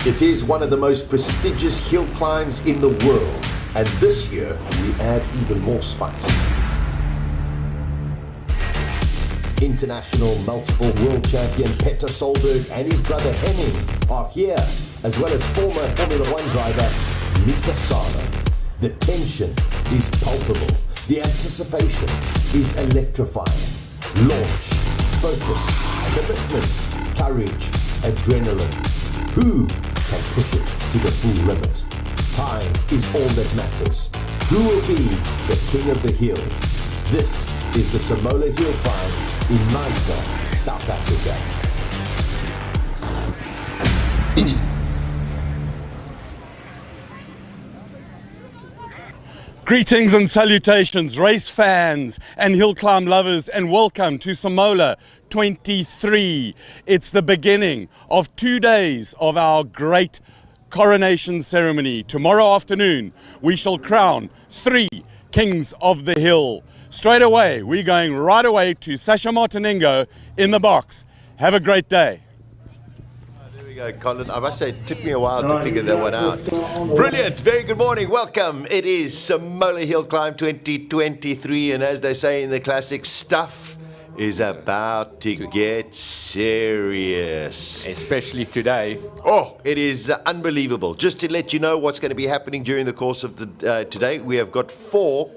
It is one of the most prestigious hill climbs in the world, and this year we add even more spice. International multiple world champion Petter Solberg and his brother Henning are here, as well as former Formula One driver Mika Salo. The tension is palpable. The anticipation is electrifying. Launch, focus, commitment, courage, adrenaline. Who can push it to the full limit? Time is all that matters. Who will be the king of the hill? This is the Simola Hillclimb in Raceday, South Africa. Greetings and salutations, race fans and hill climb lovers, and welcome to Simola 23. It's the beginning of 2 days of our great coronation ceremony. Tomorrow afternoon, we shall crown 3 kings of the hill. Straight away, we're going right away to Sasha Martiningo in the box. Have a great day. Go, Colin. I must say, it took me a while to figure that one out. Brilliant. Very good morning. Welcome. It is Simola Hillclimb 2023, and as they say in the classic, stuff is about to get serious. Especially today. Oh, it is unbelievable. Just to let you know what's going to be happening during the course of the today, we have got 4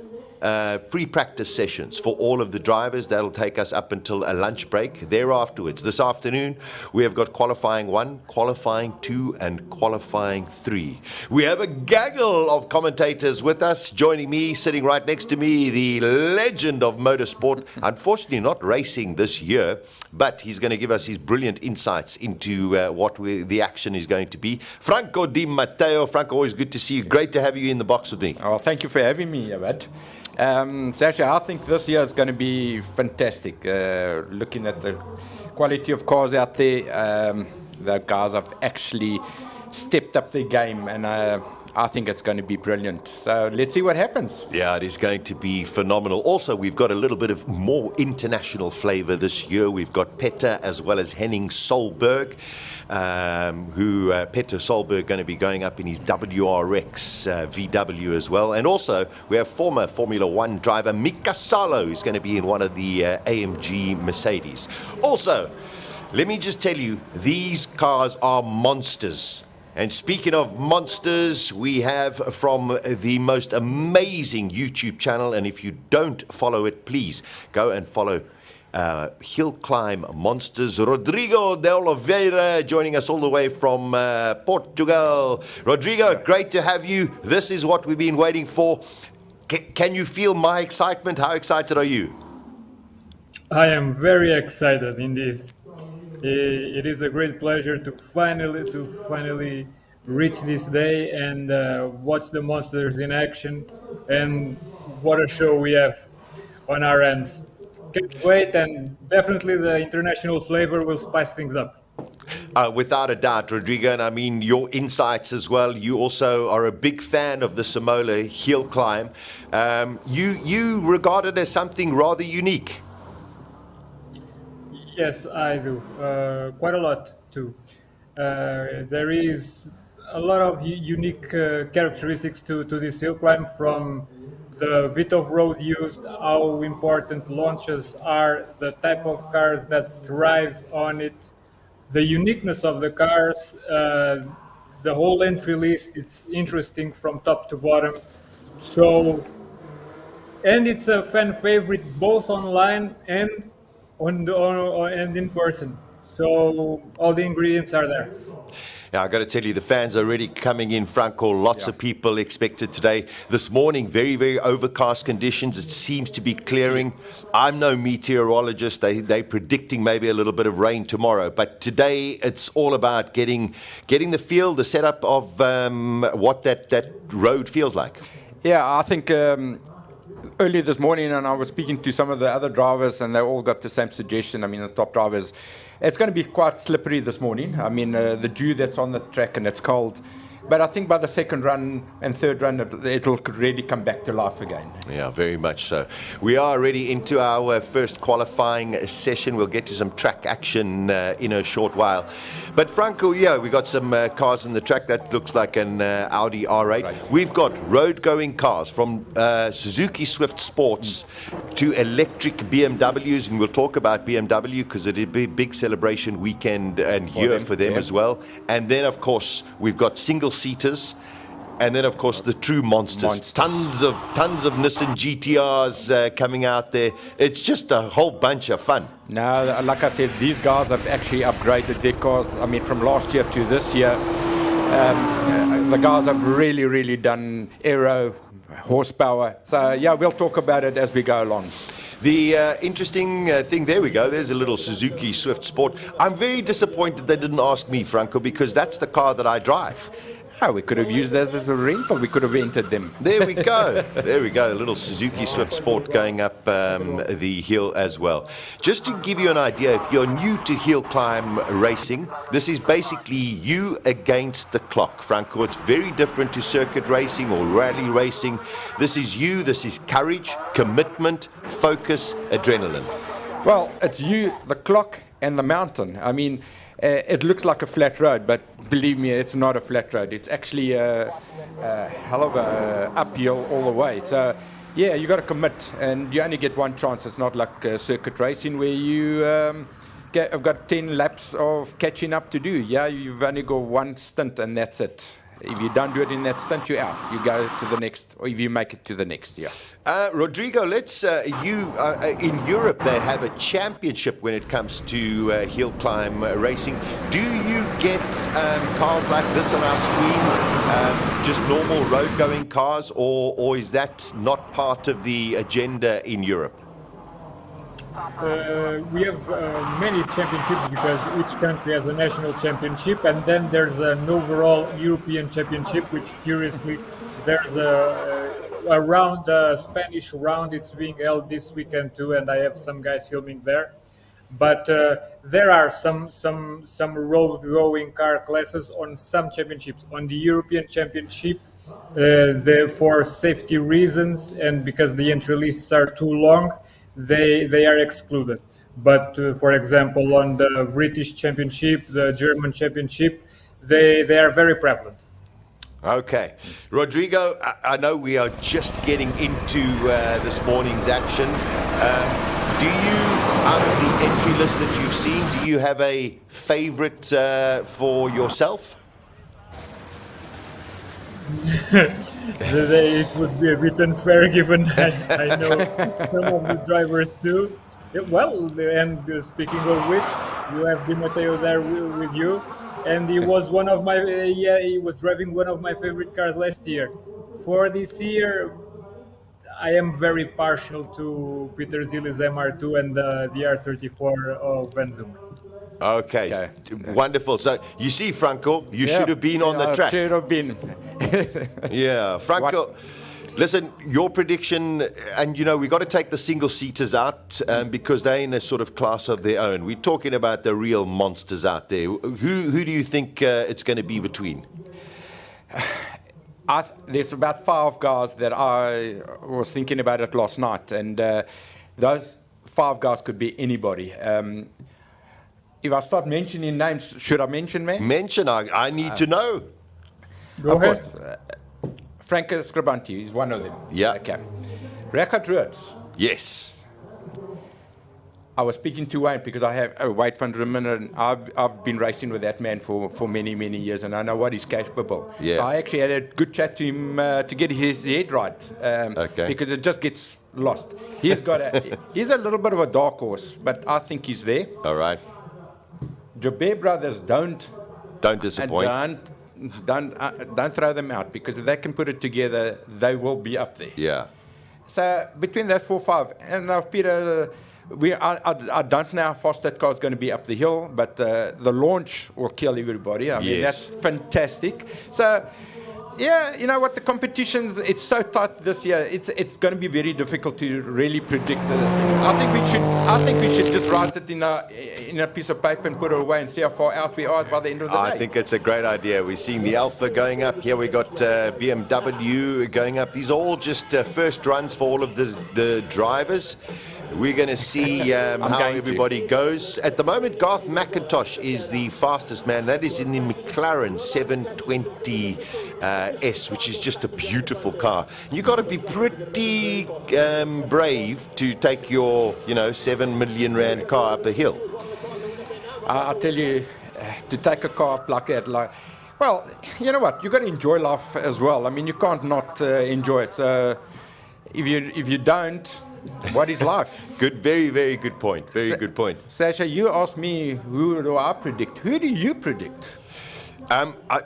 free practice sessions for all of the drivers. That'll take us up until a lunch break. Thereafterwards, this afternoon, we have got qualifying 1, qualifying 2, and qualifying 3. We have a gaggle of commentators with us. Joining me, sitting right next to me, the legend of motorsport. Unfortunately, not racing this year, but he's going to give us his brilliant insights into the action is going to be. Franco Di Matteo. Franco, always good to see you. Great to have you in the box with me. Oh, thank you for having me, Abad. Sasha, I think this year is going to be fantastic. Looking at the quality of cars out there, the guys have actually stepped up their game, and I think it's going to be brilliant. So let's see what happens. Yeah, it is going to be phenomenal. Also, we've got a little bit of more international flavor this year. We've got Petter as well as Henning Solberg, Petter Solberg going to be going up in his WRX VW as well. And also, we have former Formula One driver Mika Salo, who's going to be in one of the AMG Mercedes. Also, let me just tell you, these cars are monsters. And speaking of monsters, we have from the most amazing YouTube channel, and if you don't follow it, please go and follow Hillclimb Monsters. Rodrigo de Oliveira joining us all the way from Portugal. Rodrigo, great to have you. This is what we've been waiting for. Can you feel my excitement? How excited are you? I am very excited indeed. It is a great pleasure to finally reach this day and watch the monsters in action, and what a show we have on our ends. Can't wait, and definitely the international flavor will spice things up. Without a doubt, Rodrigo, and I mean your insights as well. You also are a big fan of the Simola Hillclimb. You regard it as something rather unique. Yes, I do. Quite a lot, too. There is a lot of unique characteristics to this hill climb, from the bit of road used, how important launches are, the type of cars that thrive on it, the uniqueness of the cars, the whole entry list. It's interesting from top to bottom. So, and it's a fan favorite both online and and in person. So all the ingredients are there. Yeah, I got to tell you, the fans are already coming in, Franco. Lots of people expected today. This morning, very, very overcast conditions. It seems to be clearing. I'm no meteorologist. They're predicting maybe a little bit of rain tomorrow. But today, it's all about getting the feel, the setup of what that road feels like. Yeah, I think earlier this morning, and I was speaking to some of the other drivers, and they all got the same suggestion. I mean, the top drivers, it's going to be quite slippery this morning. I mean, the dew that's on the track, and it's cold. But I think by the second run and third run, it'll really come back to life again. Yeah, very much so. We are already into our first qualifying session. We'll get to some track action in a short while. But Franco, yeah, we got some cars in the track. That looks like an Audi R8. Right. We've got road-going cars from Suzuki Swift Sports to electric BMWs, and we'll talk about BMW because it'll be a big celebration weekend and year for them as well. And then, of course, we've got single-seaters. And then, of course, the true monsters. Tons of Nissan GTRs coming out there. It's just a whole bunch of fun. Now, like I said, these guys have actually upgraded their cars. I mean, from last year to this year, the guys have really done aero, horsepower. So, yeah, we'll talk about it as we go along. The interesting thing, there we go, there's a little Suzuki Swift Sport. I'm very disappointed they didn't ask me, Franco, because that's the car that I drive. Oh, we could have used those as a rental. We could have entered them. There we go. There we go. A little Suzuki Swift Sport going up the hill as well. Just to give you an idea, if you're new to Hillclimb racing, this is basically you against the clock, Franco. It's very different to circuit racing or rally racing. This is you. This is courage, commitment, focus, adrenaline. Well, it's you, the clock, and the mountain. I mean, it looks like a flat road, but believe me, it's not a flat road. It's actually a hell of a uphill all the way. So, yeah, you got to commit, and you only get one chance. It's not like circuit racing where you have got 10 laps of catching up to do. Yeah, you've only got one stint, and that's it. If you don't do it in that stunt, you're out. You go to the next, or if you make it to the next year. Rodrigo, let's in Europe they have a championship when it comes to Hillclimb racing. Do you get cars like this on our screen, just normal road-going cars, or is that not part of the agenda in Europe? We have many championships because each country has a national championship, and then there's an overall European championship, which curiously there's a round, the Spanish round. It's being held this weekend too, and I have some guys filming there. But there are some road-going car classes on some championships. On the European Championship, for safety reasons and because the entry lists are too long, they are excluded. But for example, on the British Championship, the German Championship, they are very prevalent. Okay. Rodrigo, I know we are just getting into this morning's action. Do you, out of the entry list that you've seen, do you have a favorite for yourself? It would be a bit unfair given I know some of the drivers too. Well, and speaking of which, you have Di Matteo there with you, and he was he was driving one of my favorite cars last year. For this year, I am very partial to Peter Zille's MR2 and the R34 of Van Zoomer. Okay, wonderful. So you see, Franco, you should have been on the track. Should have been. Yeah, Franco. Listen, your prediction, and you know, we got to take the single-seaters out because they're in a sort of class of their own. We're talking about the real monsters out there. Who do you think it's going to be between? There's about 5 guys that I was thinking about it last night, and those 5 guys could be anybody. If I start mentioning names, should I mention names? Mention, I need to know. Go ahead. Course, Franco Scribanti is one of them. Yeah. Okay. Richard Ruetz. Yes. I was speaking to Wayne because I have Wade van Rummelen, and I've been racing with that man for many years, and I know what he's capable. Yeah. So I actually had a good chat to him to get his head right, because it just gets lost. He's a little bit of a dark horse, but I think he's there. All right. Joubert brothers don't disappoint. Don't throw them out, because if they can put it together, they will be up there. Yeah. So between those 4 or 5, and now Peter, I don't know how fast that car is going to be up the hill, but the launch will kill everybody. I mean, that's fantastic. So Yeah, you know what, the competitions, it's so tight this year. It's going to be very difficult to really predict the thing. I think we should just write it in a piece of paper and put it away and see how far out we are by the end of the day. I think it's a great idea. We're seeing the Alpha going up. Here we got BMW going up. These are all just first runs for all of the drivers. We're going to see how everybody goes. At the moment, Garth McIntosh is the fastest man. That is in the McLaren 720S, which is just a beautiful car. You've got to be pretty brave to take your, 7 million rand car up a hill. I'll tell you, to take a car up like that, well, you know what? You've got to enjoy life as well. I mean, you can't not enjoy it. So if you don't, what is life? Good, very, very good point. Very good point. Sasha, you asked me who do I predict. Who do you predict?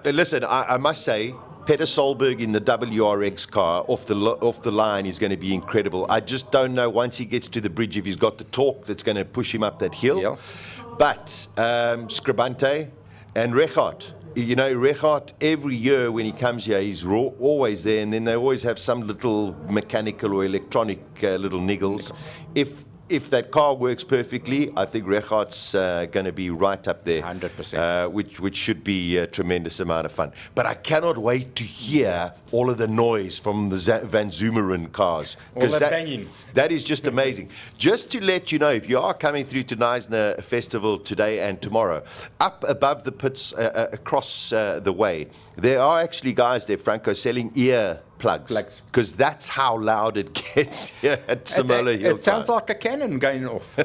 Listen, I must say, Peter Solberg in the WRX car off the line is going to be incredible. I just don't know once he gets to the bridge if he's got the torque that's going to push him up that hill. Yeah. But Scribante and Reichardt. Reichardt, every year when he comes here, he's always there, and then they always have some little mechanical or electronic little niggles. If that car works perfectly, I think Reichardt's going to be right up there. 100%. Which should be a tremendous amount of fun. But I cannot wait to hear all of the noise from the Van Zoomeren cars. All that banging. That is just amazing. Just to let you know, if you are coming through to Knysna Festival today and tomorrow, up above the pits across the way, there are actually guys there, Franco, selling ear plugs. Because that's how loud it gets here at Simola Hillclimb. It sounds like a cannon going off.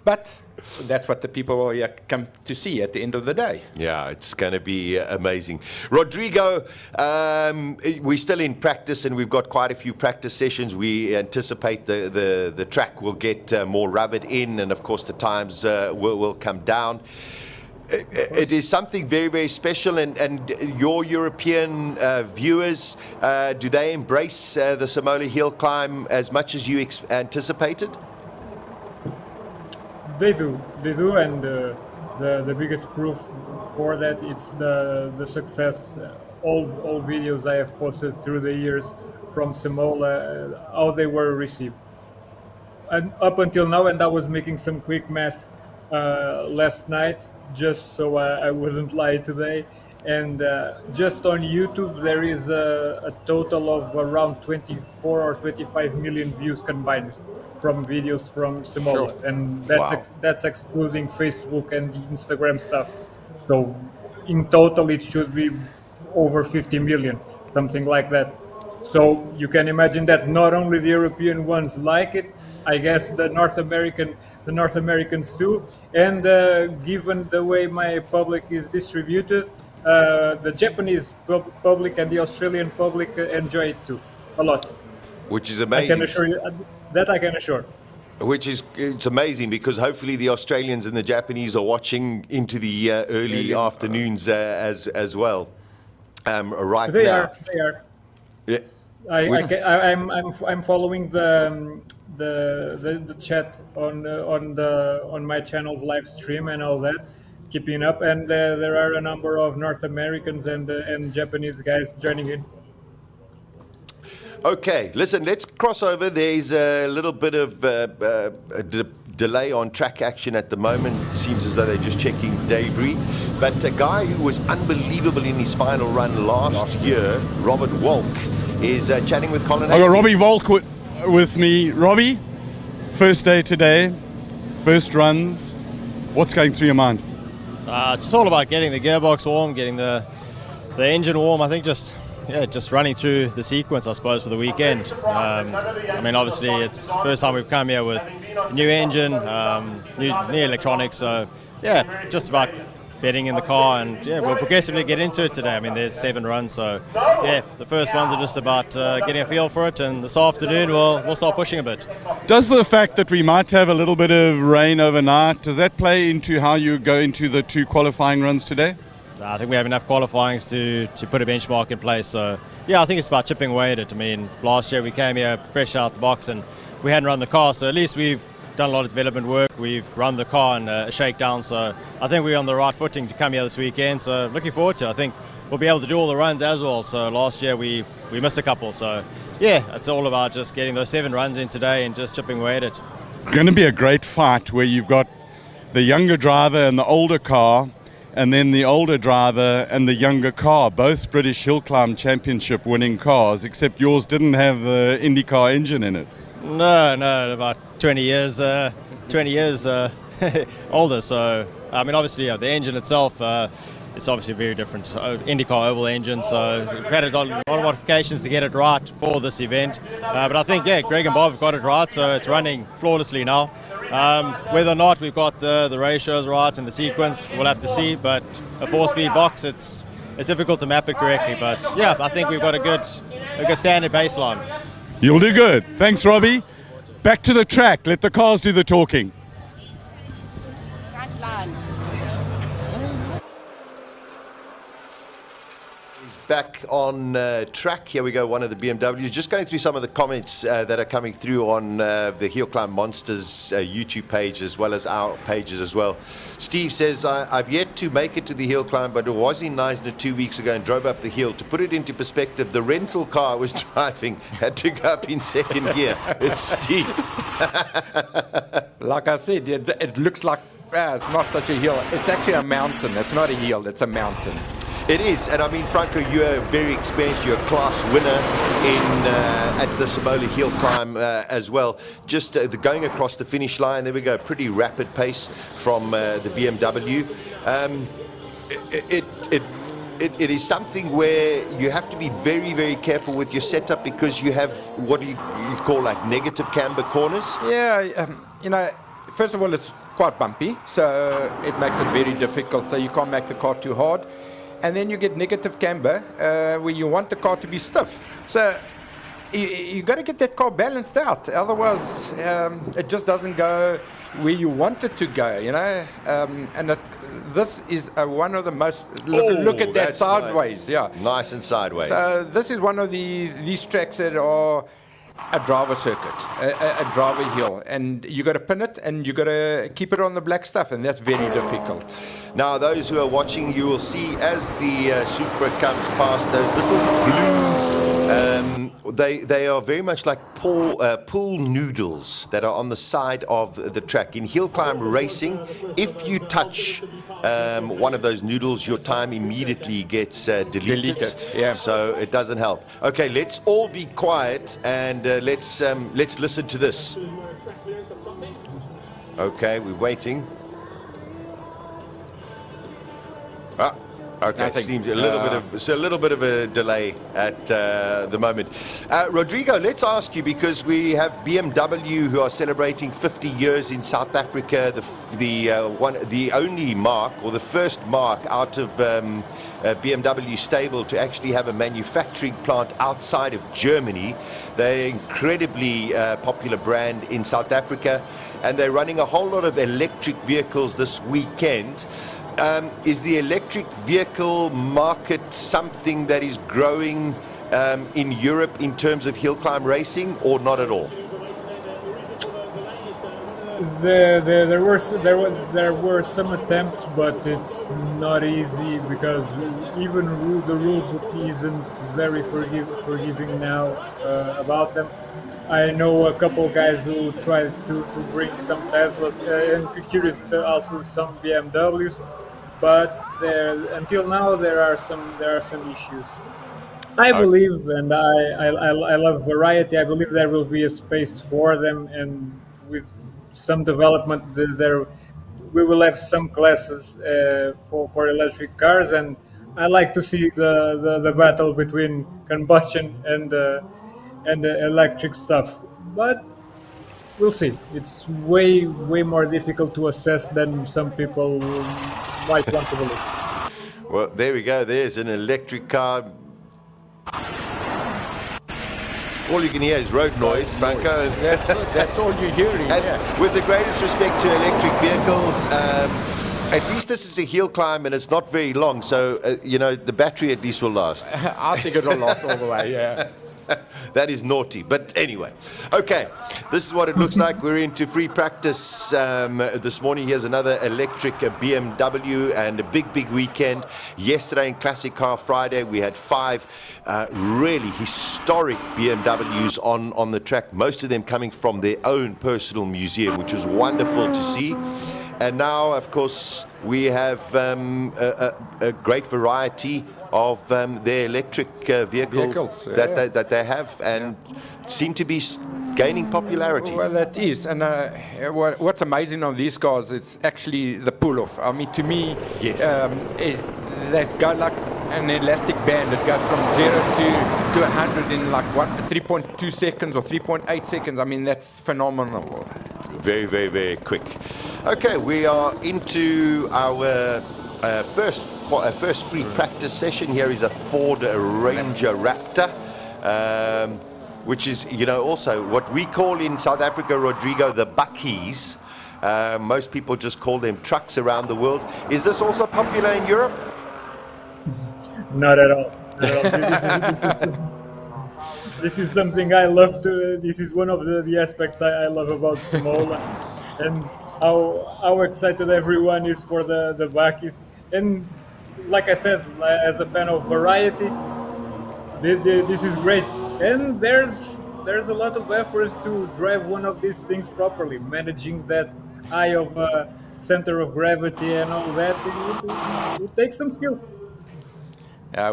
But that's what the people come to see at the end of the day. Yeah, it's going to be amazing. Rodrigo, we're still in practice, and we've got quite a few practice sessions. We anticipate the track will get more rubbered in, and of course the times will come down. It is something very, very special, and your European viewers, do they embrace the Simola Hillclimb as much as you anticipated? They do, and the biggest proof for that it's the success. All videos I have posted through the years from Simola, how they were received, and up until now. And I was making some quick math last night, just so I wouldn't lie today. And just on YouTube, there is a total of around 24 or 25 million views combined from videos from Simola. Sure. And that's excluding Facebook and Instagram stuff. So in total, it should be over 50 million, something like that. So you can imagine that not only the European ones like it, I guess the North Americans too. And given the way my public is distributed, the Japanese public and the Australian public enjoy it too, a lot. Which is amazing. I can assure you that. I can assure. It's amazing, because hopefully the Australians and the Japanese are watching into the early afternoons as well. Right they now. They are. Yeah. I'm following the chat on my channel's live stream and all that, keeping up, and there are a number of North Americans and Japanese guys joining in. Okay, listen, let's cross over. There's a little bit of delay on track action at the moment. It seems as though they're just checking debris. But a guy who was unbelievable in his final run last year, Robert Walk, is chatting with Coronation. I've got Robbie Volk with me. Robbie, first day today, first runs. What's going through your mind? It's just all about getting the gearbox warm, getting the engine warm. I think just running through the sequence, I suppose, for the weekend. I mean, obviously, it's the first time we've come here with a new engine, new electronics. So, yeah, just about bedding in the car, and we'll progressively get into it today. I mean, there's 7 runs, so the first ones are just about getting a feel for it, and this afternoon we'll start pushing a bit. Does the fact that we might have a little bit of rain overnight, does that play into how you go into the 2 qualifying runs today? I think we have enough qualifyings to put a benchmark in place. So, I think it's about chipping away at it. I mean, last year we came here fresh out the box and we hadn't run the car, so at least we've done a lot of development work. We've run the car in a shakedown, so I think we're on the right footing to come here this weekend. So looking forward to it. I think we'll be able to do all the runs as well. So last year we missed a couple. So yeah, it's all about just getting those 7 runs in today and just chipping away at it. Going to be a great fight where you've got the younger driver and the older car, and then the older driver and the younger car, both British Hill Climb Championship winning cars, except yours didn't have the IndyCar engine in it. No, about 20 years older. So I mean, obviously, yeah, the engine itself is obviously very different. IndyCar oval engine, so we've had a lot of modifications to get it right for this event. But I think, yeah, Greg and Bob have got it right, so it's running flawlessly now. Whether or not we've got the ratios right and the sequence, we'll have to see. But a 4-speed box, it's difficult to map it correctly. But yeah, I think we've got a good standard baseline. You'll do good. Thanks, Robbie. Back to the track. Let the cars do the talking. Back on track. Here we go, one of the BMWs. Just going through some of the comments that are coming through on the Hillclimb Monsters YouTube page, as well as our pages as well. Steve says, I've yet to make it to the Hillclimb, but it was in Neisner 2 weeks ago and drove up the hill. To put it into perspective, the rental car I was driving had to go up in second gear. It's steep. Like I said, it looks like it's not such a hill. It's actually a mountain. It's not a hill, it's a mountain. It is, and I mean, Franco, you're very experienced. You're a class winner at the Simola Hill Climb as well. Just going across the finish line, there we go, pretty rapid pace from the BMW. It is something where you have to be very, very careful with your setup, because you have what you call like negative camber corners. Yeah, you know, first of all, it's quite bumpy, so it makes it very difficult. So you can't make the car too hard. And then you get negative camber, where you want the car to be stiff. So you got to get that car balanced out. Otherwise, it just doesn't go where you want it to go, you know. And this is one of the most... Look at that sideways, nice. yeah. Nice and sideways. So this is one of these tracks that are a driver circuit, a driver hill, and you got to pin it and you got to keep it on the black stuff, and that's very difficult. Now, those who are watching, you will see as the Supra comes past, those little blue, they are very much like pool noodles that are on the side of the track. In hill climb racing, if you touch one of those noodles, your time immediately gets deleted. Yeah. So it doesn't help. Okay, let's all be quiet and let's listen to this. Okay, we're waiting. Okay, seems a little bit of a delay at the moment. Rodrigo, let's ask you, because we have BMW who are celebrating 50 years in South Africa. The only mark, or the first mark out of BMW stable to actually have a manufacturing plant outside of Germany. They're an incredibly popular brand in South Africa, and they're running a whole lot of electric vehicles this weekend. Is the electric vehicle market something that is growing in Europe in terms of hill climb racing, or not at all? There were some attempts, but it's not easy, because even the rule book isn't very forgiving now about them. I know a couple guys who tries to bring some Teslas, and curious also some BMWs. But until now there are some issues. I believe, and I love variety. I believe there will be a space for them, and with some development, we will have some classes for electric cars. And I like to see the battle between combustion and the electric stuff. But we'll see. It's way more difficult to assess than some people might want to believe. Well, there we go. There's an electric car. All you can hear is road noise, Franco. That's all you're hearing. And with the greatest respect to electric vehicles, at least this is a hill climb and it's not very long, so you know, the battery at least will last. I think it'll last all the way. Yeah. That is naughty. But anyway, okay, this is what it looks like. We're into free practice this morning. Here's another electric BMW and a big weekend. Yesterday in Classic Car Friday, we had 5 really historic BMWs on the track, most of them coming from their own personal museum, which was wonderful to see. And now, of course, we have a great variety of their electric vehicles that they have and seem to be gaining popularity. Well, that is. And what's amazing on these cars, it's actually the pull-off. I mean, to me, yes. They go like an elastic band. It goes from 0 to 100 in like 3.2 seconds or 3.8 seconds. I mean, that's phenomenal. Very quick. Okay, we are into our first free practice session. Here is a Ford Ranger Raptor, which is, also what we call in South Africa, Rodrigo, the buckies. Most people just call them trucks around the world. Is this also popular in Europe? Not at all. This is something I love to. This is one of the aspects I love about Simola, and how excited everyone is for the Bakis. And like I said, as a fan of variety, this is great. And there's a lot of effort to drive one of these things properly, managing that eye of center of gravity and all that. It takes some skill.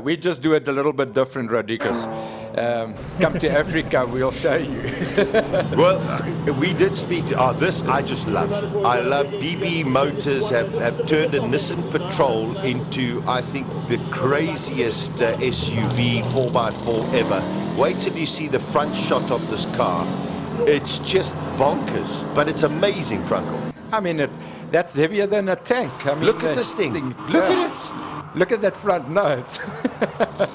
We just do it a little bit different, Rodriguez. Come to Africa, we'll show you. Well, we did speak to this I just love. I love BB Motors have turned a Nissan Patrol into, I think, the craziest SUV 4x4 ever. Wait till you see the front shot of this car. It's just bonkers, but it's amazing, Franco. I mean, that's heavier than a tank. I mean, look at this thing. Look at it. Look at that front nose.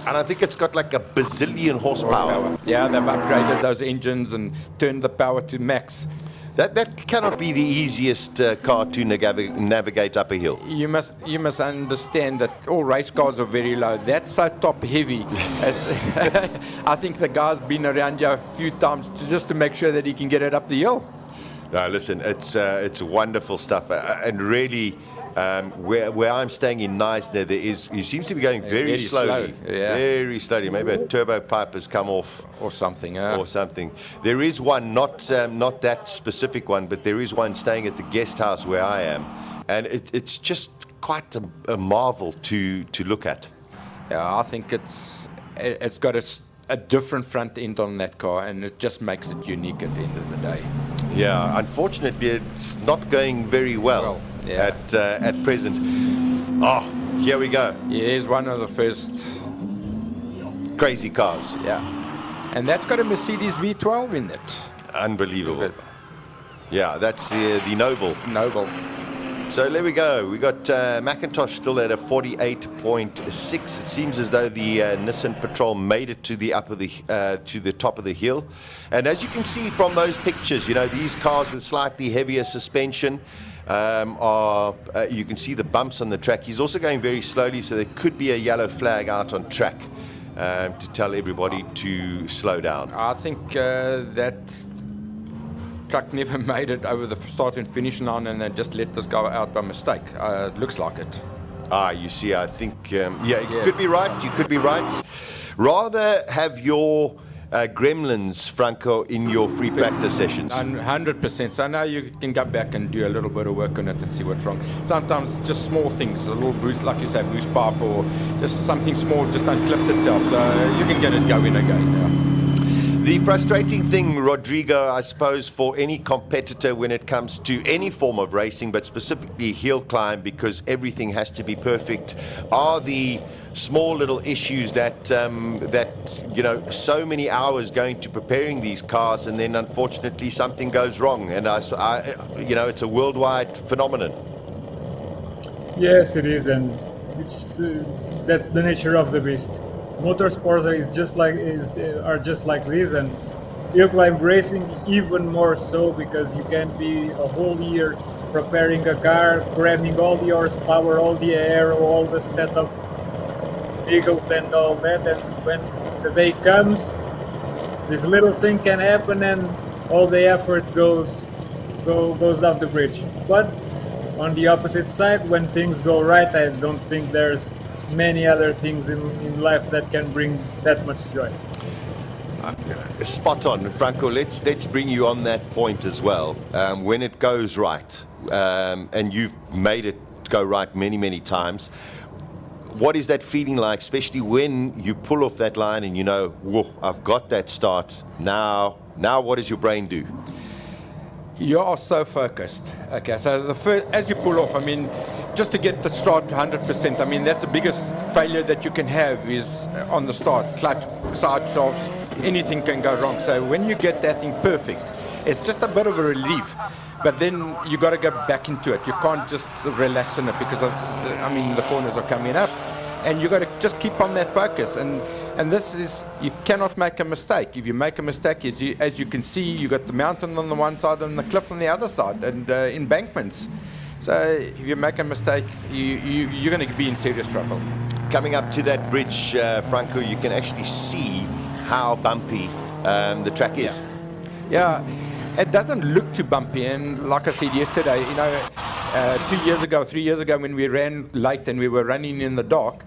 And I think it's got like a bazillion horsepower. Yeah, they've upgraded those engines and turned the power to max. That cannot be the easiest car to navigate up a hill. You must understand that all race cars are very low. That's so top heavy. I think the guy's been around here a few times just to make sure that he can get it up the hill. No, listen, it's wonderful stuff, and really. Where I'm staying in Neisner, he seems to be going very slowly. Slow. Yeah. Very slowly. Maybe a turbo pipe has come off. Or something. Or something. There is one, not that specific one, but there is one staying at the guest house where I am. And it's just quite a marvel to look at. Yeah, I think it's got a different front end on that car, and it just makes it unique at the end of the day. Yeah, unfortunately, it's not going very well. Yeah. At present. Oh, here we go. Here's one of the first crazy cars. Yeah, and that's got a Mercedes V12 in it. Unbelievable. Yeah, that's the Noble. So there we go. We got Macintosh still at a 48.6. It seems as though the Nissan Patrol made it to the top of the hill. And as you can see from those pictures, these cars with slightly heavier suspension you can see the bumps on the track. He's also going very slowly, so there could be a yellow flag out on track to tell everybody to slow down. I think that truck never made it over the start and finish line, and they just let this go out by mistake. It looks like it. You see, I think, you could be right. You could be right. Rather have your gremlins, Franco, in your free practice sessions. 100%. So now you can go back and do a little bit of work on it and see what's wrong. Sometimes just small things, a little boost, like you say, boost pipe, or just something small just unclipped itself. So you can get it going again now. The frustrating thing, Rodrigo, I suppose, for any competitor when it comes to any form of racing, but specifically Hillclimb, because everything has to be perfect, are the small little issues that so many hours going to preparing these cars, and then unfortunately something goes wrong, and it's a worldwide phenomenon. Yes, it is, and it's that's the nature of the beast. Motorsports are just like this, and Hillclimb racing even more so, because you can be a whole year preparing a car, cramming all the horsepower, all the air, all the setup, vehicles and all that, and when the day comes, this little thing can happen and all the effort goes down the bridge. But on the opposite side, when things go right, I don't think there's many other things in life that can bring that much joy. Spot on, Franco. Let's bring you on that point as well. When it goes right, and you've made it go right many times, what is that feeling like, especially when you pull off that line and you know, whoa, I've got that start. Now what does your brain do? You are so focused. Okay, so as you pull off, I mean, just to get the start 100%, I mean, that's the biggest failure that you can have is on the start. Clutch, side shafts, anything can go wrong. So when you get that thing perfect, it's just a bit of a relief. But then you got to go back into it. You can't just relax in it because the corners are coming up, and you got to just keep on that focus. And this is, you cannot make a mistake. If you make a mistake, as you can see, you got the mountain on the one side and the cliff on the other side, and embankments. So if you make a mistake, you're going to be in serious trouble. Coming up to that bridge, Franco, you can actually see how bumpy the track is. Yeah. It doesn't look too bumpy, and like I said yesterday, 3 years ago when we ran late and we were running in the dark,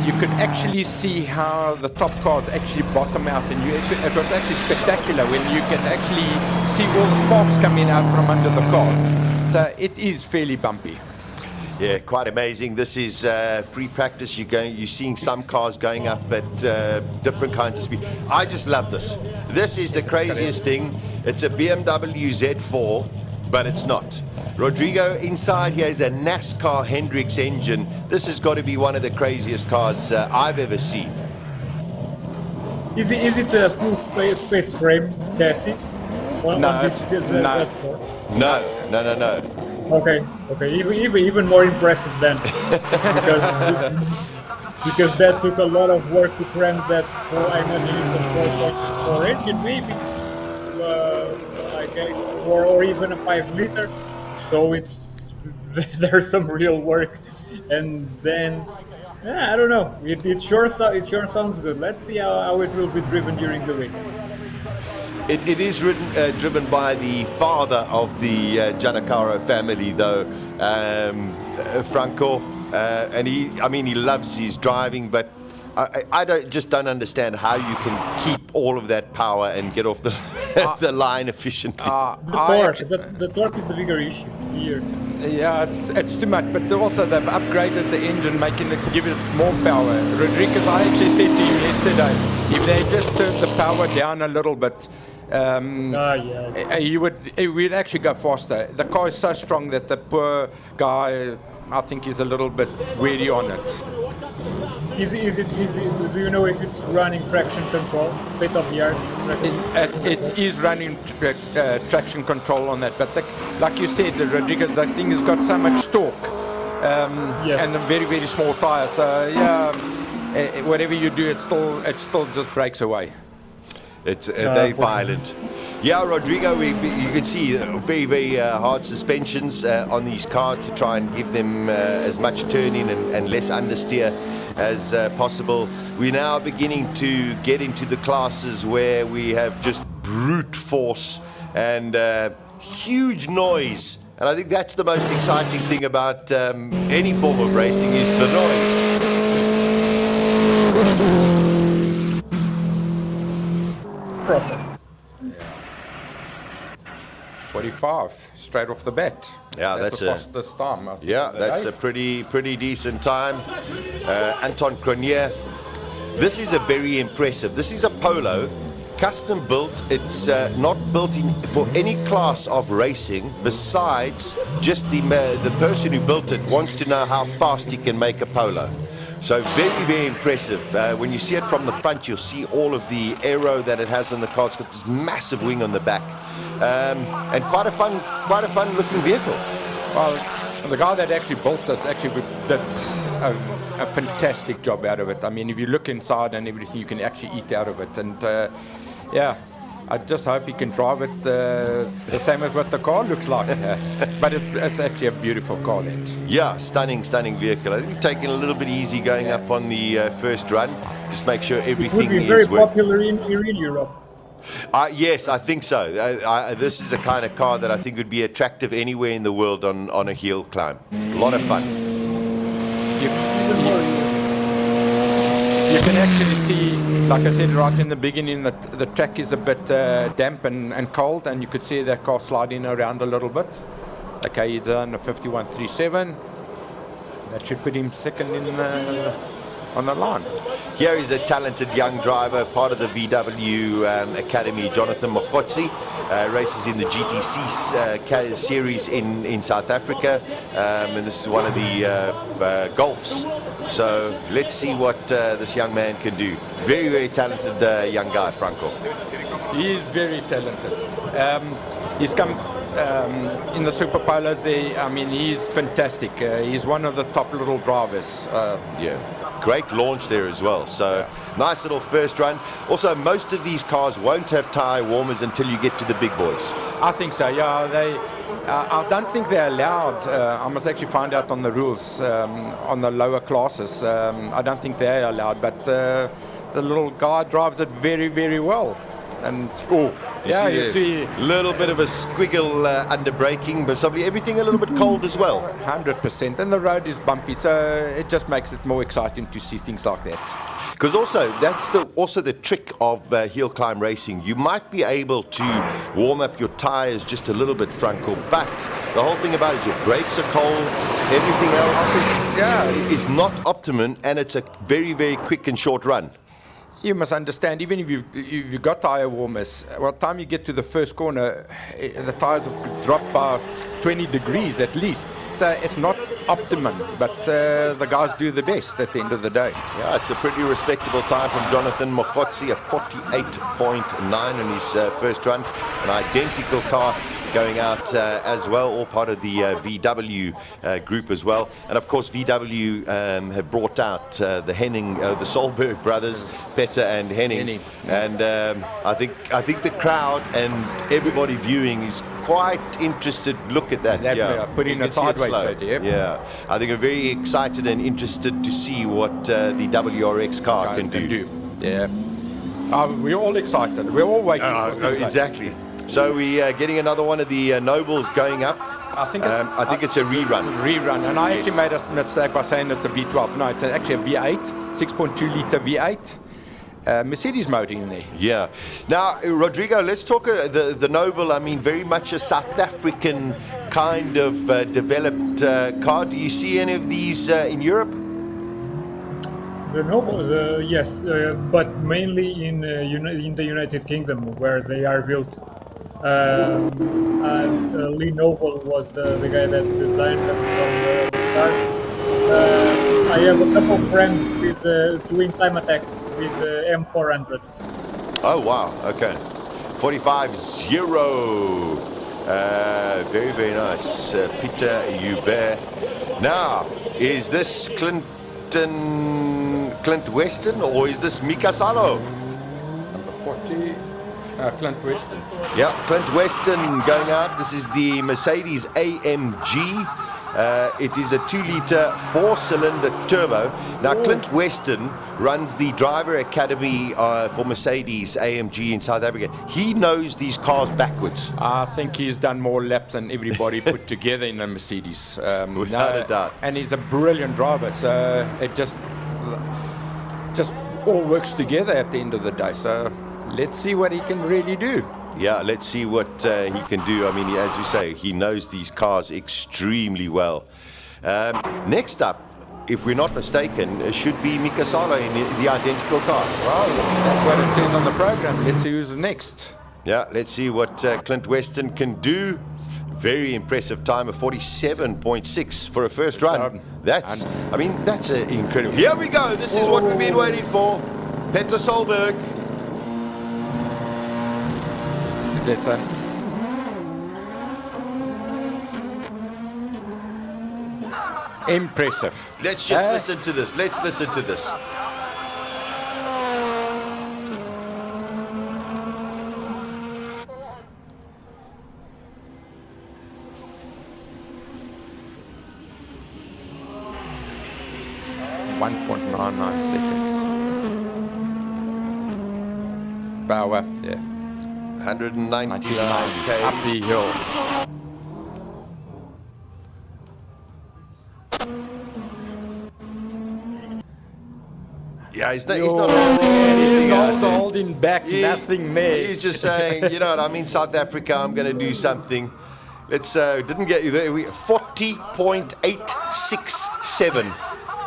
you could actually see how the top cars actually bottom out, and it was actually spectacular when you can actually see all the sparks coming out from under the car. So it is fairly bumpy. Yeah, quite amazing. This is free practice. You're seeing some cars going up at different kinds of speed. I just love this. This is the craziest thing. It's a BMW Z4, but it's not. Rodrigo, inside here is a NASCAR Hendrix engine. This has got to be one of the craziest cars I've ever seen. Is it a full space frame chassis? No. Okay. Even more impressive then, because that took a lot of work to cram that. I imagine it's a 4.4 engine, maybe, or even a 5-liter. So there's some real work, and then I don't know. It sure sounds good. Let's see how it will be driven during the week. It is driven by the father of the Giannaccaro family, though, Franco, and he loves his driving, but I don't understand how you can keep all of that power and get off the line efficiently. The torque is the bigger issue here. Yeah, it's too much, but also they've upgraded the engine, give it more power. Rodriguez, I actually said to him yesterday, if they just turned the power down a little bit, he would actually go faster. The car is so strong that the poor guy, I think, is a little bit weary on it. Do you know if it's running traction control, state of the art? It is running traction control on that, but like you said, the Rodriguez, that thing has got so much torque, and a very, very small tire. So whatever you do, it still just breaks away. They're violent. Yeah, Rodrigo, you can see very, very hard suspensions on these cars to try and give them as much turning and less understeer as possible. We're now beginning to get into the classes where we have just brute force and huge noise. And I think that's the most exciting thing about any form of racing is the noise. Proper. 45 straight off the bat. Yeah, that's the fastest time. Yeah, that's a pretty decent time. Anton Cronier. This is a very impressive. This is a Polo, custom built. It's not built for any class of racing. Besides, just the person who built it wants to know how fast he can make a Polo. So very, very impressive. When you see it from the front, you'll see all of the aero that it has on the car. It's got this massive wing on the back, and quite a fun looking vehicle. Well, the guy that actually built this actually did a fantastic job out of it. I mean, if you look inside and everything, you can actually eat out of it. And I just hope he can drive it the same as what the car looks like. But it's actually a beautiful car, that. Yeah, stunning vehicle. I think we're taking a little bit easy going up on the first run. Just make sure It everything would be is very working. popular in Europe. Yes, I think so. This is a kind of car that I think would be attractive anywhere in the world on a hill climb. A lot of fun. You can actually see, like I said right in the beginning, that the track is a bit damp and cold, and you could see that car sliding around a little bit. Okay, he's on a 51.37. That should put him second on the line. Here is a talented young driver, part of the VW Academy, Jonathan Mokotsi. Races in the GTC series in South Africa, and this is one of the Golfs. So let's see what this young man can do. Very talented young guy, Franco. He is very talented. He's come in the Super Polos there. I mean, he's fantastic. He's one of the top little drivers. Yeah. Great launch there as well. So nice little first run. Also, most of these cars won't have tire warmers until you get to the big boys. I think so. Yeah, I don't think they're allowed. I must actually find out on the rules on the lower classes. I don't think they're allowed. But the little guy drives it very well. And you see a little bit of a squiggle under braking, but probably everything a little bit cold as well. 100%, and the road is bumpy, so it just makes it more exciting to see things like that. Because also that's the trick of hill climb racing. You might be able to warm up your tires just a little bit, Franco, but the whole thing about it is your brakes are cold, everything else is not optimum, and it's a very quick and short run. You must understand, even if you've got tire warmers, by the time you get to the first corner, the tires have dropped by 20 degrees at least. So it's not optimum, but the guys do the best at the end of the day. Yeah, it's a pretty respectable time from Jonathan Mokotsi, a 48.9 in his first run. An identical car going out as well, all part of the VW group as well. And of course VW have brought out the Henning, the Solberg brothers, Petter and Henning. And I think the crowd and everybody viewing is quite interested. Look at that. Put in a sideways shot, yeah. I think we're very excited and interested to see what the WRX car can do. Yeah. We're all excited. We're all waiting for it. Exactly. So we're getting another one of the Nobles going up. I think it's a rerun. And I actually made a mistake by saying it's a V12. No, it's actually a V8, 6.2 litre V8. Mercedes motor in there. Yeah. Now, Rodrigo, let's talk the Noble. I mean, very much a South African kind of developed car. Do you see any of these in Europe? The Noble, yes, but mainly in the United Kingdom, where they are built. And Lee Noble was the guy that designed them from the start. I have a couple of friends with doing time attack with M400s. Oh wow, okay. 45-0. Very nice. Peter Hubert. Now, is this Clint Weston or is this Mika Salo? Number 40. Clint Weston. Yeah, Clint Weston going out. This is the Mercedes AMG. It is a 2-litre 4-cylinder turbo. Now, Clint Weston runs the driver academy for Mercedes AMG in South Africa. He knows these cars backwards. I think he's done more laps than everybody put together in a Mercedes. Without a doubt. And he's a brilliant driver, so it just all works together at the end of the day. So let's see what he can really do. Yeah, let's see what he can do. I mean, as you say, he knows these cars extremely well. Next up, if we're not mistaken, should be Mika Salo in the identical car. Well, that's what it says on the program. Let's see who's next. Yeah, let's see what Clint Weston can do. Very impressive time of 47.6 for a first run. That's incredible. Here we go. This is what we've been waiting for. Petter Solberg. Impressive. Let's just listen to this. Let's listen to this. 1.99 seconds. Power, yeah. 199 k's. Up the hill. Yeah, he's not holding anything out Not there. holding back, nothing there. He's just saying, you know what, I'm in South Africa, I'm going to do something. Let's, didn't get you there. 40.867.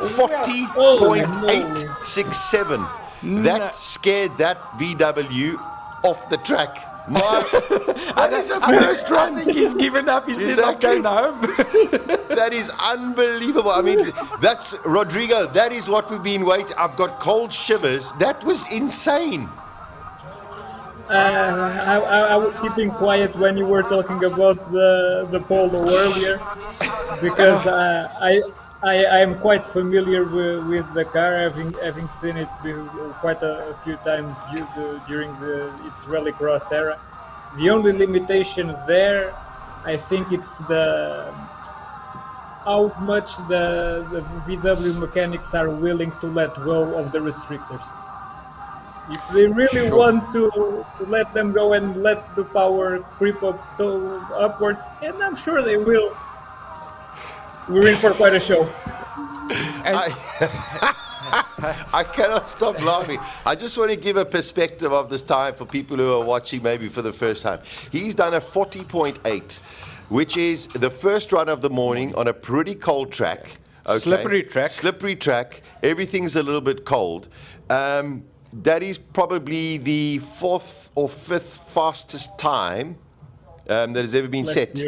40.867. That scared that VW off the track. That is a first run. I think he's given up. He said, I'm Exactly. going home. That is unbelievable. I mean, that's Rodrigo. That is what we've been waiting. I've got cold shivers. That was insane. I was keeping quiet when you were talking about the polo earlier, because I am quite familiar with the car, having seen it quite a few times during its rallycross era. The only limitation there, I think, it's how much the VW mechanics are willing to let go of the restrictors. If they really want to let them go and let the power creep upwards, and I'm sure they will, we're in for quite a show. I cannot stop laughing. I just want to give a perspective of this time for people who are watching maybe for the first time. He's done a 40.8, which is the first run of the morning on a pretty cold track. Okay? Slippery track. Everything's a little bit cold. That is probably the 4th or 5th fastest time that has ever been set.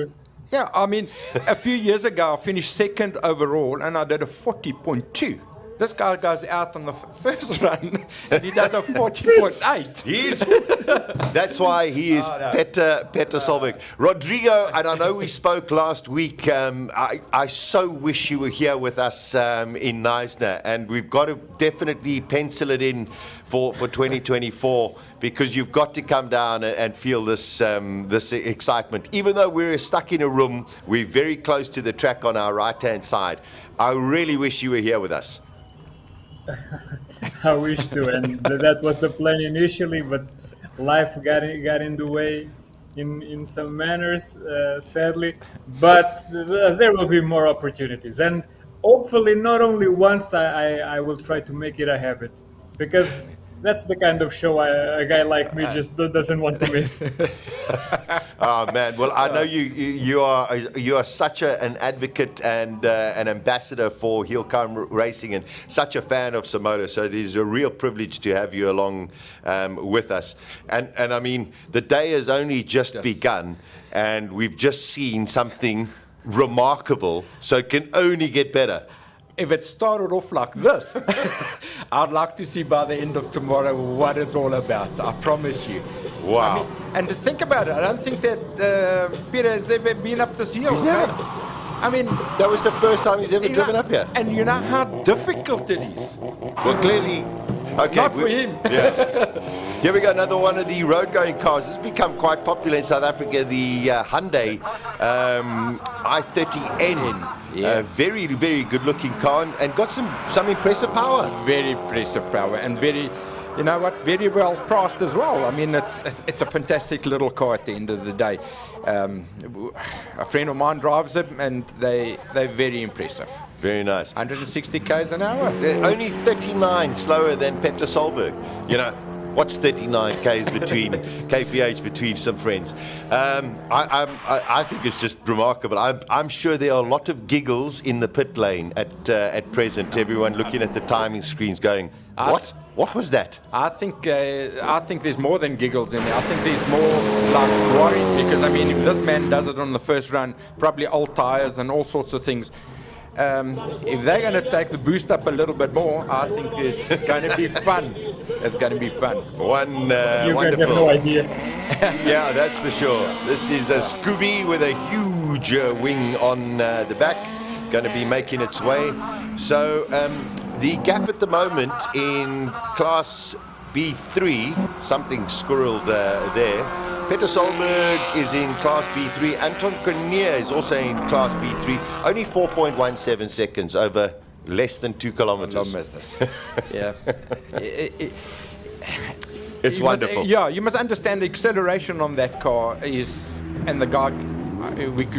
Yeah, I mean, a few years ago, I finished 2nd overall, and I did a 40.2. This guy goes out on the first run, and he does a 40.8. That's why he is Petter Solberg. Rodrigo, and I know we spoke last week. I so wish you were here with us in Neisner, and we've got to definitely pencil it in for 2024, because you've got to come down and feel this excitement. Even though we're stuck in a room, we're very close to the track on our right-hand side. I really wish you were here with us. I wish to, and that was the plan initially, but life got in the way in some manners, sadly. But there will be more opportunities, and hopefully not only once. I will try to make it a habit, because that's the kind of show a guy like me just doesn't want to miss. Oh man! Well, I know you are such an advocate and an ambassador for Hillclimb racing, and such a fan of Simola. So it is a real privilege to have you along with us. And I mean, the day has only just begun, and we've just seen something remarkable. So it can only get better. If it started off like this, I'd like to see by the end of tomorrow what it's all about. I promise you. Wow. I mean, and to think about it, I don't think that Peter has ever been up this hill. He's never. I mean, That was the first time he's ever driven up here. And you know how difficult it is. Well, clearly, okay. Not for him. Yeah. Here we go, another one of the road-going cars. It's become quite popular in South Africa, the Hyundai i30N. Yeah. Very, very good-looking car, and got some impressive power. Very impressive power, and very, you know what, very well priced as well. I mean, it's a fantastic little car at the end of the day. A friend of mine drives it, and they're very impressive. Very nice. 160 k's an hour. They're only 39 slower than Petter Solberg. You know, what's 39 k's between kph between some friends? I think it's just remarkable. I'm sure there are a lot of giggles in the pit lane at present. Everyone looking at the timing screens, going, "What? What was that?" I think there's more than giggles in there. I think there's more like worries, because I mean, if this man does it on the first run, probably old tires and all sorts of things. If they're going to take the boost up a little bit more, I think it's going to be fun. It's going to be fun. You guys Wonderful. have no idea. Yeah, that's for sure. This is a Scooby with a huge wing on the back, going to be making its way. So the gap at the moment in Class B3, something squirreled there. Petter Solberg is in Class B3. Anton Grenier is also in Class B3. Only 4.17 seconds over Less than 2 kilometers. Kilometers. Yeah. It's wonderful. You must understand the acceleration on that car is, and the guy,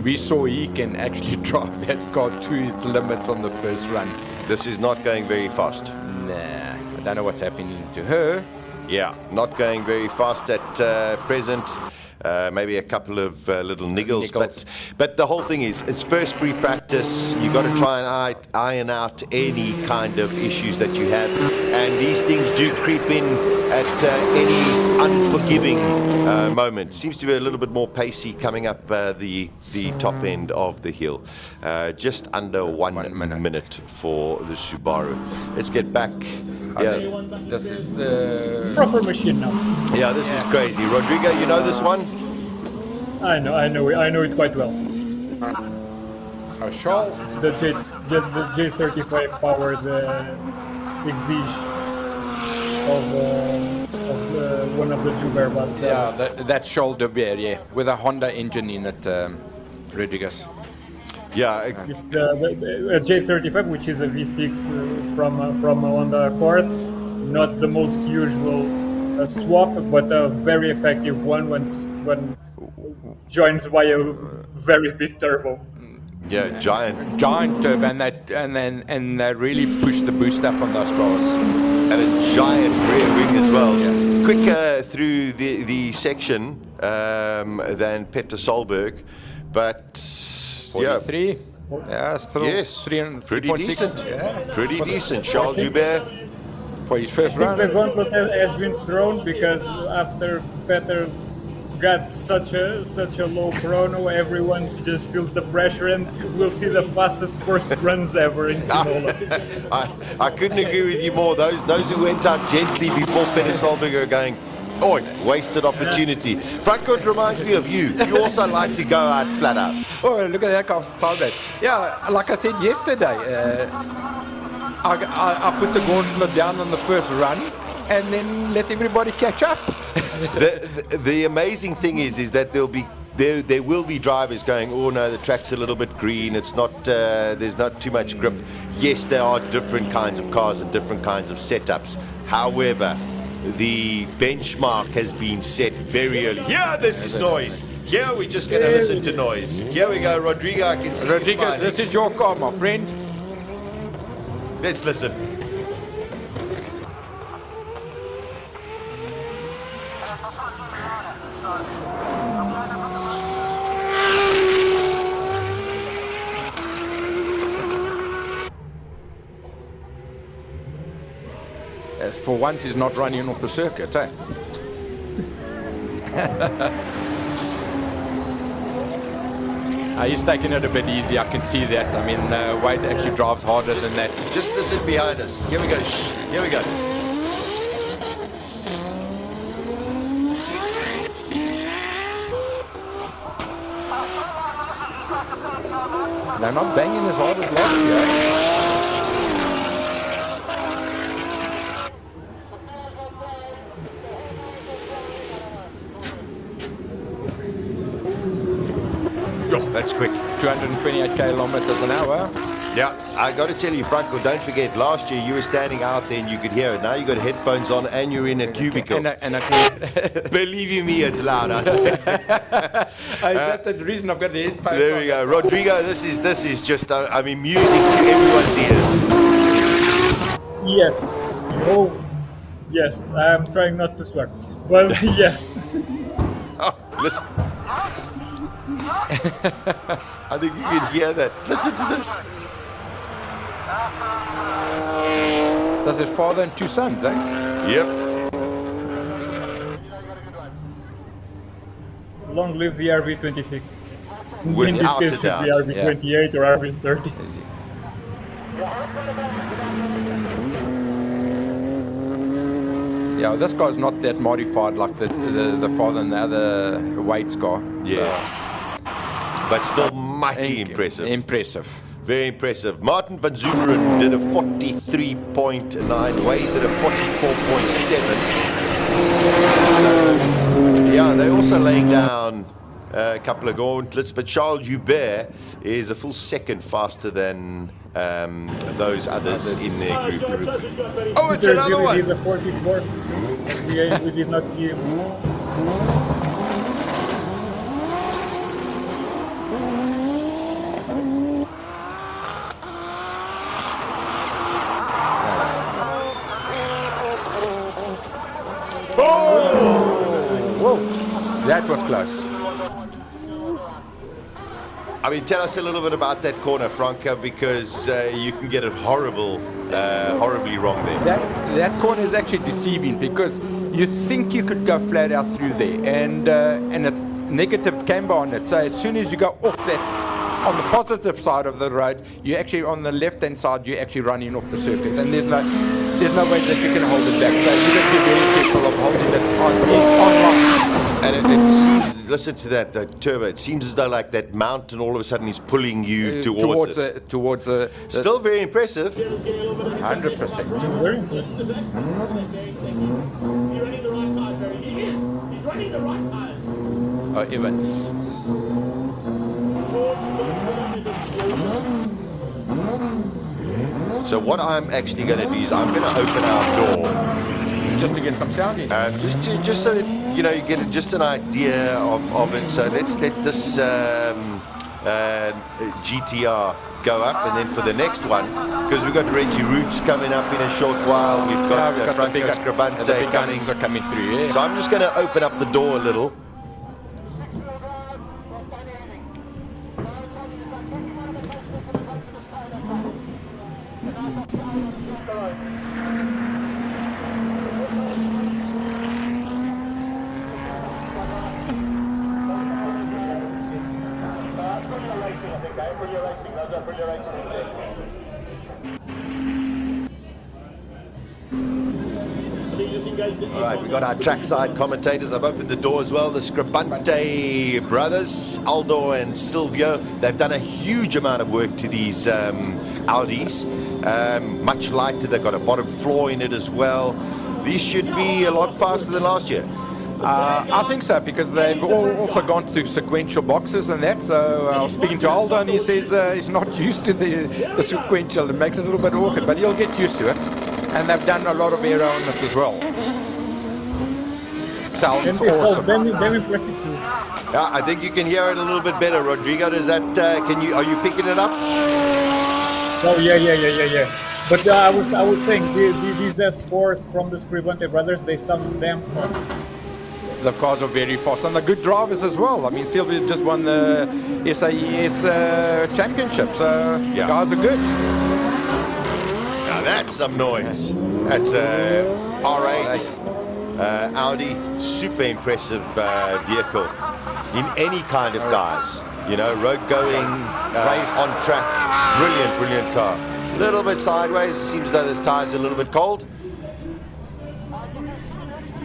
we saw he can actually drive that car to its limits on the first run. This is not going very fast. Nah, I don't know what's happening to her. Yeah, not going very fast at present. Maybe a couple of little niggles. But the whole thing is, it's first free practice. You got to try and iron out any kind of issues that you have, and these things do creep in at any unforgiving moment. Seems to be a little bit more pacey coming up the top end of the hill. Just under 1 minute for the Subaru. Let's get back. Yeah. This is the Proper machine now. Yeah, this is crazy. Rodrigo, you know this one? I know it quite well. Charles. It's the J35 powered Exige of one of the Joubert. Yeah, that's Charles de Beer, yeah, with a Honda engine in it, Rodriguez. Yeah. It's the J35, which is a V6 from Honda Accord. Not the most usual swap, but a very effective one when joined by a very big turbo. Yeah, giant turbo, and they really push the boost up on those cars. And a giant rear wing as well. Yeah. Quicker through the section than Peter Solberg, but 43. Yeah, yes, 3 and pretty 3.6. decent. Yeah. Pretty decent. Charles Joubert. For his first I think run. the gauntlet has been thrown because after Peter got such a low chrono, everyone just feels the pressure, and we'll see the fastest first runs ever in Simola. I couldn't agree with you more. Those who went out gently before Peter Solberg are going, oh, wasted opportunity. Franco, it reminds me of you. You also like to go out flat out. Oh, look at that car, Solberg. Yeah, like I said yesterday, I put the gauntlet down on the first run and then let everybody catch up. The amazing thing is that there will be drivers going, oh no, the track's a little bit green, it's not there's not too much grip. Yes, there are different kinds of cars and different kinds of setups. However, the benchmark has been set very early. Yeah, this is noise. Yeah, we're just going to listen to noise. Here we go, Rodrigo, I can see you smiling. This is your car, my friend. Let's listen. For once, he's not running off the circuit, eh? He's taking it a bit easy, I can see that. I mean, Wade actually drives harder than that. Just listen behind us. Here we go. Shh. Here we go. They're not banging as hard as last year. That's quick. 228 kilometers an hour. Yeah, I got to tell you, Franco, don't forget, last year you were standing out there and you could hear it. Now you got headphones on and you're in a cubicle. Believe you me, it's loud out there. That's the reason I've got the headphones. There we go. Rodrigo, this is just, I mean, music to everyone's ears. Yes. Oh, yes. I'm trying not to swear. But yes. Oh, listen. I think you can hear that. Listen to this. That's his father and 2 sons, eh? Yep. Long live the RB26. In this Without case, a should be doubt. RB28 or RB30. Yeah, this car's not that modified like the father and the other Wade's car. Yeah. But still mighty impressive. Impressive. Very impressive. Martin van Zumeren did a 43.9. Wade did a 44.7. So, yeah, they're also laying down a couple of gauntlets, but Charles Joubert is a full second faster than those others in their group. Oh, it's Peter another Zilli did one! the 44. We did not see him. Whoa, that was close. I mean, tell us a little bit about that corner, Franco, because you can get it horribly wrong there. That corner is actually deceiving because you think you could go flat out through there, and it's negative camber on it. So as soon as you go off that, on the positive side of the road, you actually on the left-hand side, you're actually running off the circuit, and there's no way that you can hold it back. So you have to be very careful of holding it on line. And it seems, listen to that turbo. It seems as though like that mountain all of a sudden is pulling you towards it. Towards the Still very impressive. 100%. Very impressive. Oh, Evans. So what I'm actually going to do is I'm going to open our door. Just to get some sound in. Just so that you know, you get just an idea of it. So let's let this GTR go up, and then for the next one, because we've got Reggie Roots coming up in a short while, we've got Franco Scribante coming. Are coming through. Yeah. So I'm just going to open up the door a little. All right, we got our trackside commentators. I've opened the door as well. The Scribante brothers, Aldo and Silvio, they've done a huge amount of work to these Audis. Much lighter, they've got a bottom floor in it as well. These should be a lot faster than last year. I think so, because they've also gone to sequential boxes and that. So I was speaking to Aldo, and he says he's not used to the sequential. It makes it a little bit awkward, but he'll get used to it. And they've done a lot of aero on it as well. Sounds awesome. Very impressive too. Yeah, I think you can hear it a little bit better, Rodrigo. Does that? Are you picking it up? Oh yeah. But I was saying these S4s from the Scribante brothers, they sound damn awesome. The cars are very fast, and they're good drivers as well. I mean, Silvia just won the SAES championship, so Yeah. guys are good. Now that's some noise. That's R8 Audi, super impressive vehicle in any kind of guise. You know, road going, on track, brilliant car. A little bit sideways. It seems though the tires are a little bit cold.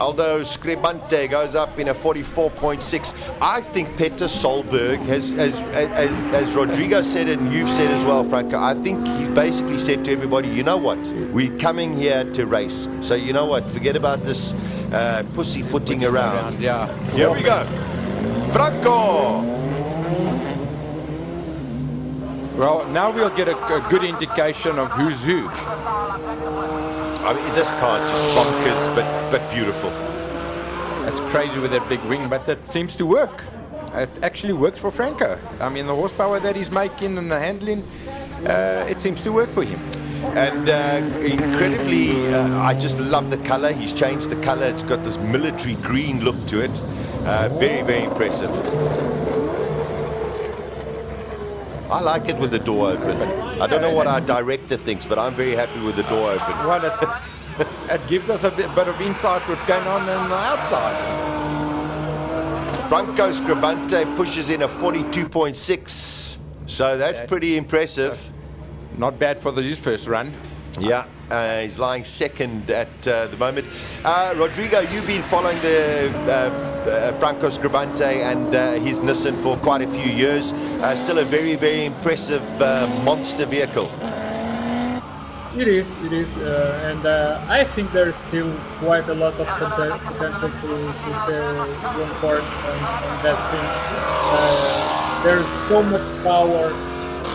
Aldo Scribante goes up in a 44.6. I think Peter Solberg has, as Rodrigo said and you've said as well, Franco, I think he's basically said to everybody, you know what, we're coming here to race. So you know what, forget about this pussyfooting around. Yeah. Here we go. Franco! Well, now we'll get a good indication of who's who. I mean, this car is just bonkers, but beautiful. It's crazy with that big wing, but that seems to work. It actually works for Franco. I mean, the horsepower that he's making and the handling, it seems to work for him. And incredibly, I just love the color. He's changed the color. It's got this military green look to it. Very impressive. I like it with the door open. I don't know what our director thinks, but I'm very happy with the door open. Well, it gives us a bit of insight what's going on the outside. Franco Scribante pushes in a 42.6, so that's pretty impressive. Not bad for his first run. Yeah, he's lying second at the moment. Rodrigo, you've been following the Franco Scribante and his Nissan for quite a few years. Still a very impressive monster vehicle. It is, and I think there's still quite a lot of potential to one part on that thing. There's so much power.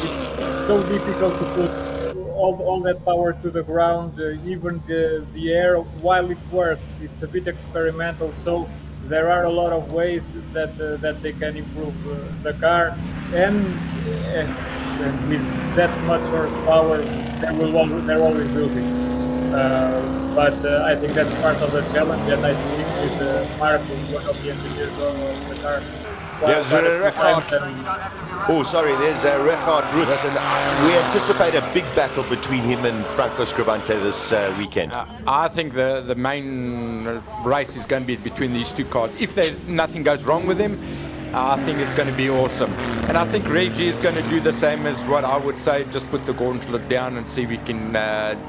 It's so difficult to put all that power to the ground, even the air, while it works. It's a bit experimental, so there are a lot of ways that they can improve the car, and with that much horsepower, there always will be. But I think that's part of the challenge, and I think with Mark, one of the engineers of the car. There's Richard Roots, and we anticipate a big battle between him and Franco Scribante this weekend. I think the main race is going to be between these two cars. If nothing goes wrong with them, I think it's going to be awesome. And I think Reggie is going to do the same as what I would say, just put the gauntlet down and see if we can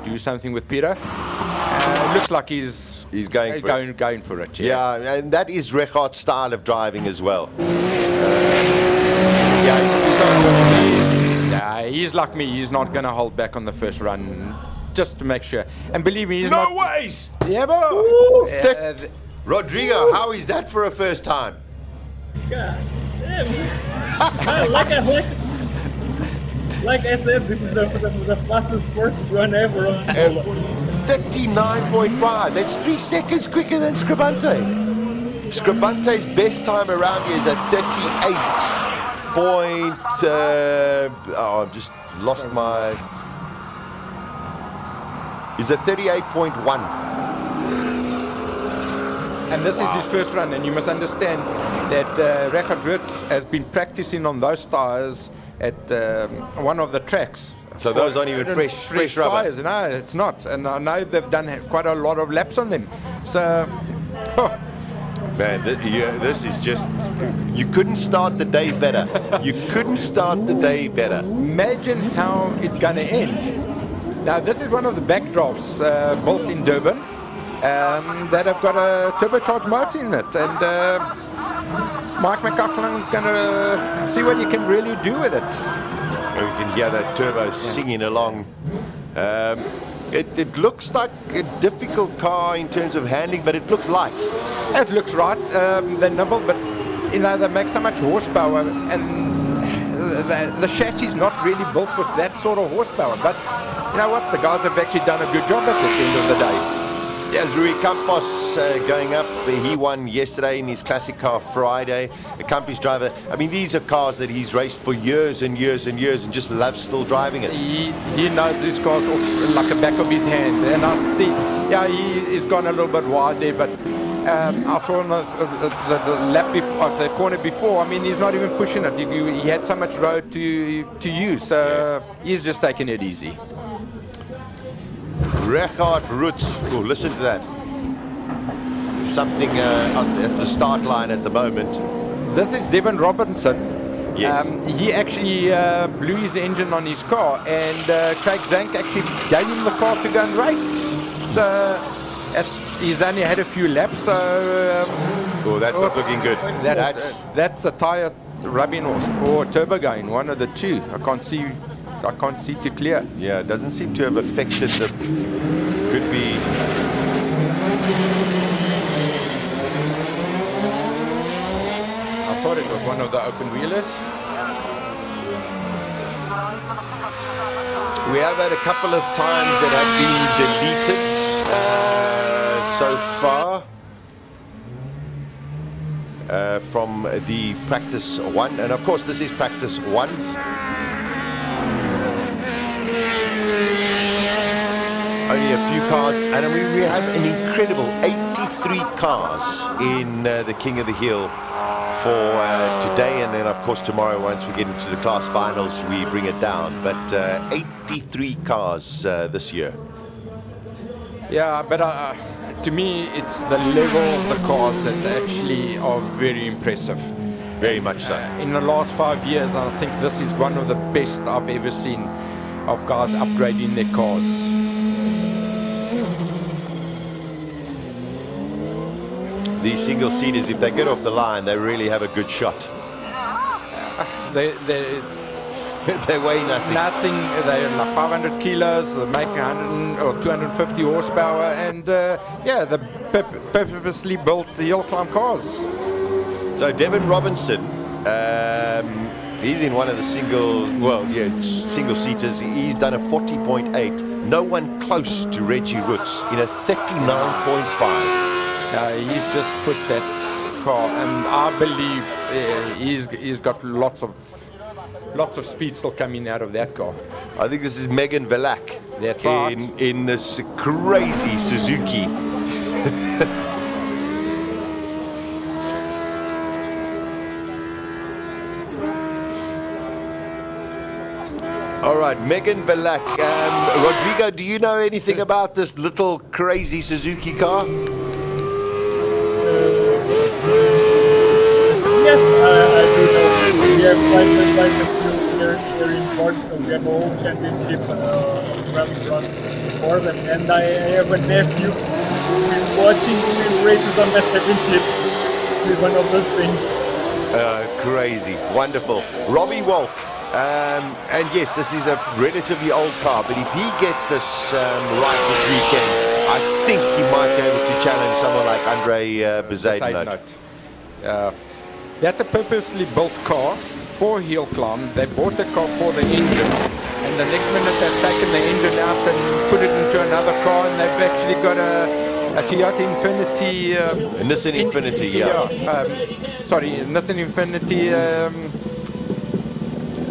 do something with Peter. It looks like he's going for it. Yeah, and that is Richard's style of driving as well. He's like me. He's not going to hold back on the first run, just to make sure. And believe me, he's no not. No ways! Yeah, bro. Rodrigo, how is that for a first time? God damn. Like I said, this is the fastest first run ever on Simola. 39.5. That's 3 seconds quicker than Scribante. Scribante's best time around here is a 38. I've just lost my. Is a 38.1. And this is his first run, and you must understand that Richard Roots has been practicing on those tires at one of the tracks. So those aren't even fresh rubber? Tires. No, it's not. And I know they've done quite a lot of laps on them. So, man, this is just... You couldn't start the day better. You couldn't start the day better. Imagine how it's going to end. Now, this is one of the backdrafts built in Durban that have got a turbocharged motor in it. And Mike McCaughlin is going to see what you can really do with it. You can hear that turbo singing along. It looks like a difficult car in terms of handling, but it looks light. It looks right. They're nimble, but they make so much horsepower, and the chassis is not really built for that sort of horsepower. But you know what? The guys have actually done a good job at this end of the day. Yes, Rui Campos going up. He won yesterday in his classic car Friday. A Campos driver. I mean, these are cars that he's raced for years and years and years and just loves still driving it. He knows these cars like the back of his hand. And I see, he's gone a little bit wide there, but I saw on the lap of the corner before, I mean, he's not even pushing it. He had so much road to use, so he's just taking it easy. Richard Roots. Oh, listen to that. Something at the start line at the moment. This is Devin Robinson. Yes. He actually blew his engine on his car, and Craig Zank actually gave him the car to go and race. So he's only had a few laps. So that's not looking good. That's a tire rubbing or turbo going. One of the two. I can't see too clear. Yeah, it doesn't seem to have affected the... Could be... I thought it was one of the open wheelers. We have had a couple of times that have been deleted so far from the practice one. And of course, this is practice one. Only a few cars, and we have an incredible 83 cars in the King of the Hill for today, and then of course tomorrow, once we get into the class finals, we bring it down. But 83 cars this year. Yeah, but to me, it's the level of the cars that actually are very impressive. Very much so. In the last 5 years, I think this is one of the best I've ever seen of guys upgrading their cars. These single seaters, if they get off the line, they really have a good shot. They weigh nothing. They're like 500 kilos. They make 100 or 250 horsepower, and the purposely built the Hillclimb cars. So Devin Robinson He's in one of the single seaters. He's done a 40.8. No one close to Reggie Woods in a 39.5. He's just put that car, and I believe he's got lots of speed still coming out of that car. I think this is Megan Velak. That's right. In this crazy Suzuki. All right, Megan Velak. Rodrigo, do you know anything about this little crazy Suzuki car? Yes, I do know. We have quite a few here in Portugal. We have a whole championship rallycross before them, and I have a nephew who is watching races on that championship. It's one of those things. Crazy, wonderful. Robbie Walk. And yes, this is a relatively old car, but if he gets this right this weekend, I think he might be able to challenge someone like Andre Bezuidenhout. That's a purposely built car for Hillclimb. They bought the car for the engine, and the next minute they've taken the engine out and put it into another car, and they've actually got a Toyota Infinity. A Nissan Infinity, Nissan Infinity.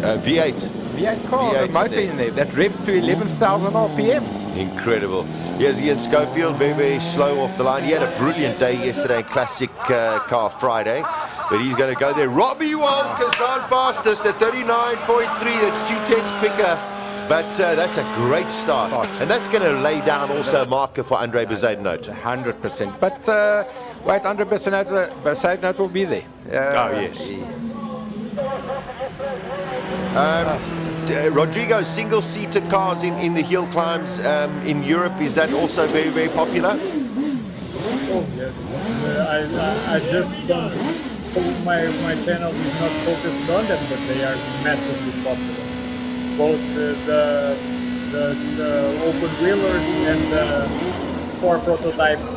V8 car, V8 the motor in there that revs to 11,000 RPM. Incredible. Here's Ian Schofield, very, very slow off the line. He had a brilliant day yesterday, Classic Car Friday, but he's going to go there. Robbie Walk has gone fastest at 39.3. That's 2/10 quicker, but that's a great start. And that's going to lay down also a marker for Andre Bezuidenhout. 100%. But wait, Andre Bezuidenhout will be there. Yes. Rodrigo, single-seater cars in the hill climbs in Europe, is that also very, very popular? Oh yes, I just don't. My channel is not focused on them, but they are massively popular. Both the open wheelers and the 4 prototypes,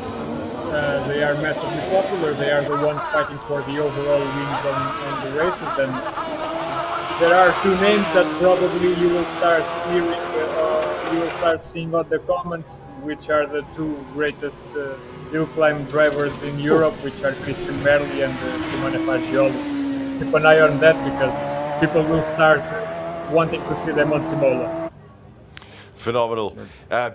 they are massively popular. They are the ones fighting for the overall wins on the races, and there are 2 names that probably you will start hearing, you will start seeing on the comments, which are the 2 greatest Hillclimb drivers in Europe, which are Christian Merli and Simone Fagioli. Keep an eye on that, because people will start wanting to see them on Simola. Phenomenal.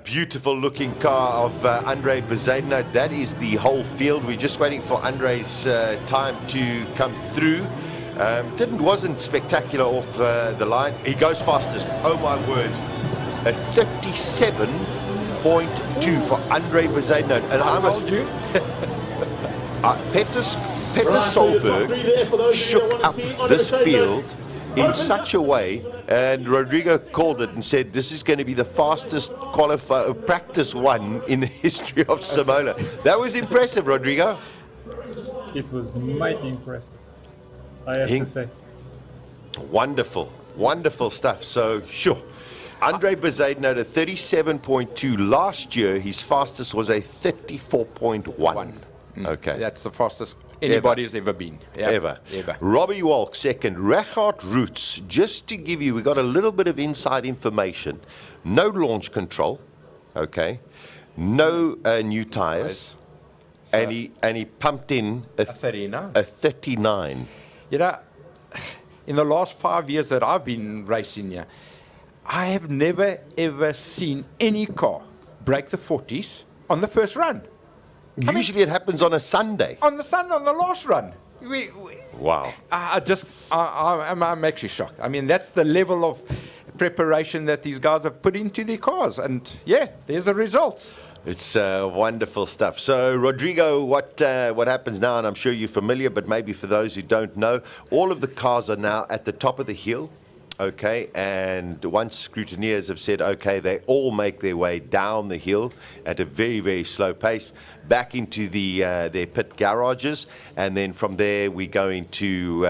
Beautiful looking car of Andre Bezuidenhout. That is the whole field. We're just waiting for Andre's time to come through. Wasn't spectacular off the line. He goes fastest. Oh my word. A 37.2 for Andre Bezuidenhout. And I must... Peter Solberg shook up this field in such a way, and Rodrigo called it and said this is going to be the fastest practice one in the history of Simola. That was impressive, Rodrigo. It was mighty impressive, I have to say. Wonderful, wonderful stuff. So, sure. Andre Bezuidenhout at 37.2. Last year, his fastest was a 34.1. Okay. That's the fastest anybody's ever been. Ever. Robbie Walk second. Regardt Roots, just to give you, we got a little bit of inside information. No launch control, okay. No new tires. So and he pumped in a 39. A 39. You know, in the last 5 years that I've been racing here, I have never ever seen any car break the 40s on the first run. Usually it happens on a Sunday. On the last run. Wow. I'm actually shocked. I mean, that's the level of preparation that these guys have put into their cars. And yeah, there's the results. It's wonderful stuff. So, Rodrigo, what happens now, and I'm sure you're familiar, but maybe for those who don't know, all of the cars are now at the top of the hill, okay, and once scrutineers have said, okay, they all make their way down the hill at a very, very slow pace, back into their pit garages, and then from there we go into,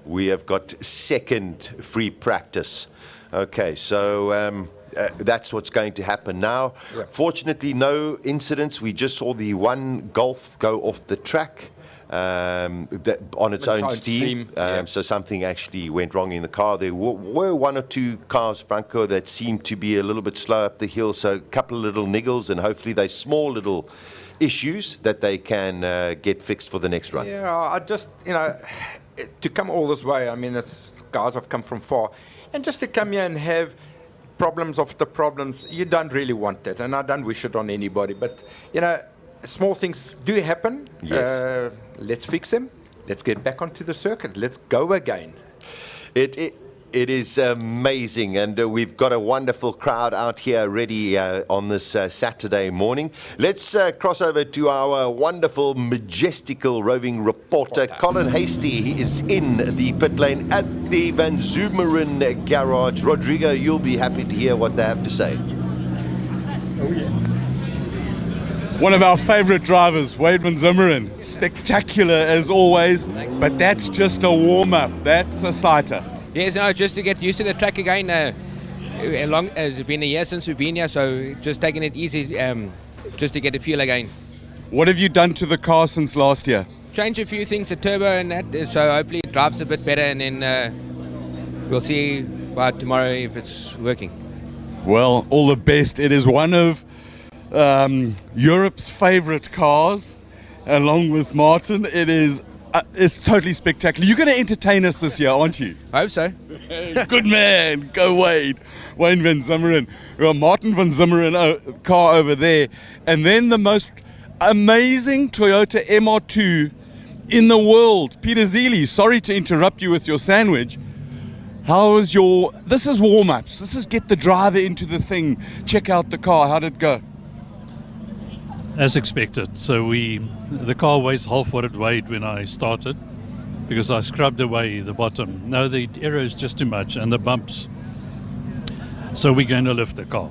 we have got second free practice. Okay, so... that's what's going to happen now. Yeah. Fortunately, no incidents. We just saw the one Golf go off the track. on its own own steam. steam, yeah. So something actually went wrong in the car. There were one or two cars, Franco, that seemed to be a little bit slow up the hill. So a couple of little niggles, and hopefully they're small little issues that they can get fixed for the next run. Yeah, I just, to come all this way, I mean, guys have come from far. And just to come here and have problems after problems, you don't really want that. And I don't wish it on anybody. But, small things do happen. Yes. Let's fix them. Let's get back onto the circuit. Let's go again. It is amazing, and we've got a wonderful crowd out here ready on this Saturday morning. Let's cross over to our wonderful, majestical roving reporter, Colin Hasty. He is in the pit lane at the Van Zumeren garage. Rodrigo, you'll be happy to hear what they have to say. Oh, yeah. One of our favorite drivers, Wade Van Zumeren. Spectacular as always, but that's just a warm-up. That's a sighter. Yes, no, just to get used to the track again. It's been a year since we've been here, so just taking it easy, just to get a feel again. What have you done to the car since last year? Change a few things, a turbo and that, so hopefully it drives a bit better, and then we'll see about tomorrow if it's working. Well, all the best. It is one of Europe's favorite cars, along with Martin. It's totally spectacular. You're going to entertain us this year, aren't you? I hope so. Good man. Go Wade. Wayne Van Zumeren. We've got Martin Van Zumeren car over there. And then the most amazing Toyota MR2 in the world. Peter Zeely, sorry to interrupt you with your sandwich. How was this is warm-ups. This is get the driver into the thing. Check out the car. How did it go? As expected. So the car weighs half what it weighed when I started, because I scrubbed away the bottom. No, the aero is just too much, and the bumps. So we're going to lift the car.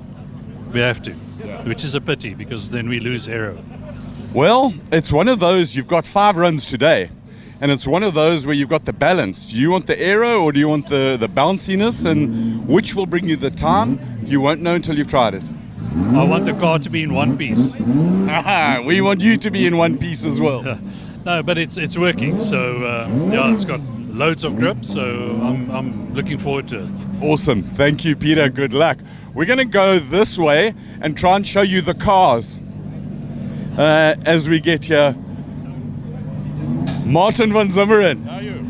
We have to, which is a pity, because then we lose aero. Well, it's one of those, you've got 5 runs today, and it's one of those where you've got the balance. Do you want the aero or do you want the bounciness, and which will bring you the time? You won't know until you've tried it. I want the car to be in one piece. We want you to be in one piece as well. No, but it's working. So it's got loads of grip. So I'm looking forward to it. Awesome. Thank you, Peter. Good luck. We're going to go this way and try and show you the cars as we get here. Martin Van Zumeren. How are you?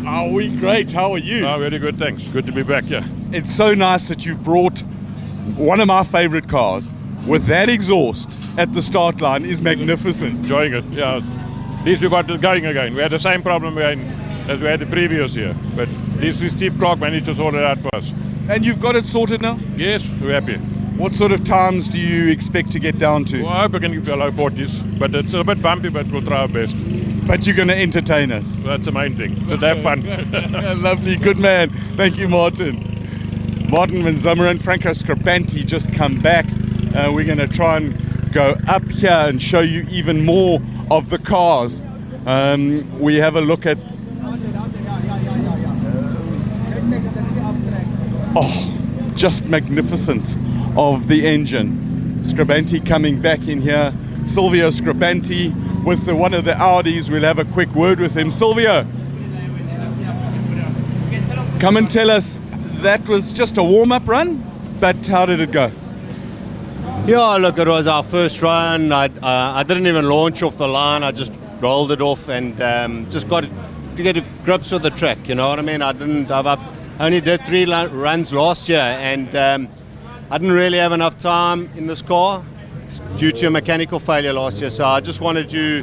Are we great? How are you? Oh, very good, thanks. Good to be back here. It's so nice that you've brought one of my favorite cars with that exhaust at the start line. Is magnificent. Enjoying it, yeah. At least we got it going again. We had the same problem again as we had the previous year. But at least Steve Clark managed to sort it out for us. And you've got it sorted now? Yes, we're happy. What sort of times do you expect to get down to? Well, I hope we can get to low 40s. But it's a bit bumpy, but we'll try our best. But you're going to entertain us. That's the main thing. So have fun. Lovely. Good man. Thank you, Martin. Martin Van Zumeren, Franco Scripanti just come back. We're going to try and go up here and show you even more of the cars. We have a look at... just magnificence of the engine. Scripanti coming back in here. Silvio Scripanti with one of the Audis. We'll have a quick word with him. Silvio, come and tell us, that was just a warm-up run, but how did it go? Yeah, look, it was our first run. I didn't even launch off the line. I just rolled it off and just got to get grips with the track. You know what I mean? I only did 3 runs last year, and I didn't really have enough time in this car due to a mechanical failure last year. So I just wanted to,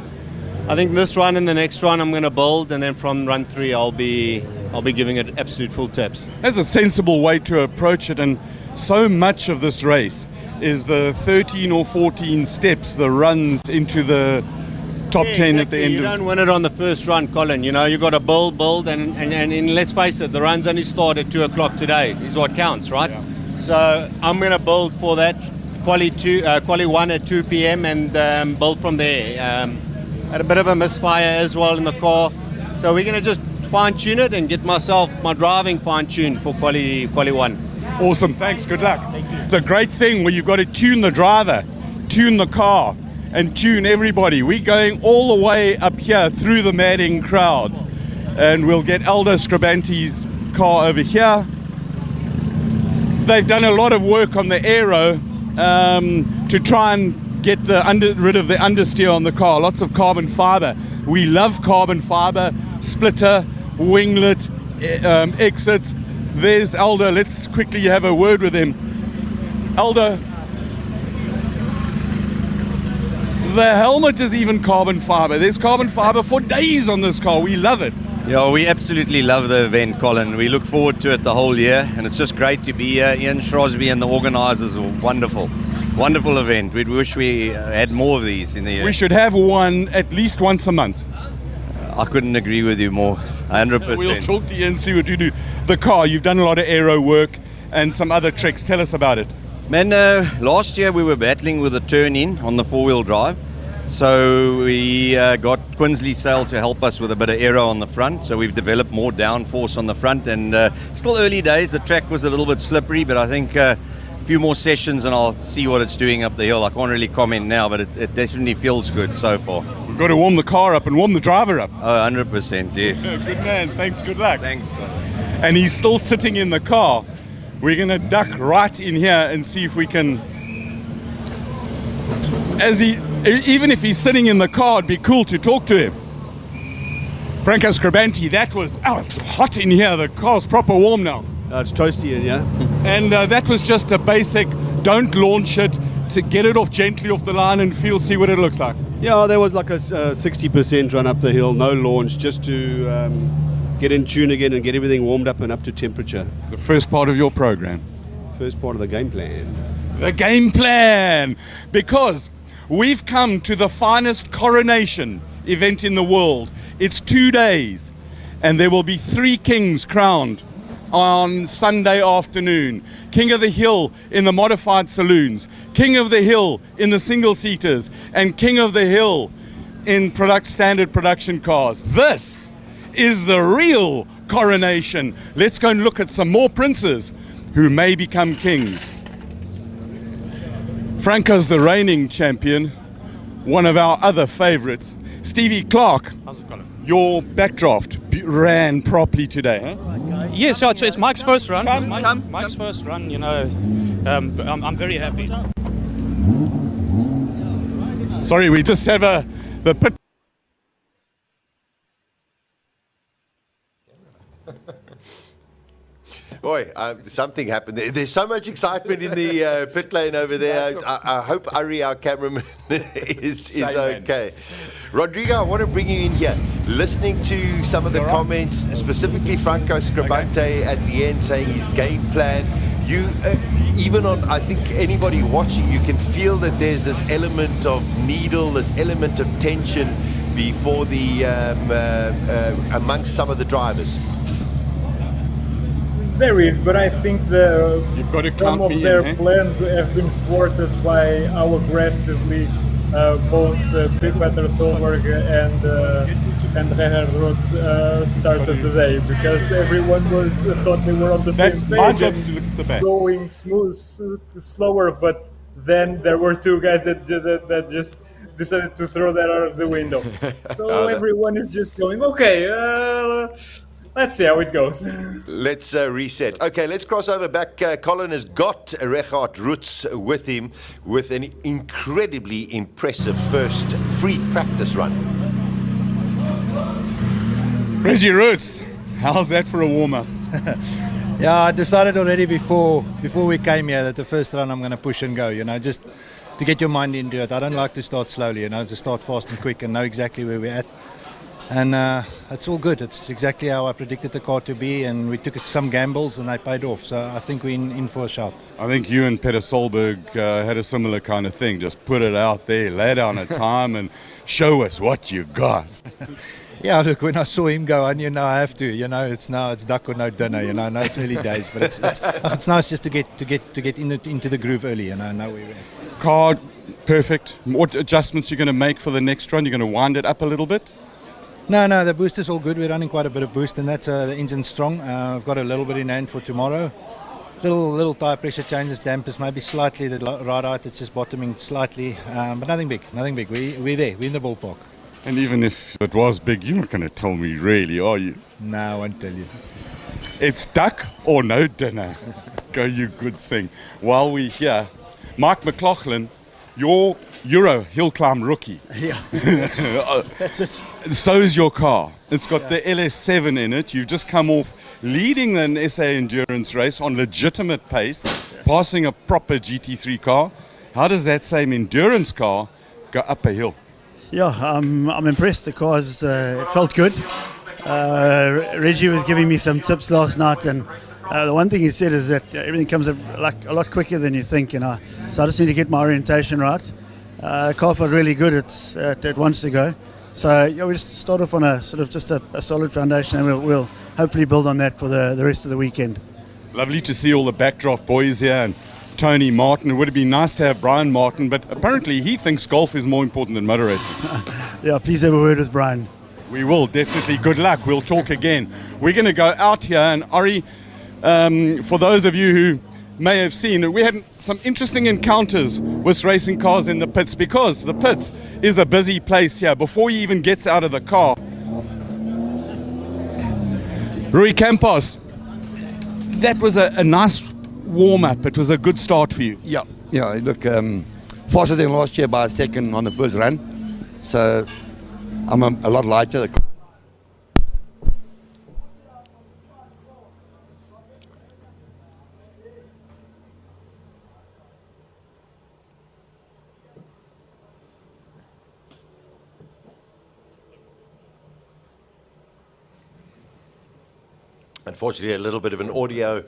I think this run and the next run I'm going to build, and then from run 3 I'll be giving it absolute full taps. That's a sensible way to approach it, and so much of this race is the 13 or 14 steps, the runs into the top 10 at the end. You don't win it on the first run, Colin. You know, you got to build, and let's face it, the runs only start at 2 o'clock today, is what counts, right? Yeah. So I'm going to build for that quali 1 at 2 p.m. and build from there. Had a bit of a misfire as well in the car, so we're going to just fine-tune it and get my driving fine-tuned for quali 1. Awesome, thanks, good luck. Thank you. It's a great thing where you've got to tune the driver, tune the car, and tune everybody. We're going all the way up here through the madding crowds, and we'll get Aldo Scribanti's car over here. They've done a lot of work on the aero to try and get rid of the understeer on the car. Lots of carbon fiber. We love carbon fiber, splitter, winglet, exits. There's Aldo. Let's quickly have a word with him. Aldo, the helmet is even carbon fiber. There's carbon fiber for days on this car. We love it. Yeah, we absolutely love the event, Colin. We look forward to it the whole year, and it's just great to be here. Ian Shrosby and the organisers are wonderful. Wonderful event. We wish we had more of these in the year. We should have one at least once a month. I couldn't agree with you more. 100%. We'll talk to you and see what you do. The car, you've done a lot of aero work and some other tricks. Tell us about it. Man, last year we were battling with a turn-in on the four-wheel drive. So we got Quinsley Sail to help us with a bit of aero on the front. So we've developed more downforce on the front, and still early days. The track was a little bit slippery, but I think a few more sessions and I'll see what it's doing up the hill. I can't really comment now, but it definitely feels good so far. We've got to warm the car up and warm the driver up. Oh, 100%, yes. Good man. Thanks. Good luck. Thanks, Colin. And he's still sitting in the car. We're going to duck right in here and see if we can... Even if he's sitting in the car, it'd be cool to talk to him. Franco Scribanti, it's hot in here. The car's proper warm now. It's toasty in here. And that was just a basic, don't launch it, to get it off gently off the line and see what it looks like. Yeah, there was like a 60% run up the hill, no launch, just to get in tune again and get everything warmed up and up to temperature. The first part of your program. First part of the game plan. The game plan! Because we've come to the finest Coronation event in the world. It's 2 days, and there will be 3 kings crowned on Sunday afternoon. King of the Hill in the modified saloons, King of the Hill in the single-seaters, and King of the Hill in standard production cars. This is the real Coronation. Let's go and look at some more princes who may become kings. Franco's the reigning champion, one of our other favorites. Stevie Clark, how's it going? Your backdraft ran properly today, huh? Yes, yeah, it's Mike's first run. Mike's first run, you know. I'm very happy. Sorry, we just have the pit. Boy, something happened there. There's so much excitement in the pit lane over there. I hope Ari, our cameraman, is okay. Rodrigo, I want to bring you in here. Listening to some of the comments, specifically Franco Scribante at the end saying his game plan. You, even on, I think anybody watching, you can feel that there's this element of needle, this element of tension before the amongst some of the drivers. There is, but I think some of their plans have been thwarted by how aggressively both Peter Solberg and Gerhard Roth started today, because everyone thought they were on the same page and going slower, but then there were 2 guys that just decided to throw that out of the window. So everyone is just going, okay, let's see how it goes. Let's reset. Okay, let's cross over back. Colin has got Gerhard Roots with him with an incredibly impressive first free practice run. Reggie Roots, how's that for a warm-up? Yeah, I decided already before we came here that the first run I'm going to push and go, you know, just to get your mind into it. I don't like to start slowly, you know, to start fast and quick and know exactly where we're at. And it's all good. It's exactly how I predicted the car to be, and we took some gambles and they paid off. So I think we're in for a shot. I think you and Peter Solberg had a similar kind of thing. Just put it out there, lay down a time and show us what you got. Yeah, look, when I saw him go, I knew I have to. You know, it's duck or no dinner. You know, it's early days, but it's nice just to get into the groove early. You know where we're at. Car perfect. What adjustments you're going to make for the next run? You're going to wind it up a little bit? No, the boost is all good. We're running quite a bit of boost, and that's the engine's strong. I've got a little bit in hand for tomorrow. little tire pressure changes, dampers, maybe slightly the ride height. It's just bottoming slightly, but nothing big. We're there. We're in the ballpark. And even if it was big, you're not going to tell me, really, are you? No, I won't tell you. It's duck or no dinner. Go, you good thing. While we're here, Mike McLaughlin, your Euro Hillclimb rookie. Yeah, that's it. So is your car. It's got the LS7 in it. You've just come off leading an SA endurance race on legitimate pace, passing a proper GT3 car. How does that same endurance car go up a hill? Yeah, I'm impressed. The cars, it felt good. Reggie was giving me some tips last night, and the one thing he said is that everything comes up like a lot quicker than you think. So I just need to get my orientation right. The car felt really good. It wants to go. So yeah, we just start off on a sort of just a solid foundation, and we'll hopefully build on that for the rest of the weekend. Lovely to see all the backdraft boys here and Tony Martin. It would have been nice to have Brian Martin, but apparently he thinks golf is more important than motor racing. Yeah, please have a word with Brian. We will, definitely. Good luck. We'll talk again. We're going to go out here, and Ari, for those of you who may have seen, we had some interesting encounters with racing cars in the pits, because the pits is a busy place here. Before he even gets out of the car, Rui Campos, that was a nice warm-up. It was a good start for you. Yeah, look, faster than last year by a second on the first run, so I'm a lot lighter. Unfortunately, a little bit of an audio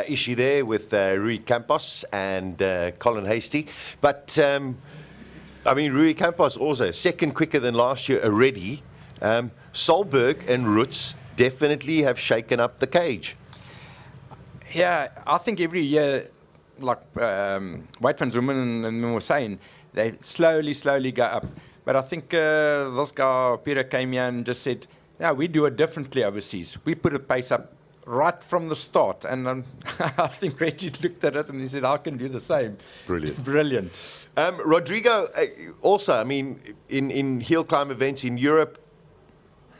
issue there with Rui Campos and Colin Hasty. But, I mean, Rui Campos also second quicker than last year already. Solberg and Roots definitely have shaken up the cage. Yeah, I think every year, like White van Zoomen and we were saying, they slowly go up. But I think this guy, Peter, came here and just said, yeah, we do it differently overseas. We put a pace up right from the start. And I think Reggie looked at it and he said, I can do the same. Brilliant. Brilliant. Rodrigo, also, I mean, in hill climb events in Europe,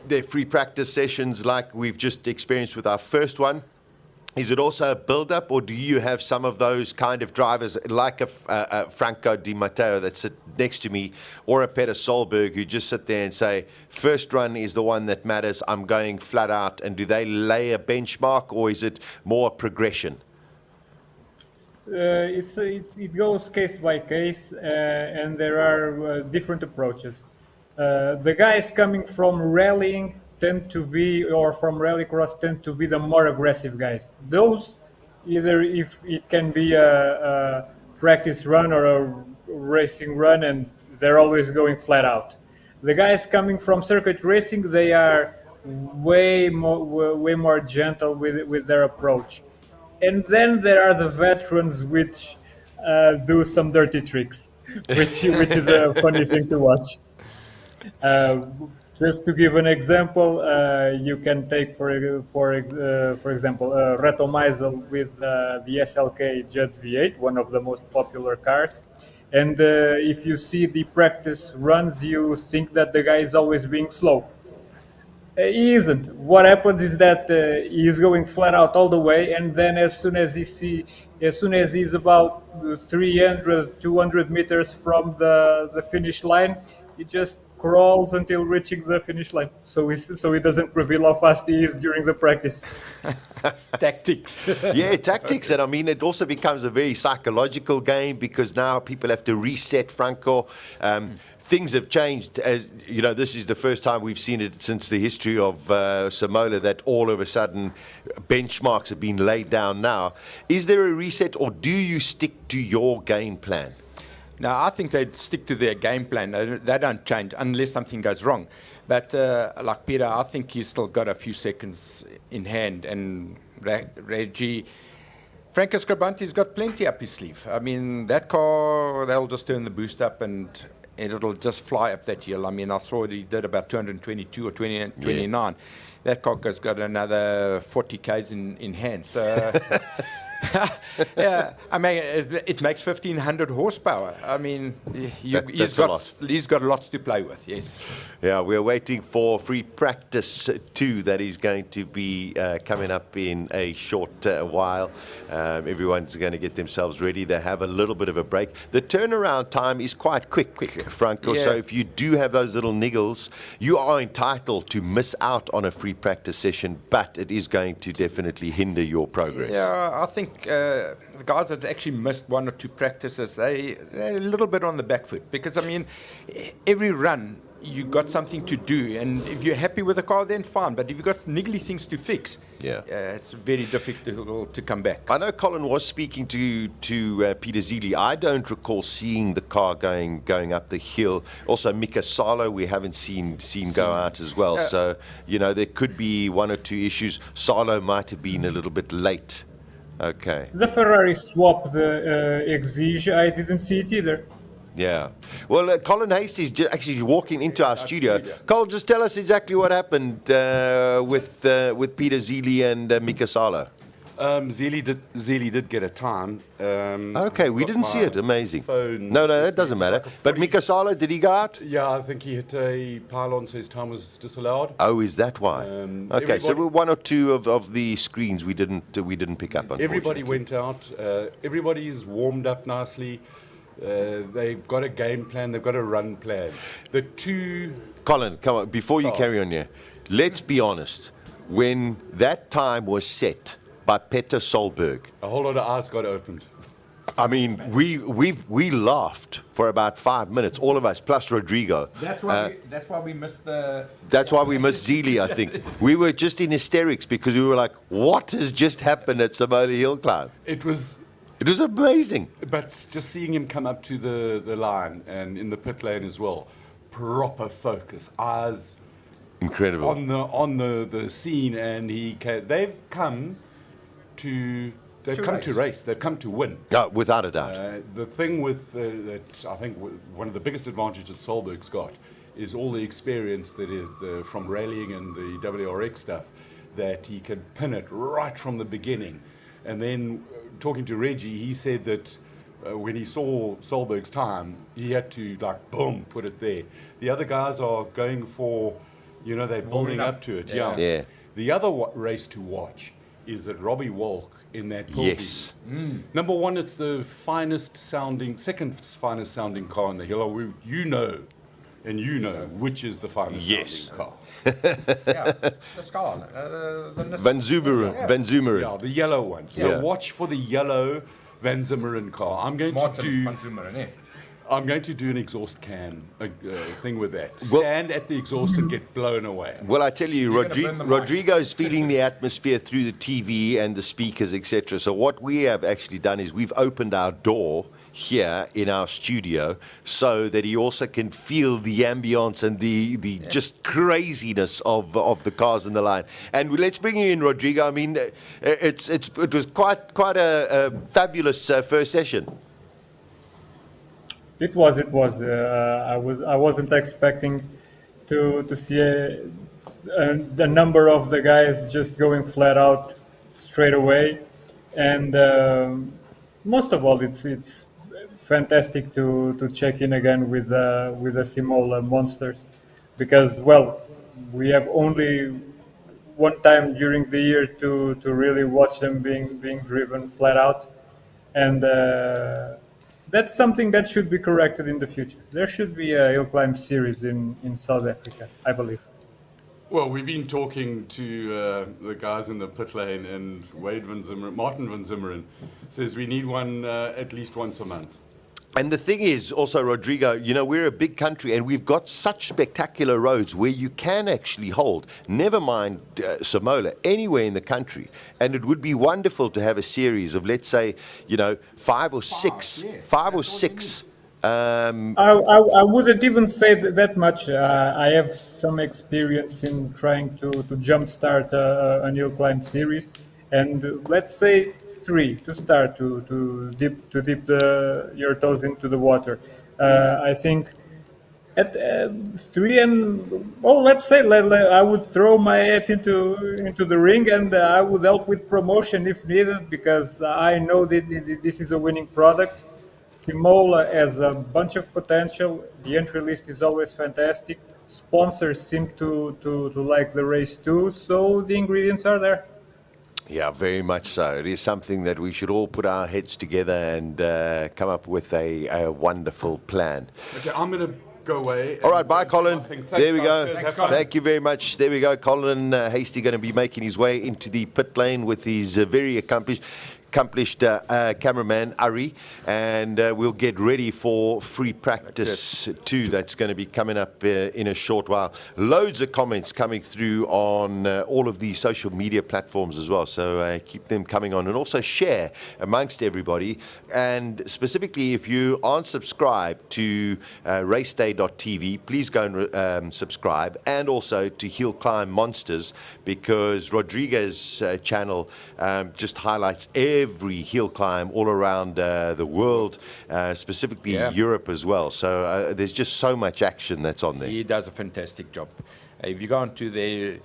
they're free practice sessions like we've just experienced with our first one. Is it also a build-up, or do you have some of those kind of drivers like a Franco Di Matteo that sit next to me, or a Peter Solberg who just sit there and say, first run is the one that matters, I'm going flat out, and do they lay a benchmark, or is it more a progression? It goes case by case, and there are different approaches. The guys coming from rallying tend to be, or from rallycross tend to be the more aggressive guys. Those, either if it can be a practice run or a racing run, and they're always going flat out. The guys coming from circuit racing, they are way more gentle with their approach. And then there are the veterans which do some dirty tricks, which is a funny thing to watch. Just to give an example, you can take for example Reto Meisel with the SLK Judd V8, one of the most popular cars. And if you see the practice runs, you think that the guy is always being slow. He isn't. What happens is that he is going flat out all the way, and then as soon as he's about 300, 200 meters from the finish line, he just crawls until reaching the finish line. So he doesn't reveal how fast he is during the practice. Tactics. Yeah, tactics. And I mean, it also becomes a very psychological game, because now people have to reset Franco. Things have changed. As you know, this is the first time we've seen it since the history of Simola that all of a sudden benchmarks have been laid down now. Is there a reset, or do you stick to your game plan? No, I think they stick to their game plan. They don't change unless something goes wrong. But like Peter, I think he's still got a few seconds in hand. And Reggie, Franco Scribanti's got plenty up his sleeve. I mean, that car, they'll just turn the boost up and it'll just fly up that hill. I mean, I saw he did about 222 or 29. Yeah. That car's got another 40 Ks in hand. So Yeah, I mean, it makes 1,500 horsepower. I mean, he's got lots to play with, yes. Yeah, we're waiting for free practice 2 that is going to be coming up in a short while. Everyone's going to get themselves ready. They have a little bit of a break. The turnaround time is quite quick, Franco. Yeah. So if you do have those little niggles, you are entitled to miss out on a free practice session, but it is going to definitely hinder your progress. Yeah, I think the guys that actually missed 1 or 2 practices, they're a little bit on the back foot. Because, I mean, every run, you got something to do, and if you're happy with the car, then fine. But if you've got niggly things to fix, it's very difficult to come back. I know Colin was speaking to Peter Zealy. I don't recall seeing the car going up the hill. Also, Mika Salo, we haven't seen go out as well. So, you know, there could be 1 or 2 issues. Salo might have been a little bit late. Okay. The Ferrari swapped the Exige. I didn't see it either. Yeah. Well, Colin Hastie's actually walking into our studio. Cole, just tell us exactly what happened with Peter Zealy and Mika Salo. Zealy did get a time. Okay, we didn't see it. Amazing. Phone. No, that doesn't matter. But Mika Salo, did he go out? Yeah, I think he hit a pylon, so his time was disallowed. Oh, is that why? Okay, so 1 or 2 of the screens we didn't pick up. Everybody went out. Everybody's warmed up nicely. They've got a game plan. They've got a run plan. The 2. Colin, come on. Before you carry on here, let's be honest. When that time was set by Peter Solberg, a whole lot of eyes got opened. I mean, we laughed for about 5 minutes, all of us, plus Rodrigo. That's why we missed the. That's why we missed Zealy, I think. We were just in hysterics because we were like, what has just happened at Simola Hillclimb? It was amazing. But just seeing him come up to the line and in the pit lane as well, proper focus, eyes incredible on the scene, and they've come to race. They've come to win. Without a doubt. The thing with that I think one of the biggest advantages that Solberg's got is all the experience that is from rallying and the WRX stuff, that he can pin it right from the beginning. And then talking to Reggie, he said that when he saw Solberg's time, he had to boom, put it there. The other guys are going for, they're building up to it. Yeah. The other race to watch is at Robbie Walk in that Pulby. Yes. Number 1, it's the second finest sounding car in the hill. You know which is the finest sounding car. The Scar. Van Zumeren. Yeah, the yellow one. So watch for the yellow Van Zumeren car. I'm going to do an exhaust can thing with that. Stand at the exhaust and get blown away. Well, I tell you, Rodrigo's feeling the atmosphere through the TV and the speakers, etc. So what we have actually done is we've opened our door here in our studio so that he also can feel the ambience and the just craziness of the cars in the line. And let's bring you in, Rodrigo. I mean, it was quite a fabulous first session. It was. I wasn't expecting to see the number of the guys just going flat out straight away, and most of all, it's fantastic to check in again with the Simola monsters, because we have only one time during the year to really watch them being driven flat out, and that's something that should be corrected in the future. There should be a Hillclimb series in South Africa, I believe. Well, we've been talking to the guys in the pit lane, and Martin Van Zimeren says we need one at least once a month. And the thing is also, Rodrigo, we're a big country and we've got such spectacular roads where you can actually hold, never mind Simola, anywhere in the country. And it would be wonderful to have a series of, let's say, 5 or 6. I wouldn't even say that much. I have some experience in trying to jumpstart a Hillclimb series, and let's say 3 to start to dip your toes into the water. I think At 3 and let's say I would throw my hat into the ring, and I would help with promotion if needed, because I know that this is a winning product. Simola has a bunch of potential. The entry list is always fantastic. Sponsors seem to like the race too, so the ingredients are there. Yeah, very much so. It is something that we should all put our heads together and come up with a wonderful plan. Okay, I'm going to go away. All right, bye, Colin. There we go. Thanks, Thank you very much. There we go. Colin Hasty going to be making his way into the pit lane with his very accomplished cameraman Ari, and we'll get ready for free practice 2 that's going to be coming up in a short while. Loads of comments coming through on all of the social media platforms as well, so keep them coming on, and also share amongst everybody. And specifically, if you aren't subscribed to Raceday.tv, please go and subscribe, and also to Hillclimb Monsters, because Rodriguez's channel just highlights every hill climb all around the world, specifically Europe as well. So there's just so much action that's on there. He does a fantastic job. If you go onto their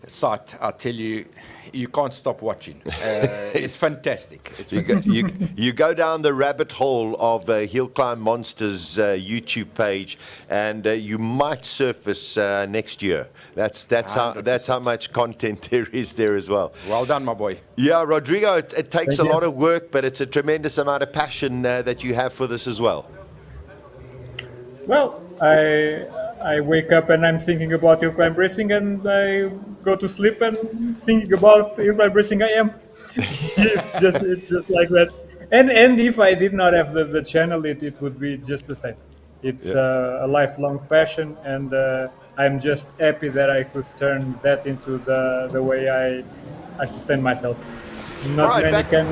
site, I tell you, you can't stop watching. It's fantastic. It's fantastic. You go down the rabbit hole of Hillclimb Monsters YouTube page, and you might surface next year. That's how much content there is there as well. Well done, my boy. Yeah, Rodrigo, it takes a lot of work, but it's a tremendous amount of passion that you have for this as well. Well, I wake up and I'm thinking about Hillclimb racing, and I go to sleep and thinking about Hillclimb racing. I am. it's just like that. And if I did not have the channel, it would be just the same. It's a lifelong passion, and I'm just happy that I could turn that into the way I sustain myself. Not many can.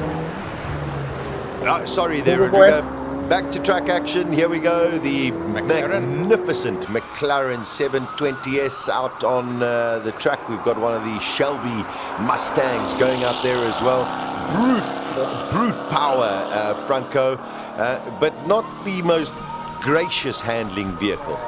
Sorry there, Rodrigo. Back to track action. Here we go. The magnificent McLaren 720S out on the track. We've got one of the Shelby Mustangs going out there as well. Brute power, Franco, but not the most gracious handling vehicle.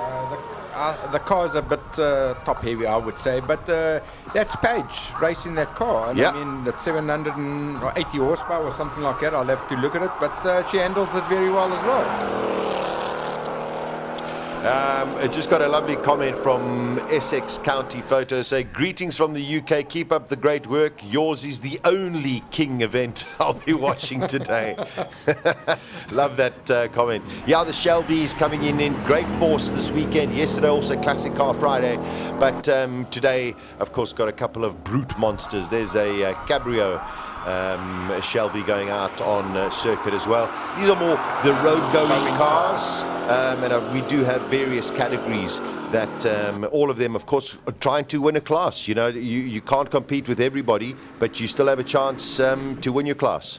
The car is a bit top heavy, I would say, but that's Paige racing that car. And I mean, that's 780 horsepower or something like that. I'll have to look at it, but she handles it very well as well. I just got a lovely comment from Essex County Photo. Say, greetings from the UK. Keep up the great work. Yours is the only King event I'll be watching today. Love that comment. Yeah, the Shelby's coming in great force this weekend. Yesterday also Classic Car Friday. But today, of course, got a couple of brute monsters. There's a Cabrio Shelby going out on circuit as well. These are more the road-going cars, and we do have various categories that all of them, of course, are trying to win a class. You know, you can't compete with everybody, but you still have a chance to win your class.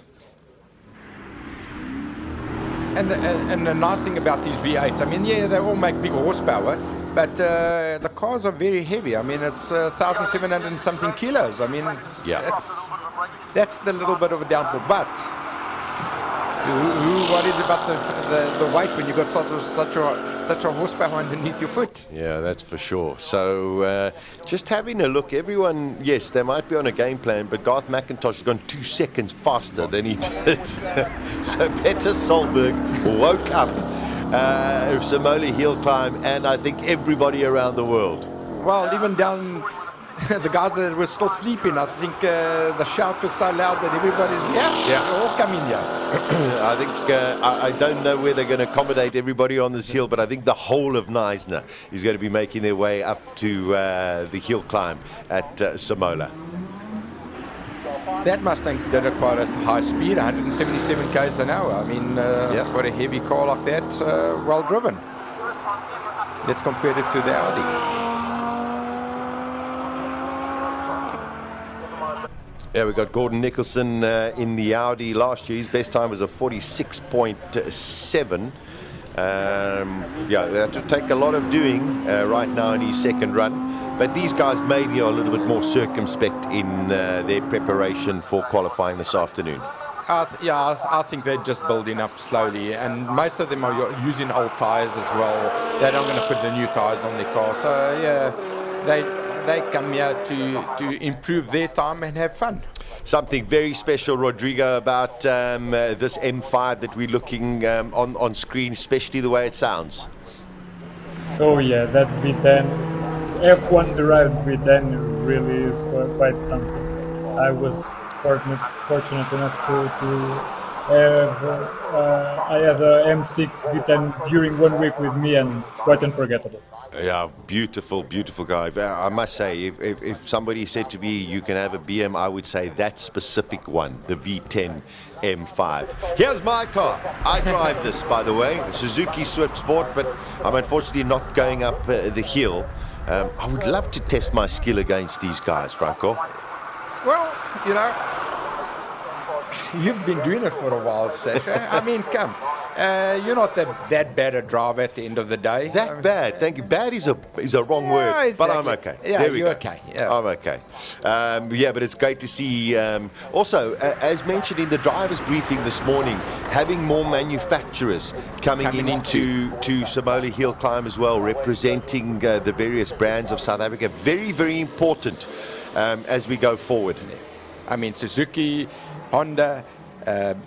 And the nice thing about these V8s, I mean, yeah, they all make big horsepower, but the cars are very heavy. I mean, it's 1,700 and something kilos. I mean, that's the little bit of a downfall. But who worries about the weight when you've got such a horsepower underneath your foot? Yeah, that's for sure. So just having a look, everyone, yes, they might be on a game plan, but Garth McIntosh has gone 2 seconds faster than he did. So Peter Solberg woke up Simola Hillclimb, and I think everybody around the world. Well, even down the guys that were still sleeping, I think the shout was so loud that everybody's they're all coming here. I think I don't know where they're going to accommodate everybody on this hill, but I think the whole of Knysna is going to be making their way up to the hill climb at Simola. That Mustang did it quite at high speed, 177 k's an hour. I mean, for a heavy car like that, well driven. Let's compare it to the Audi. Yeah, we got Gordon Nicholson in the Audi last year. His best time was a 46.7. They have to take a lot of doing right now in his second run. But these guys maybe are a little bit more circumspect in their preparation for qualifying this afternoon. I think they're just building up slowly, and most of them are using old tyres as well. They're not going to put the new tyres on their car, so yeah, they come here to improve their time and have fun. Something very special, Rodrigo, about this M5 that we're looking on screen, especially the way it sounds. Oh yeah, that V10, F1 derived V10 really is quite something. I was fortunate enough to have I had a M6 V10 during 1 week with me, and quite unforgettable. Yeah, beautiful, beautiful guy. I must say, if somebody said to me, you can have a BM, I would say that specific one, the V10 M5. Here's my car. I drive this, by the way, Suzuki Swift Sport, but I'm unfortunately not going up the hill. I would love to test my skill against these guys, Franco. Well, you know, you've been doing it for a while, Sasha. I mean, come. You're not that bad a driver at the end of the day. Bad, thank you. Bad is a wrong word, exactly. but I'm okay. Yeah, there we you're go. okay. Yeah. I'm okay. Yeah, but it's great to see. Also, as mentioned in the driver's briefing this morning, having more manufacturers coming into Simola Hillclimb as well, representing the various brands of South Africa. Very, very important as we go forward. I mean, Suzuki, Honda,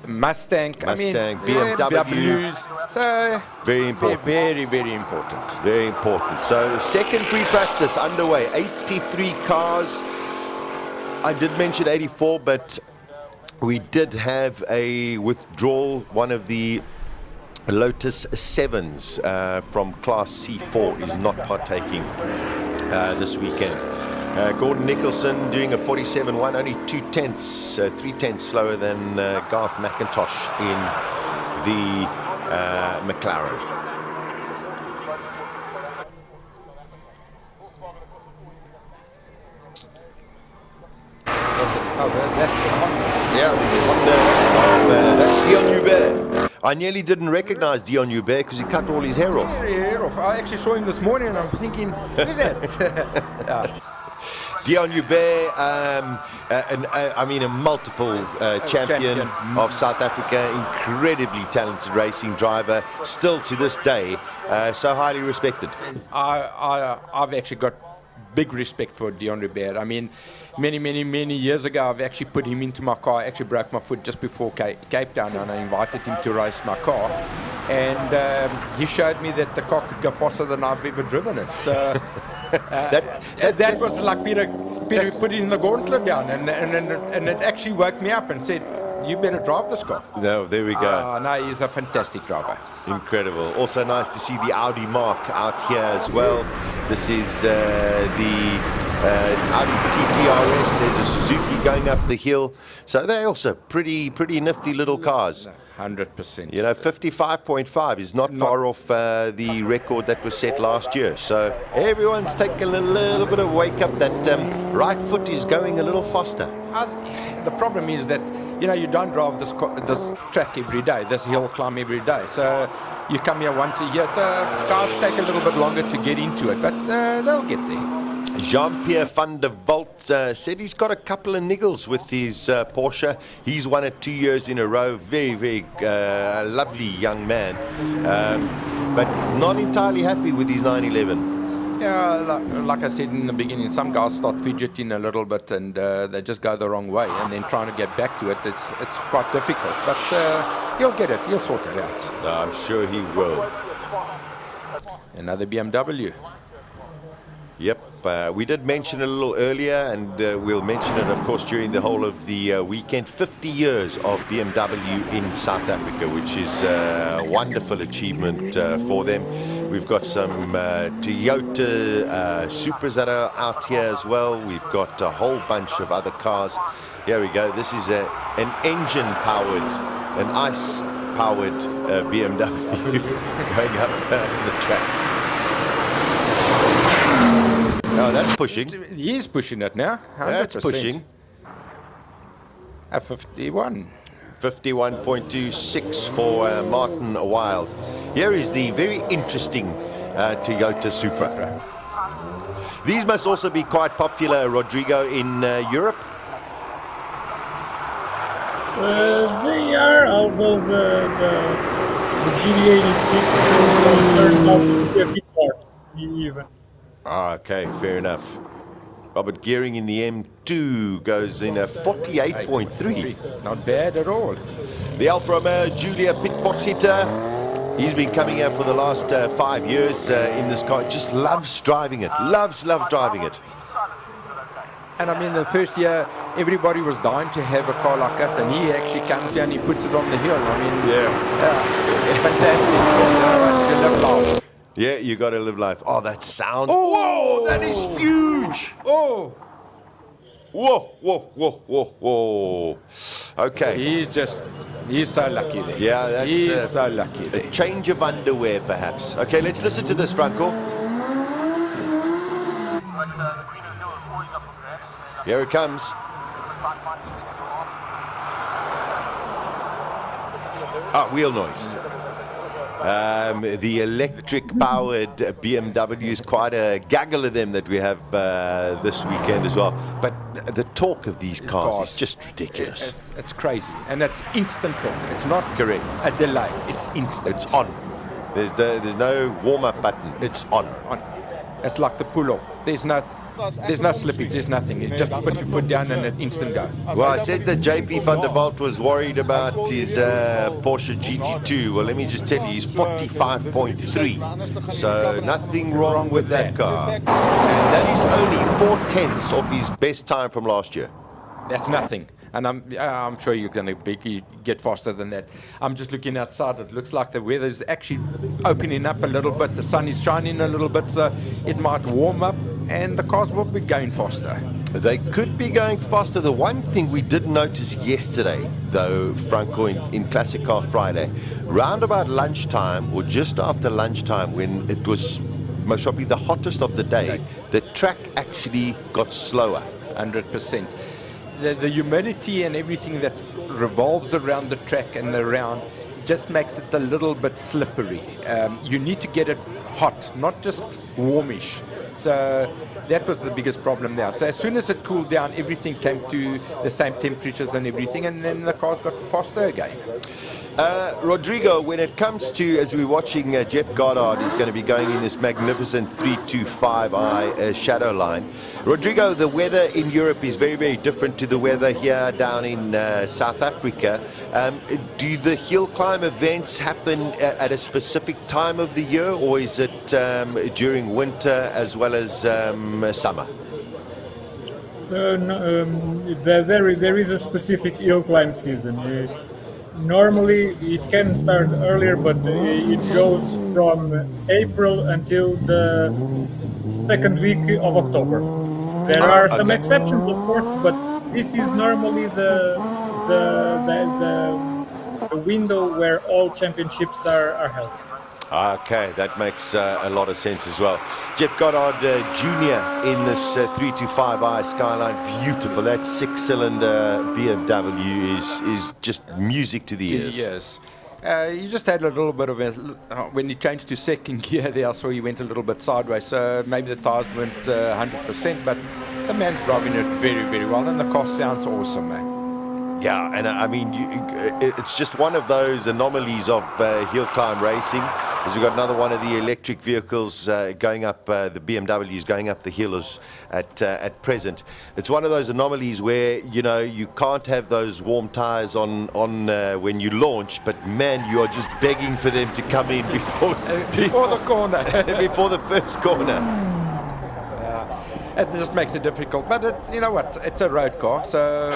Mustang, BMW. So very important. Very, very important. Very important. So second free practice underway. 83 cars. I did mention 84, but we did have a withdrawal. One of the Lotus 7s from Class C4 is not partaking this weekend. Gordon Nicholson doing a 47.1, only 3/10 slower than Garth McIntosh in the McLaren. That's Dion Hubert. I nearly didn't recognize Dion Hubert because he cut all his hair off. I actually saw him this morning and I'm thinking, who's that? Yeah. Dion Hubert, I mean, a multiple champion of South Africa, incredibly talented racing driver, still to this day, so highly respected. I've actually got big respect for Dion Hubert. I mean, many years ago, I've actually put him into my car. I actually broke my foot just before Cape Town, and I invited him to race my car. And he showed me that the car could go faster than I've ever driven it. So that was like Peter putting the gauntlet down, and it actually woke me up and said, you better drive this car. No, there we go. No, he's a fantastic driver. Incredible. Also nice to see the Audi mark out here as well. This is the Audi TTRS. There's a Suzuki going up the hill. So they're also pretty nifty little cars. 100%. You know, 55.5 is not far off the record that was set last year. So everyone's taking a little bit of wake up that right foot is going a little faster. The problem is that, you know, you don't drive this track every day, this hill climb every day. So you come here once a year. So cars take a little bit longer to get into it, but they'll get there. Jean-Pierre van der Walt said he's got a couple of niggles with his Porsche. He's won it 2 years in a row. Very lovely young man, but not entirely happy with his 911. Yeah, like I said in the beginning, some guys start fidgeting a little bit and they just go the wrong way, and then trying to get back to it, it's quite difficult. But he'll get it. He'll sort it out. I'm sure he will. Another BMW. Yep, we did mention it a little earlier, and we'll mention it, of course, during the whole of the weekend. 50 years of BMW in South Africa, which is a wonderful achievement for them. We've got some Toyota Supras that are out here as well. We've got a whole bunch of other cars. Here we go. This is an engine-powered, an ICE-powered BMW going up the track. Oh, that's pushing. He is pushing it now. 100%. That's pushing. A 51. 51.26 for Martin Wild. Here is the very interesting Toyota Supra. These must also be quite popular, Rodrigo, in Europe. They are, although the GD86 turns out to be a bit more, even. Okay, fair enough. Robert Gearing in the M2 goes in a 48.3. Not bad at all. The Alfa Romeo Giulia Pitporchita, he's been coming out for the last 5 years in this car. Just loves driving it. Loves driving it. And I mean, the first year, everybody was dying to have a car like that, and he actually comes here and he puts it on the hill. I mean, fantastic. You live life. Yeah, you got to live life. Oh, that sound. Oh, whoa, that is huge. Oh. Whoa. Okay. He's so lucky there. Yeah, that's he's so lucky there. A change of underwear, perhaps. Okay, let's listen to this, Franco. Here it comes. Wheel noise. The electric-powered BMW is quite a gaggle of them that we have this weekend as well. But the torque of these cars is just ridiculous. It's crazy, and it's instant torque. It's not correct. A delay. It's instant. It's on. There's no warm-up button. It's on. It's like the pull-off. There's no slippage, there's nothing. You just put your foot down and an instant go. Well, I said that JP van der Walt was worried about his Porsche GT2. Well, let me just tell you, he's 45.3. So nothing wrong with that car. And that is only 4/10 of his best time from last year. That's nothing. And I'm sure you're going to get faster than that. I'm just looking outside. It looks like the weather is actually opening up a little bit. The sun is shining a little bit, so it might warm up, and the cars will be going faster. They could be going faster. The one thing we did notice yesterday, though, Franco, in Classic Car Friday, round about lunchtime or just after lunchtime, when it was most probably the hottest of the day, the track actually got slower. 100%. The humidity and everything that revolves around the track and around just makes it a little bit slippery. You need to get it hot, not just warmish. So that was the biggest problem there. So as soon as it cooled down, everything came to the same temperatures and everything, and then the cars got faster again. Rodrigo, when it comes to, as we're watching, Jeff Goddard is going to be going in this magnificent 325i shadow line. Rodrigo, the weather in Europe is very, very different to the weather here down in South Africa. Do the hill climb events happen at a specific time of the year, or is it during winter as well as summer? There is a specific hill climb season. Normally it can start earlier, but it goes from April until the second week of October. There are some exceptions, of course, but this is normally the window where all championships are held. Okay, that makes a lot of sense as well. Jeff Goddard Jr. in this 325i Skyline, beautiful. That 6-cylinder BMW is just music to the ears. Yes. He just had a little bit of when he changed to second gear there, I saw he went a little bit sideways. So maybe the tires weren't 100%, but the man's driving it very, very well, and the car sounds awesome, man. Yeah, and I mean, it's just one of those anomalies of hill climb racing. As we've got another one of the electric vehicles going up, the BMWs going up the hills at present. It's one of those anomalies where, you know, you can't have those warm tires on when you launch, but man, you are just begging for them to come in before the corner, before the first corner. It just makes it difficult, but it's, you know what, it's a road car, so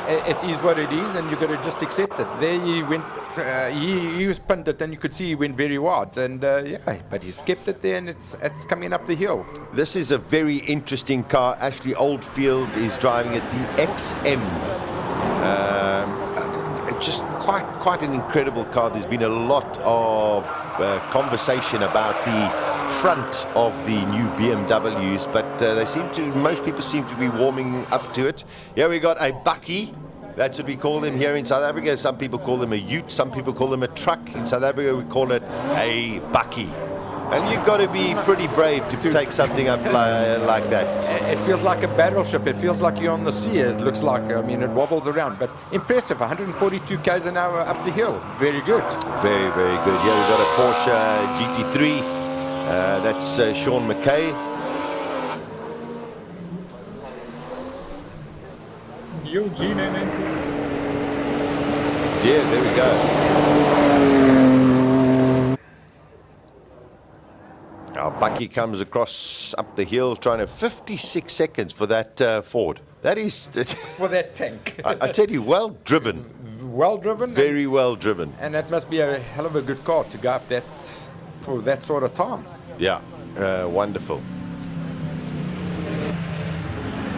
it is what it is, and you've got to just accept it. There he went, he was pinned it, and you could see he went very wide, and yeah, but he's kept it there, and it's coming up the hill. This is a very interesting car. Ashley Oldfield is driving it, the XM. Just quite an incredible car. There's been a lot of conversation about the front of the new BMWs, but most people seem to be warming up to it. Here we got a bakkie. That's what we call them here in South Africa. Some people call them a ute, some people call them a truck. In South Africa we call it a bakkie. And you've got to be pretty brave to take something up like that. It feels like a battleship. It feels like you're on the sea. It looks like, I mean, it wobbles around. But impressive, 142 k's an hour up the hill. Very good. Very, very good. Yeah, we've got a Porsche GT3. That's Sean McKay. Eugene 996. Yeah, there we go. Our Bucky comes across up the hill, trying to 56 seconds for that Ford. That is... For that tank. I tell you, well driven. Well driven. Very well driven. And that must be a hell of a good car to go up that for that sort of time. Yeah, wonderful.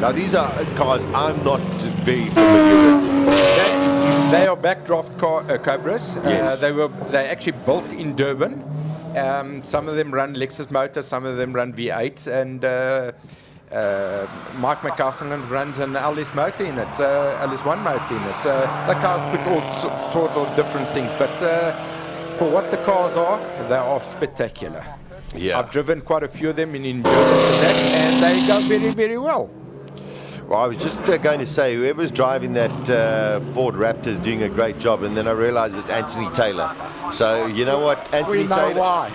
Now, these are cars I'm not very familiar with. They are backdraft Cobras. Yes. They actually built in Durban. Some of them run Lexus motors, some of them run V8s, and Mike McCaughan runs an LS motor in it, LS1 motor in it. The cars put all sorts of different things, but for what the cars are, they are spectacular. Yeah. I've driven quite a few of them in Durban and that, and they go very, very well. Well, I was just going to say, whoever's driving that Ford Raptor is doing a great job, and then I realized it's Anthony Taylor. So, you know what, Anthony We know Taylor, why.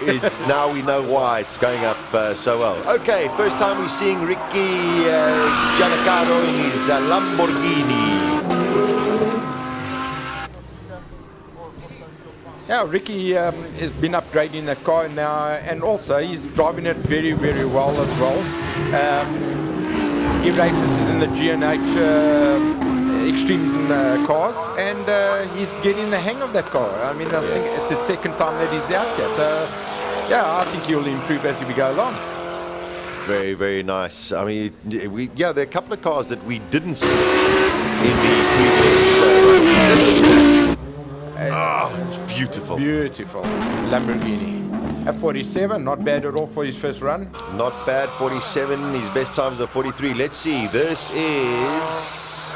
now we know why it's going up so well. Okay, first time we're seeing Ricky Gianacaro in his Lamborghini. Yeah, Ricky has been upgrading that car now, and also he's driving it very, very well as well. He races in the G&H extreme cars, and he's getting the hang of that car. I mean, I think it's the second time that he's out here. So, yeah, I think he'll improve as we go along. Very, very nice. I mean, there are a couple of cars that we didn't see in the previous. It's beautiful. Beautiful Lamborghini. At 47, not bad at all for his first run. Not bad, 47. His best times are 43. Let's see. This is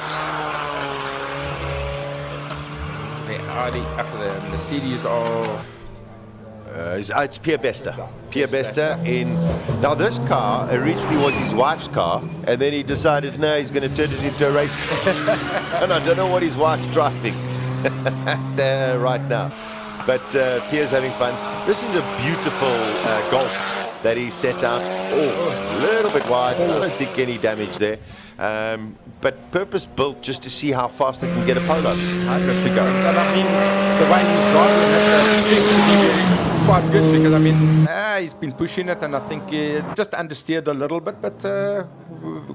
the Audi after the Mercedes of. It's Pierre Bester. Pierre Bester in. Now, this car originally was his wife's car, and then he decided, no, he's going to turn it into a race car. And I don't know what his wife's driving right now. But Pierre's having fun. This is a beautiful Golf that he set out. Oh, a little bit wide. I don't think any damage there. But purpose built just to see how fast they can get a Polo to go. And I mean, the way he's driving it seems to be quite good, because I mean, he's been pushing it, and I think just understeered a little bit, but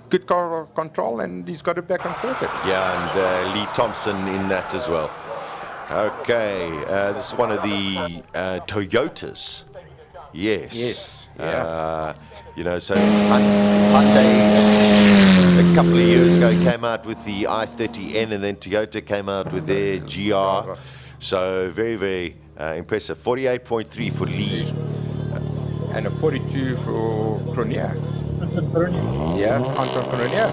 good car control, and he's got it back on circuit. Yeah, and Lee Thompson in that as well. Okay, this is one of the Toyotas. Yes. Yes. Yeah. You know, so Hyundai a couple of years ago came out with the i30N, and then Toyota came out with their GR. So very, very impressive. 48.3 for Lee. And a 42 for Cronier. Yeah, Anton Cronier.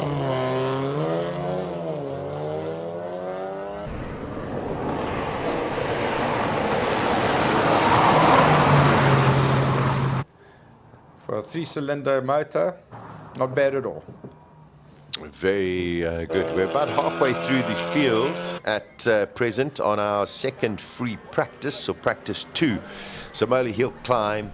For a 3-cylinder motor, not bad at all. Very good. We're about halfway through the field at present on our second free practice, or practice 2. Simola Hillclimb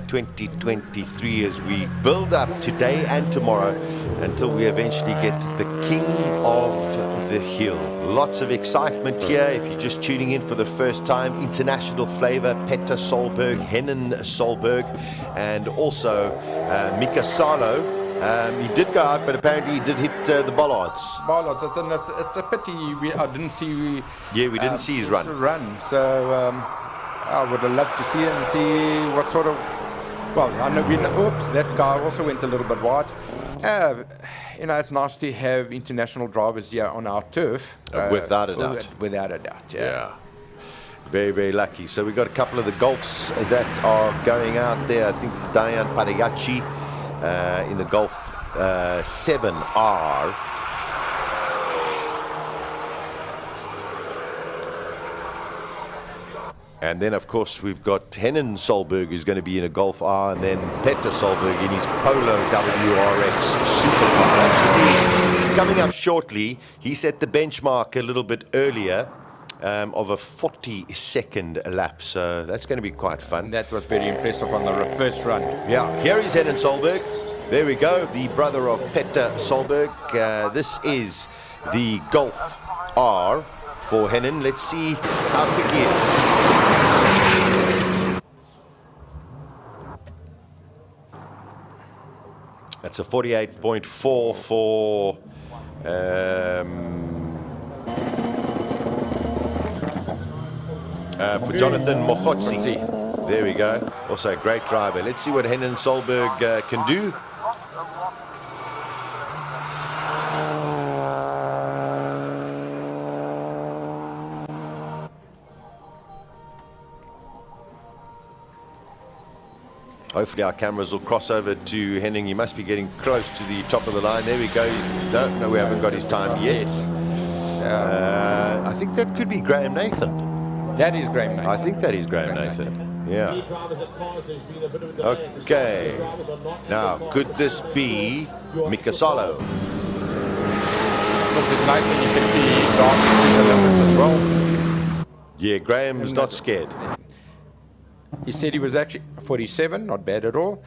2023, as we build up today and tomorrow until we eventually get the king of the hill. Lots of excitement here. If you're just tuning in for the first time, international flavor, Petter Solberg, Hennen Solberg, and also Mika Salo. He did go out, but apparently he did hit the bollards. Bollards. It's a pity I didn't see. Yeah, we didn't see his run. So I would have loved to see it and see what sort of. Well, I know oops, that guy also went a little bit wide. You know, it's nice to have international drivers here on our turf. Without a doubt. Without a doubt, yeah. Very, very lucky. So we've got a couple of the Golfs that are going out there. I think this is Diane Paragachi in the Golf 7R. And then, of course, we've got Henning Solberg, who's going to be in a Golf R, and then Petter Solberg in his Polo WRX Supercar. Actually, coming up shortly, he set the benchmark a little bit earlier of a 40-second lap, so that's going to be quite fun. That was very impressive on the first run. Yeah, here is Henning Solberg. There we go, the brother of Petter Solberg. This is the Golf R for Henning. Let's see how quick he is. That's a 48.4 for Jonathan Mokhotsi. There we go. Also a great driver. Let's see what Henning Solberg can do. Hopefully our cameras will cross over to Henning. He must be getting close to the top of the line. There we go. No, we haven't got his time yet. I think that could be Graham Nathan. That is Graham Nathan. I think that is Graham Nathan. Yeah. Okay. Now, could this be Mika Salo? This is Nathan. You can see he's driving the limits as well. Yeah, Graham's not scared. He said he was actually 47, not bad at all.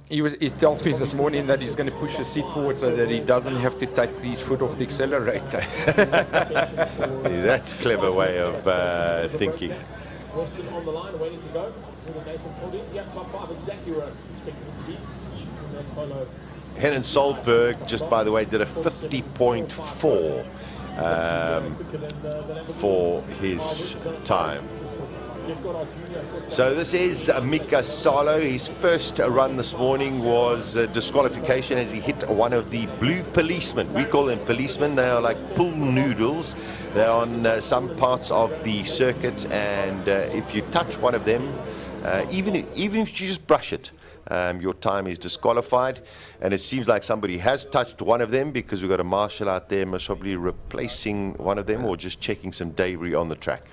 He told me this morning that he's going to push the seat forward so that he doesn't have to take his foot off the accelerator. That's a clever way of thinking. On the line, waiting to go. Top 5 exactly where I expected to be. Henning Solberg, just by the way, did a 50.4 for his time. So this is Mika Salo. His first run this morning was disqualification as he hit one of the blue policemen. We call them policemen. They are like pool noodles. They're on some parts of the circuit, and if you touch one of them, even if you just brush it, your time is disqualified. And it seems like somebody has touched one of them, because we've got a marshal out there most probably replacing one of them or just checking some debris on the track.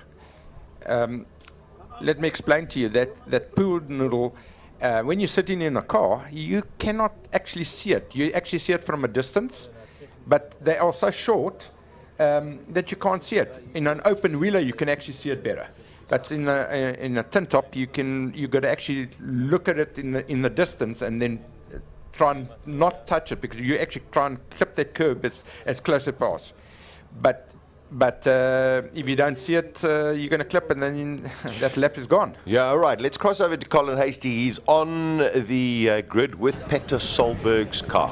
Let me explain to you that pool noodle, when you're sitting in a car, you cannot actually see it. You actually see it from a distance, but they are so short that you can't see it. In an open wheeler, you can actually see it better. But in a tin top, you got to actually look at it in the distance and then try and not touch it, because you actually try and clip that curb as close as possible. But if you don't see it, you're going to clip, and then that lap is gone. Yeah, all right. Let's cross over to Colin Hastie. He's on the grid with Petter Solberg's car.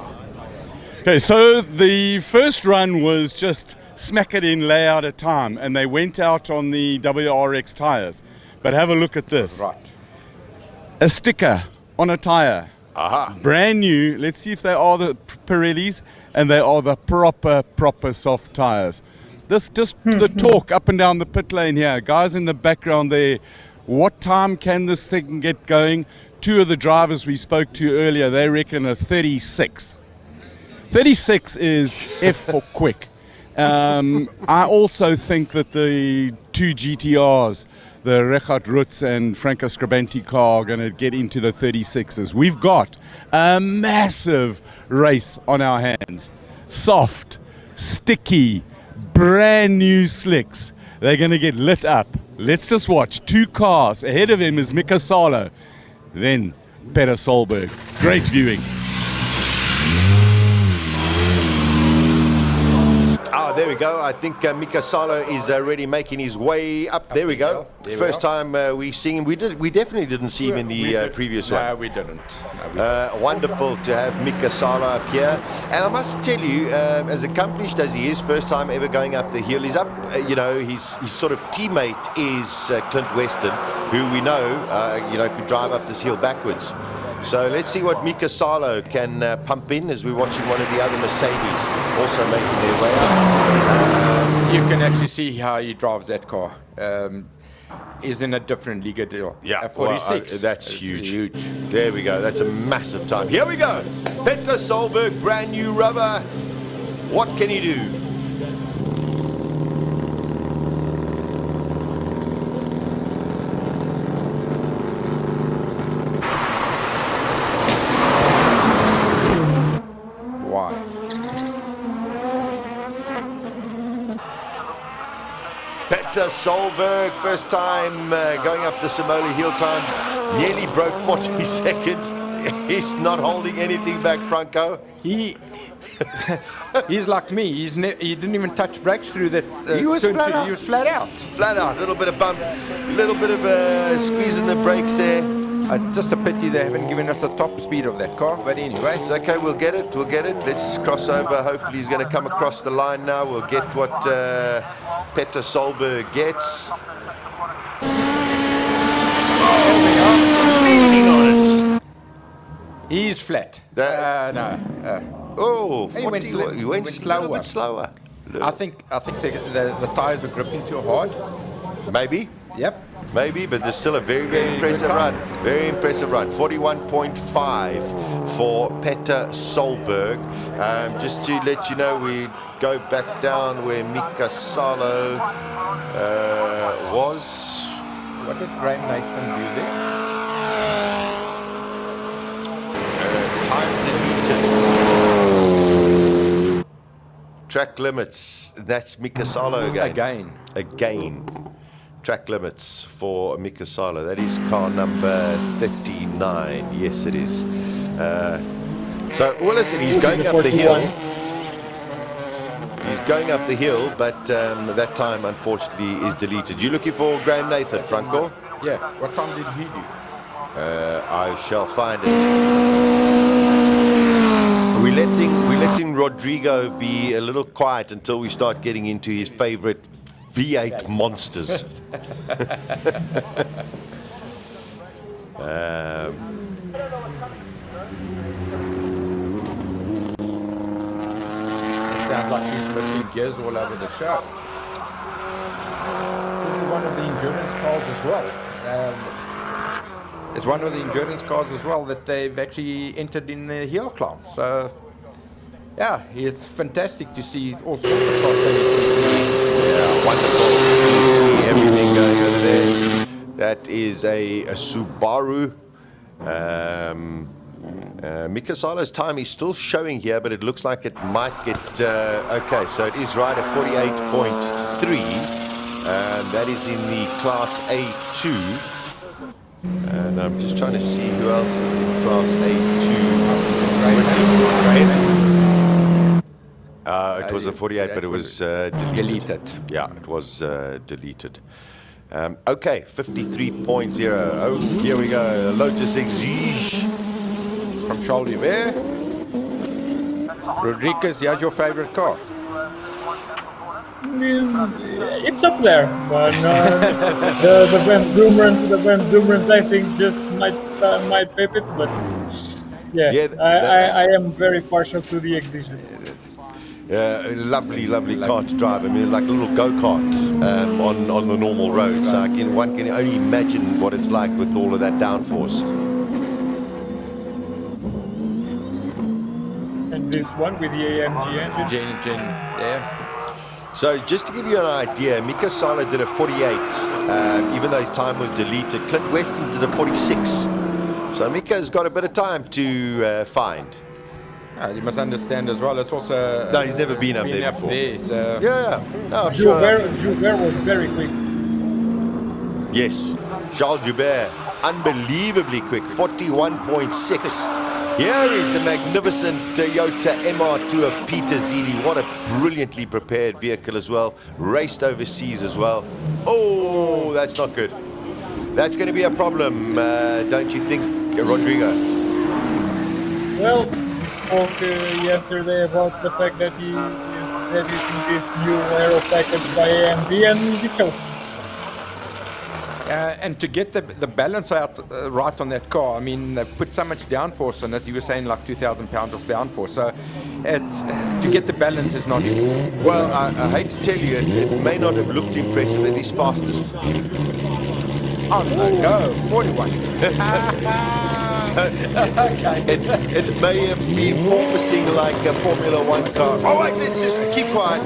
Okay, so the first run was just smack it in, lay out a time, and they went out on the WRX tyres. But have a look at this. Right. A sticker on a tyre. Aha. Brand new. Let's see if they are the Pirellis, and they are the proper soft tyres. This just the talk up and down the pit lane here. Guys in the background there, what time can this thing get going? Two of the drivers we spoke to earlier, they reckon a 36. 36 is F for quick. I also think that the two GTRs, the Richard Rutz and Franco Scribanti car, are going to get into the 36s. We've got a massive race on our hands. Soft, sticky, brand new slicks. They're going to get lit up. Let's just watch. Two cars. Ahead of him is Mika Salo. Then Petter Solberg. Great viewing. There we go. I think Mika Salo is already making his way up. There we go. First time we see him. We definitely didn't see him in the previous one. No, we didn't. Wonderful to have Mika Salo up here. And I must tell you, as accomplished as he is, first time ever going up the hill, he's up, his sort of teammate is Clint Weston, who we know, could drive up this hill backwards. So let's see what Mika Salo can pump in as we're watching one of the other Mercedes also making their way up. You can actually see how he drives that car. Is in a different Liga deal. Yeah, 46. That's huge. There we go. That's a massive time. Here we go. Petter Solberg, brand new rubber. What can he do? Peter Solberg, first time going up the Simola Hillclimb, nearly broke 40 seconds. He's not holding anything back, Franco. He's like me. He didn't even touch brakes through that. He was flat out. He was flat out. Flat out. A little bit of bump, a little bit of squeeze in the brakes there. It's just a pity they haven't given us the top speed of that car. But anyway, it's okay. We'll get it. We'll get it. Let's just cross over. Hopefully, he's going to come across the line now. We'll get what Peter Solberg gets. Leaning on it. He's flat. No. He went a little bit slower. I think the tires were gripping too hard. Maybe. Yep. Maybe, but there's still a very, very impressive run. Very impressive run. 41.5 for Peter Solberg. Just to let you know, we go back down where Mika Salo was. What did Graham Nathan do there? Time deleted. Track limits. That's Mika Salo again. Track limits for Mika Salo. That is car number 39. Yes, it is. So, well, listen, he's going up the hill. He's going up the hill, but that time, unfortunately, is deleted. You looking for Graham Nathan, Franco? Yeah. What time did he do? I shall find it. We're letting Rodrigo be a little quiet until we start getting into his favorite V8 monsters. Sounds like she's missing gears all over the show. This is one of the endurance cars as well. It's one of the endurance cars as well that they've actually entered in the Hillclimb. So, yeah, it's fantastic to see all sorts of cars coming through. Yeah, wonderful to see everything going over there. That is a Subaru. Mika Salo's time is still showing here, but it looks like it might get... okay, so it is right at 48.3. That is in the Class A2. And I'm just trying to see who else is in Class A2. It was a 48, but it was deleted. Yeah, it was deleted. Okay, 53.0. Oh, here we go. Lotus Exige. From Charles Hubert. Rodriguez, here's your favorite car? It's up there, but the Van Zoomerans, I think, just might pip it. But yeah, I am very partial to the Exiges. Lovely car to drive. I mean, like a little go-kart on the normal road. So one can only imagine what it's like with all of that downforce. And this one with the AMG engine. Yeah. So just to give you an idea, Mika Salo did a 48, even though his time was deleted. Clint Weston did a 46. So Mika's got a bit of time to find. You must understand as well, it's also... no, he's never been up there before. So. Yeah. No, I'm Joubert was very quick. Yes, Charles Joubert, unbelievably quick, 41.6. Here is the magnificent Toyota MR2 of Peter Zidi. What a brilliantly prepared vehicle as well. Raced overseas as well. Oh, that's not good. That's going to be a problem, don't you think, Rodrigo? Well, we spoke yesterday about the fact that he is editing this new aero package by AMD, and he chose. And to get the balance out right on that car, I mean, they put so much downforce on it. You were saying like 2,000 pounds of downforce. So to get the balance is not easy. Well, I hate to tell you, it may not have looked impressive at his fastest. Oh, no, 41. So it may have been porpoising like a Formula 1 car. Oh, wait, let's just keep quiet.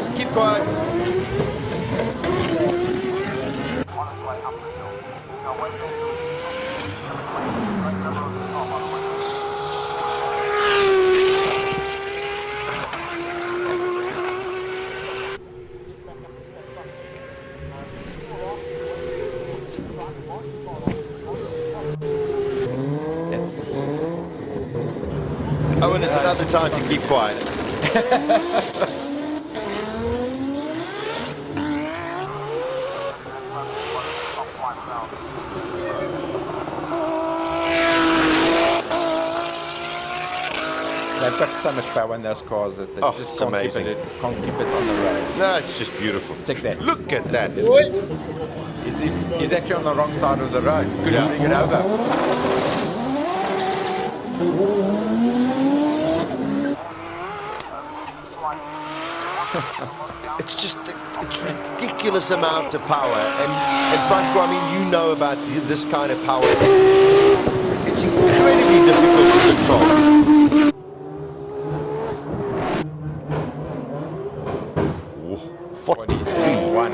then it's another time to keep quiet. They've got so much power in those cars that they just can't amazing. Can't keep it on the road. No, it's just beautiful. Check that. Look at that. He's actually on the wrong side of the road. Couldn't bring it over. It's just, it's ridiculous amount of power. And Franco, I mean, you know about this kind of power. It's incredibly difficult to control. 43-1.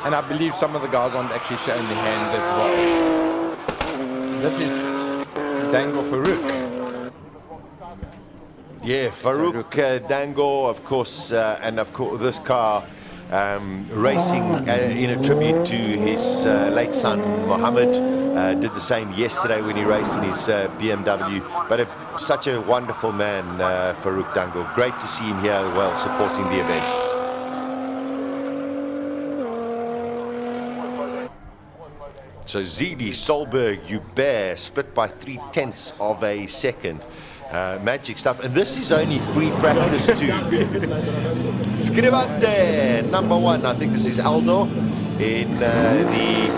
And I believe some of the guys aren't actually showing their hand as well. This is Dango Farouk. Yeah, Farouk Dango, of course, and of course this car racing in a tribute to his late son Mohammed. Did the same yesterday when he raced in his BMW. But such a wonderful man, Farouk Dango. Great to see him here, well, supporting the event. So Zili, Solberg, Hubert split by 0.3 of a second. Magic stuff. And this is only free practice too. Scrivante, number 1. I think this is Aldo in the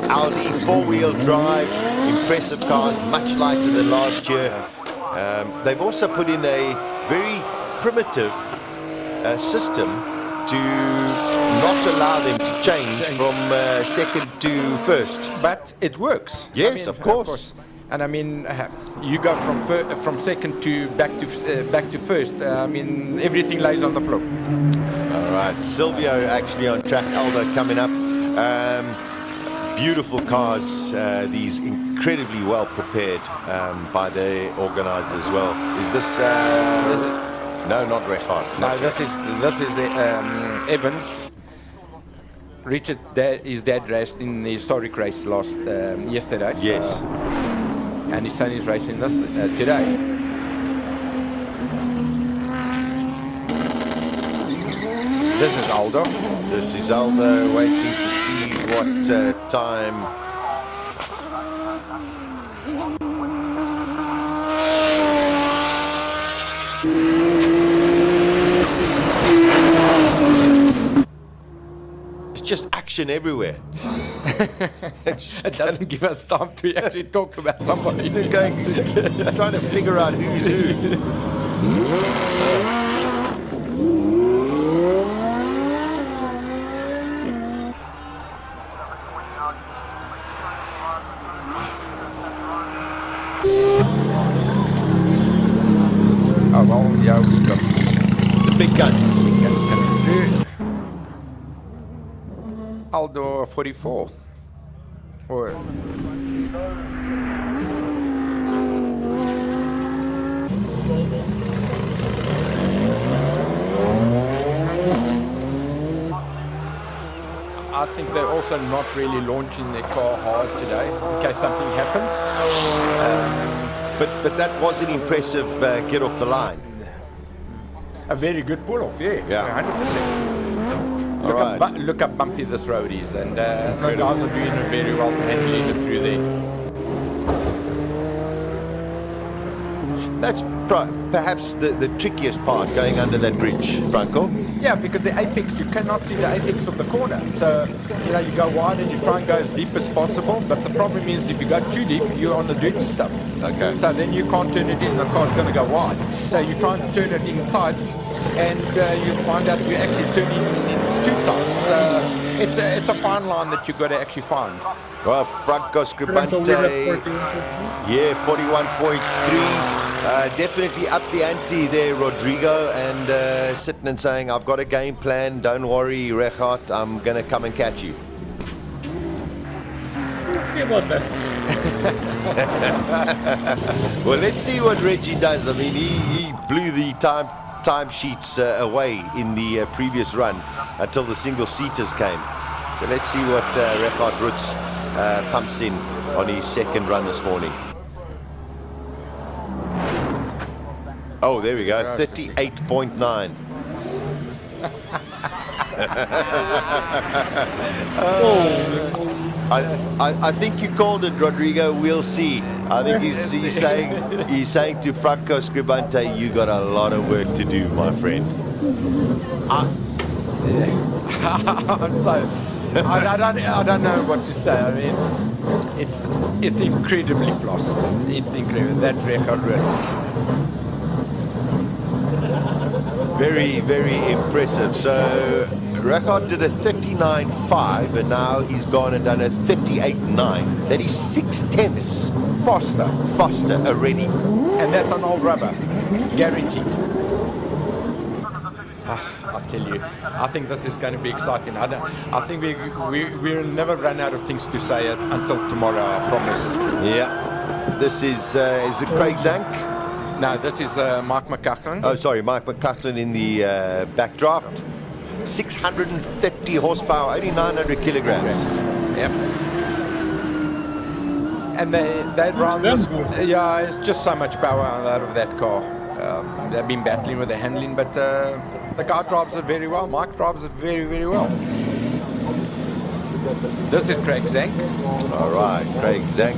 Audi 4-wheel drive. Impressive cars, much lighter than last year. They've also put in a very primitive system to not allow them to change from second to first. But it works. Yes, I mean, of course. And I mean, you go from second to back to first. I mean, everything lays on the floor. All right, Silvio actually on track. Aldo coming up. Beautiful cars. These incredibly well prepared by the organisers as well. Is this? No, not Rechard. No, this is Evans. Richard, his dad raced in the historic race yesterday. Yes. And his son is racing this today. This is Aldo. This is Aldo waiting to see what time. It's just action everywhere. It doesn't give us time to actually talk about somebody. Trying to figure out who's who. Oh, well, yeah, we've got the big guns. coming through. Aldo 44. Or I think they're also not really launching their car hard today in case something happens. But that was an impressive get off the line. A very good pull-off, yeah. 100%. Look how bumpy this road is, and the guys are doing it very well handling it through there. That's perhaps the trickiest part, going under that bridge, Franco. Yeah, because the apex, you cannot see the apex of the corner. So, you go wide and you try and go as deep as possible, but the problem is if you go too deep, you're on the dirty stuff. Okay. So then you can't turn it in, the car's going to go wide. So you try and turn it in tight, and you find out you're actually turning in too tight. It's a fine line that you've got to actually find. Well, Franco Scribante, yeah, 41.3. Definitely up the ante there, Rodrigo, and sitting and saying, I've got a game plan, don't worry, Rechard, I'm going to come and catch you. We'll see about that. Well, let's see what Reggie does. I mean, he blew the time sheets away in the previous run until the single-seaters came. So let's see what Rechard Roots pumps in on his second run this morning. Oh, there we go, 38.9. I think you called it, Rodrigo. We'll see. I think he's saying to Franco Scribante, you got a lot of work to do, my friend. I'm so. I don't know what to say. I mean, it's incredibly flossed. It's incredible. That record Ritz. Very, very impressive. So Record did a 39.5 and now he's gone and done a 38.9. That is 6/10 faster already. And that's on old rubber, guaranteed. I'll tell you, I think this is going to be exciting. I think we'll never run out of things to say until tomorrow, I promise. Yeah. This is it Craig Zank? No, this is Mike McCaughlin. Oh, sorry, Mike McCaughlin in the backdraft. 630 horsepower, only 900 kilograms. Yep. And they run this. Yeah, it's just so much power out of that car. They've been battling with the handling, but the guy drives it very well. Mike drives it very, very well. This is Craig Zank. All right, Craig Zank.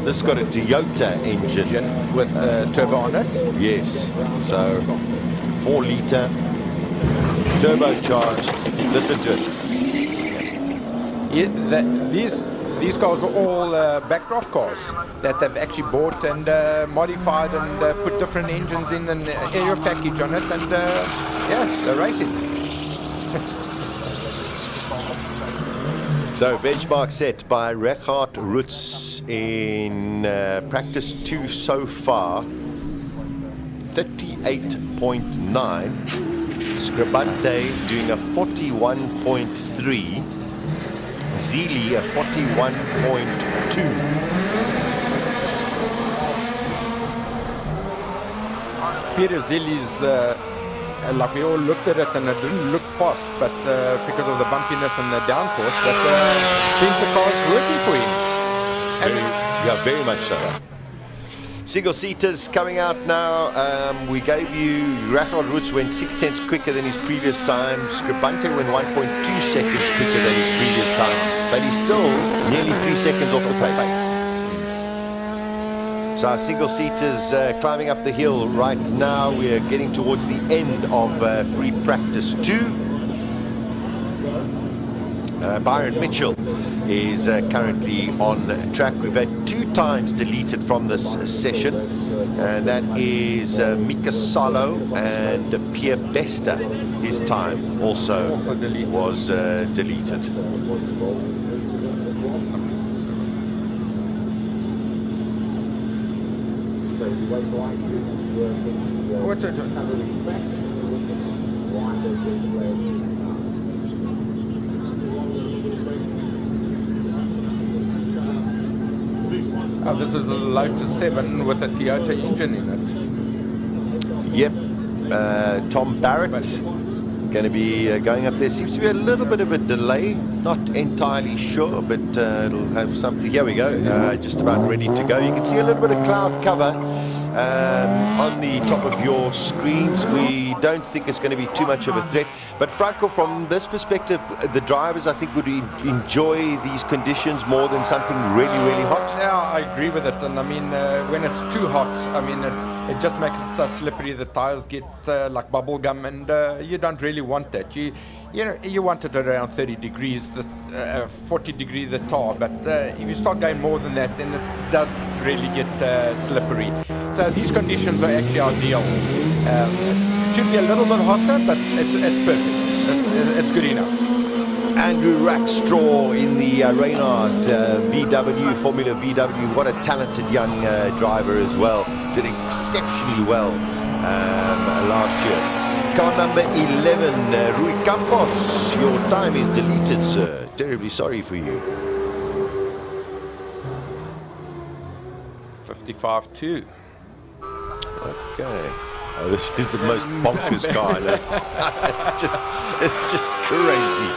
This has got a Toyota engine with turbo on it. Yes, so 4-litre turbocharged. Listen to it. These cars are all backdraft cars that they've actually bought and modified and put different engines in and aero package on it, and yes, they're racing. So benchmark set by Reghard Roots in practice 2 so far, 38.9. Scribante doing a 41.3. Zili a 41.2. Peter Zili's, like we all looked at it and it didn't look fast, but because of the bumpiness and the downforce, but seems the car's working for him. Yeah, very much so. Single seaters coming out now. We gave you Reghard Roots went 6/10 quicker than his previous time. Scribante went 1.2 seconds quicker than his previous time, but he's still nearly 3 seconds off the pace. So our single seaters climbing up the hill right now. We are getting towards the end of free practice 2. Byron Mitchell is currently on track. We've had 2 times deleted from this session, and that is Mika Salo and Pierre Bester. His time also was deleted. What's it? Oh, this is a Lotus 7 with a Toyota engine in it. Yep. Tom Barrett going to be going up there. Seems to be a little bit of a delay. Not entirely sure, but it'll have something. Here we go. Just about ready to go. You can see a little bit of cloud cover on the top of your screens. We don't think it's going to be too much of a threat. But Franco, from this perspective, the drivers, I think, would enjoy these conditions more than something really, really hot. Yeah, I agree with it. And I mean, when it's too hot, I mean, it just makes it so slippery. The tires get like bubble gum, and you don't really want that. You know, you want it around 30 degrees, 40 degrees the tar. But if you start going more than that, then it does really get slippery. So these conditions are actually ideal. Should be a little bit hotter, but it's perfect. It's good enough. Andrew Rackstraw in the Reynard VW, Formula VW. What a talented young driver as well. Did exceptionally well last year. Car number 11, Rui Campos. Your time is deleted, sir. Terribly sorry for you. 55.2. Okay. Oh, this is the most bonkers car. it's just crazy.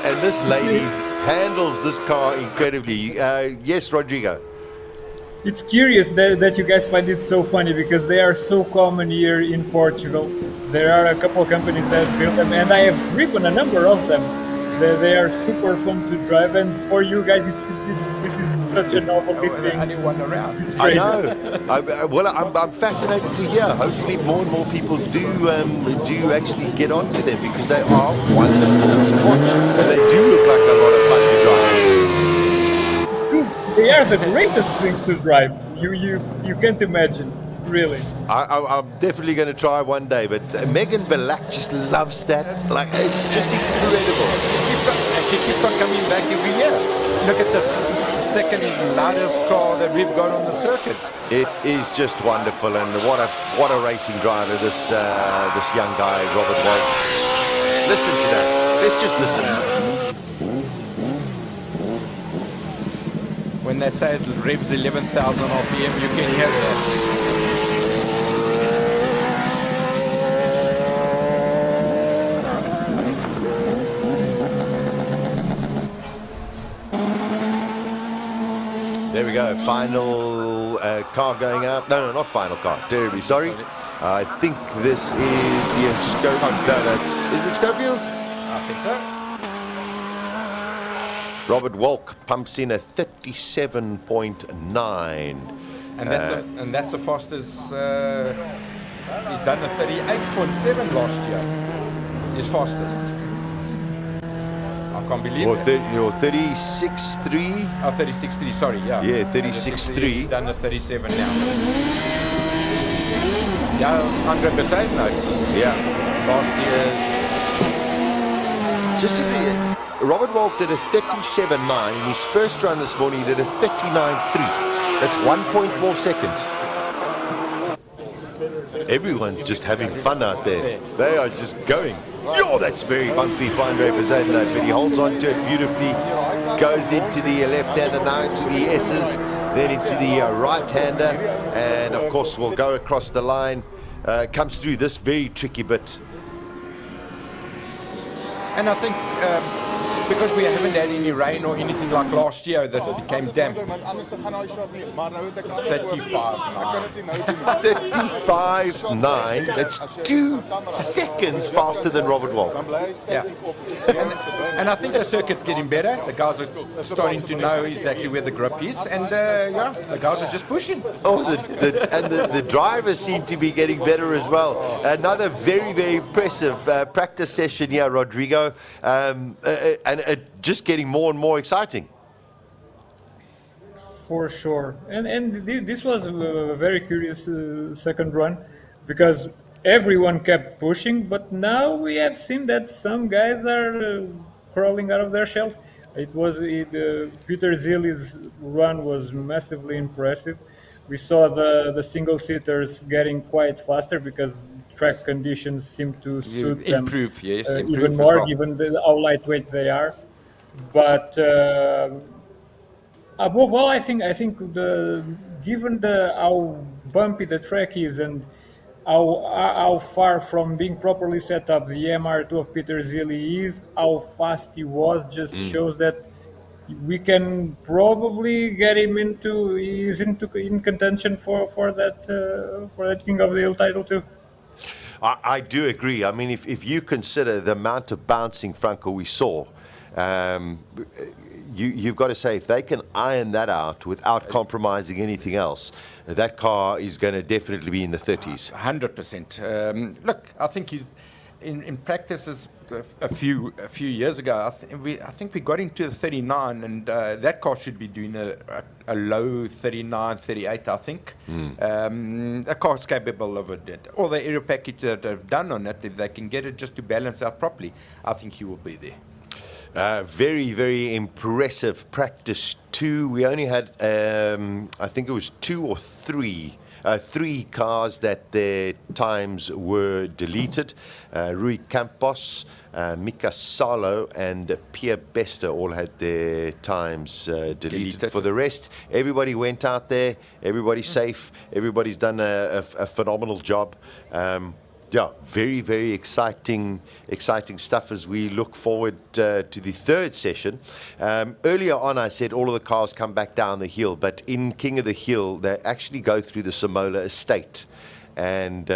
And this lady, handles this car incredibly. Yes, Rodrigo. It's curious that you guys find it so funny because they are so common here in Portugal. There are a couple of companies that build them, and I have driven a number of them. They are super fun to drive, and for you guys, this is such a novelty thing. Anyone around? It's I crazy. know. I'm fascinated to hear. Hopefully, more and more people do actually get onto them because they are wonderful to watch, and they do look like a lot of fun to drive. They are the greatest things to drive. You can't imagine, really. I'm definitely going to try one day, but Megan Black just loves that. Like, it's just incredible. She keeps on coming back every year. Look at the second loudest car that we've got on the circuit. It is just wonderful, and what a racing driver this young guy, Robert Walt. Listen to that. Let's just listen. When they say it revs 11,000 RPM, you can hear that. There we go. Final car going out. No, not final car. Terribly sorry. I think this is Schofield. No, is it Schofield? I think so. Robert Walk pumps in a 37.9. And that's the fastest. He's done a 38.7 last year. His fastest. I can't believe it. Your 36.3? Oh, 36.3, sorry, yeah. Yeah, 36.3. He's done a 37 now. Yeah, 100% notes. Yeah. Last year. Just in the... Robert Walt did a 37.9. In his first run this morning, he did a 39.3. That's 1.4 seconds. Everyone's just having fun out there. They are just going. Yo, that's very bumpy, fine representation, but he holds on to it beautifully. Goes into the left-hander now, into the S's, then into the right-hander, and of course will go across the line. Comes through this very tricky bit. And I think because we haven't had any rain or anything like last year, that it became damp. 35.9. That's 2 seconds faster than Robert Walt. Yeah. And I think the circuit's getting better. The guys are starting to know exactly where the grip is, and yeah, the guys are just pushing. Oh, the drivers seem to be getting better as well. Another very, very impressive practice session here, Rodrigo, and just getting more and more exciting. For sure. And this was a very curious second run because everyone kept pushing, but now we have seen that some guys are crawling out of their shells. Peter Zilli's run was massively impressive. We saw the single-seaters getting quite faster because track conditions seem to suit them even more, well, given how lightweight they are. But above all, I think given how bumpy the track is and how far from being properly set up the MR2 of Peter Zilli is, how fast he was, just shows that we can probably get him in contention for that King of the Hill title too. I do agree. I mean, if you consider the amount of bouncing, Franco, we saw, you've got to say, if they can iron that out without compromising anything else, that car is going to definitely be in the 30s. 100%. Look, I think he's in practices a few years ago. I think we got into the 39, and that car should be doing a low 39, 38. I think a car's capable of it. All the aero package that they've done on it, if they can get it just to balance out properly, I think he will be there. Very, very impressive practice too. We only had, I think it was 2 or 3 cars that their times were deleted. Rui Campos, Mika Salo, and Pierre Bester all had their times deleted. For the rest, everybody went out there, everybody's safe, everybody's done a phenomenal job. Yeah, very, very exciting stuff as we look forward to the third session. Earlier on, I said all of the cars come back down the hill, but in King of the Hill, they actually go through the Simola estate and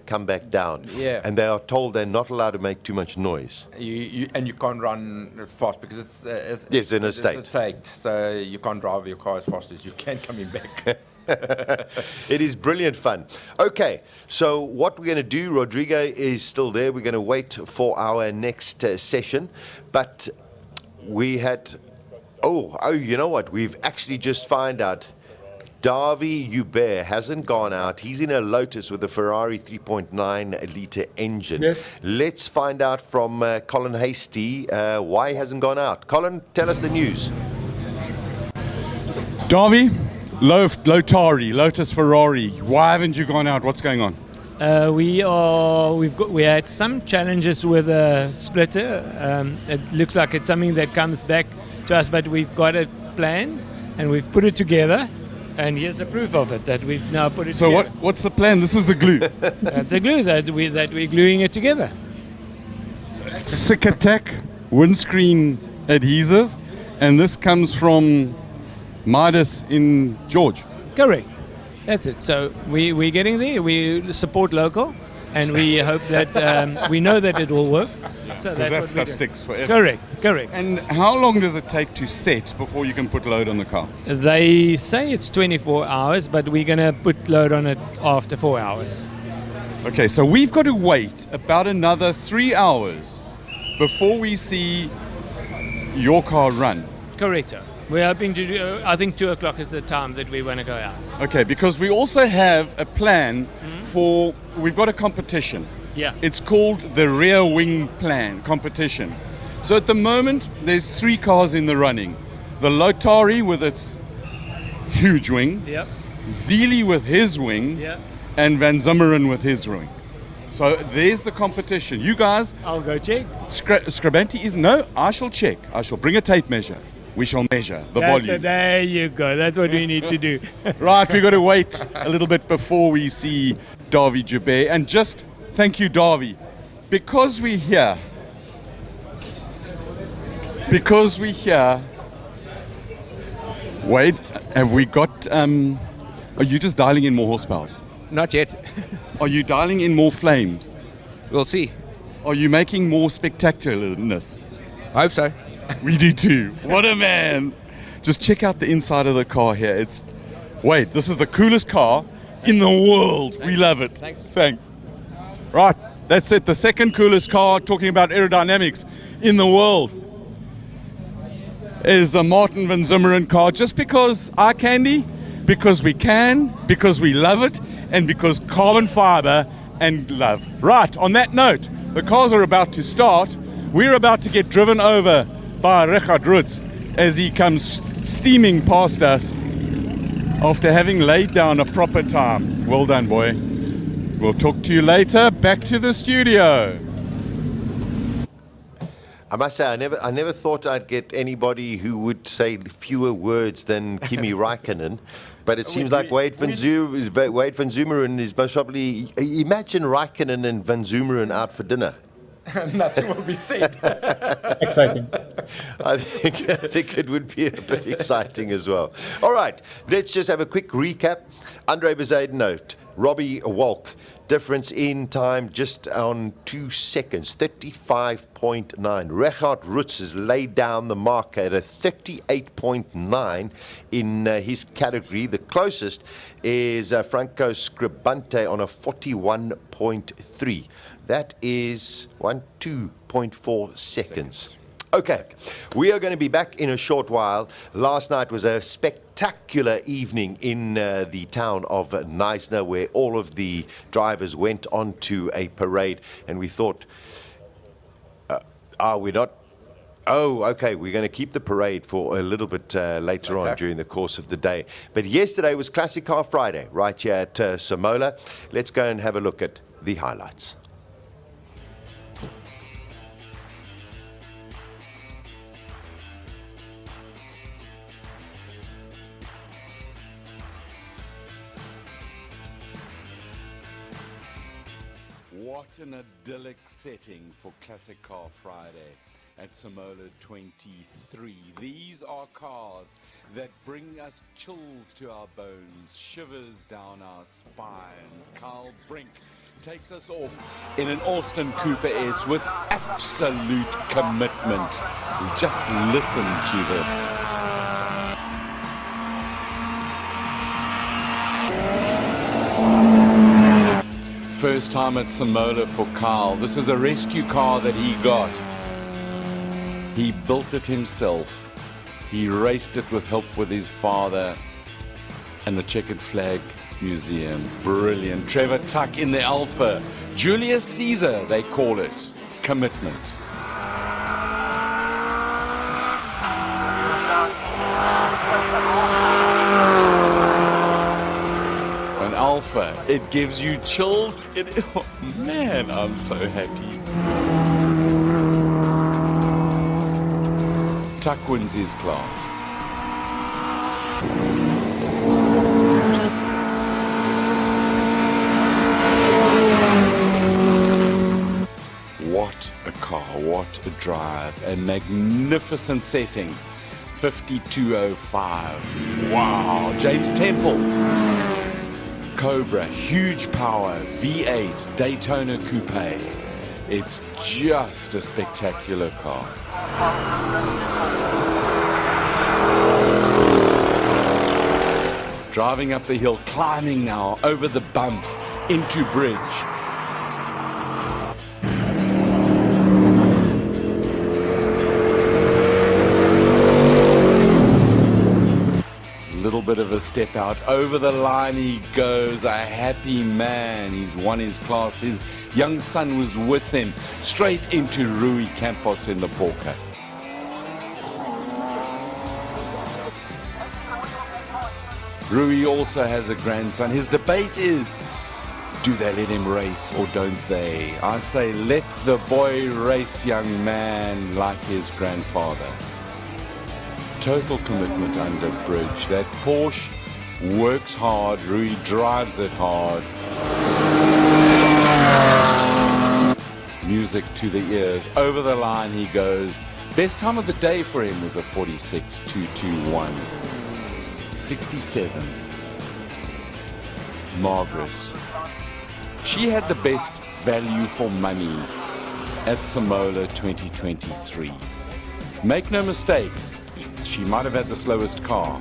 come back down. Yeah. And they are told they're not allowed to make too much noise. You can't run fast because it's Yes, an estate. It's an estate, so you can't drive your car as fast as you can coming back. It is brilliant fun. Okay, so what we're going to do, Rodrigo is still there. We're going to wait for our next session. But we had, you know what? We've actually just found out Davy Hubert hasn't gone out. He's in a Lotus with a Ferrari 3.9 litre engine. Yes. Let's find out from Colin Hasty why he hasn't gone out. Colin, tell us the news. Davy, Lotari, Lotus Ferrari. Why haven't you gone out? What's going on? We had some challenges with a splitter. It looks like it's something that comes back to us, but we've got a plan and we've put it together. And here's the proof of it that we've now put it together. So what's the plan? This is the glue. That's the glue that we're gluing it together. Sick Attack windscreen adhesive, and this comes from Midas in George. Correct. That's it. So we're getting there. We support local, and we hope that we know that it will work. So that stuff sticks forever. Correct. And how long does it take to set before you can put load on the car? They say it's 24 hours, but we're going to put load on it after 4 hours. Okay, so we've got to wait about another 3 hours before we see your car run. Correct. We're hoping to do, I think 2 o'clock is the time that we want to go out. Okay, because we also have a plan for, we've got a competition. Yeah. It's called the Rear Wing Plan competition. So at the moment, there's 3 cars in the running. The Lotari with its huge wing, Yep. Zeely with his wing, Yep. and Van Zummeren with his wing. So there's the competition. You guys... I'll go check. Skrabanti is... No, I shall check. I shall bring a tape measure. We shall measure the volume. There you go. That's what we need to do. Right, we've got to wait a little bit before we see Davy Hubert. And just... Thank you, Davy. Because we're here, Wade, have we got, are you just dialing in more horsepower? Not yet. Are you dialing in more flames? We'll see. Are you making more spectacularness? I hope so. We do too. What a man. Just check out the inside of the car here. Wade, this is the coolest car in the world. We love it. Thanks. Right, that's it. The second coolest car, talking about aerodynamics in the world, is the Martin Van Zummeren car. Just because eye candy, because we can, because we love it, and because carbon fiber and love. Right, on that note, the cars are about to start. We're about to get driven over by Richard Rutz as he comes steaming past us after having laid down a proper time. Well done, boy. We'll talk to you later. Back to the studio. I must say, I never thought I'd get anybody who would say fewer words than Kimi Räikkönen, but it seems like Wade van Zummeren is most probably... Imagine Räikkönen and Van Zummeren out for dinner. Nothing will be said. Exciting. I think it would be a bit exciting as well. All right, let's just have a quick recap. Andre Bezuidenhout, Robbie Walk, difference in time just on 2 seconds, 35.9. Richard Rutz has laid down the marker at a 38.9 in his category. The closest is Franco Scribante on a 41.3. That is 2.4 seconds. Okay, we are going to be back in a short while. Last night was a spectacular evening in the town of Knysna, where all of the drivers went onto a parade, and we thought, we're not... Oh, okay, we're going to keep the parade for a little bit later on during the course of the day. But yesterday was Classic Car Friday, right here at Simola. Let's go and have a look at the highlights. What an idyllic setting for Classic Car Friday at Simola 23. These are cars that bring us chills to our bones, shivers down our spines. Carl Brink takes us off in an Austin Cooper S with absolute commitment. Just listen to this. First time at Simola for Carl. This is a rescue car that he got. He built it himself. He raced it with help with his father and the Checkered Flag Museum. Brilliant. Trevor Tuck in the Alpha. Julius Caesar, they call it. Commitment. An Alpha, it gives you chills. Oh, man, I'm so happy. Tuck wins his class. What a car, what a drive. A magnificent setting. 5205. Wow. James Temple. Cobra, huge power, V8, Daytona Coupe. It's just a spectacular car. Driving up the hill, climbing now, over the bumps, into bridge. Little bit of a step out, over the line he goes, a happy man. He's won his class. His young son was with him, straight into Rui Campos in the Porker. Rui also has a grandson. His debate is, do they let him race or don't they? I say, let the boy race, young man, like his grandfather. Total commitment under bridge. That Porsche works hard. Rui drives it hard. Music to the ears. Over the line he goes. Best time of the day for him was a 46.221. 67. Margaret. She had the best value for money at Simola 2023. Make no mistake, she might have had the slowest car,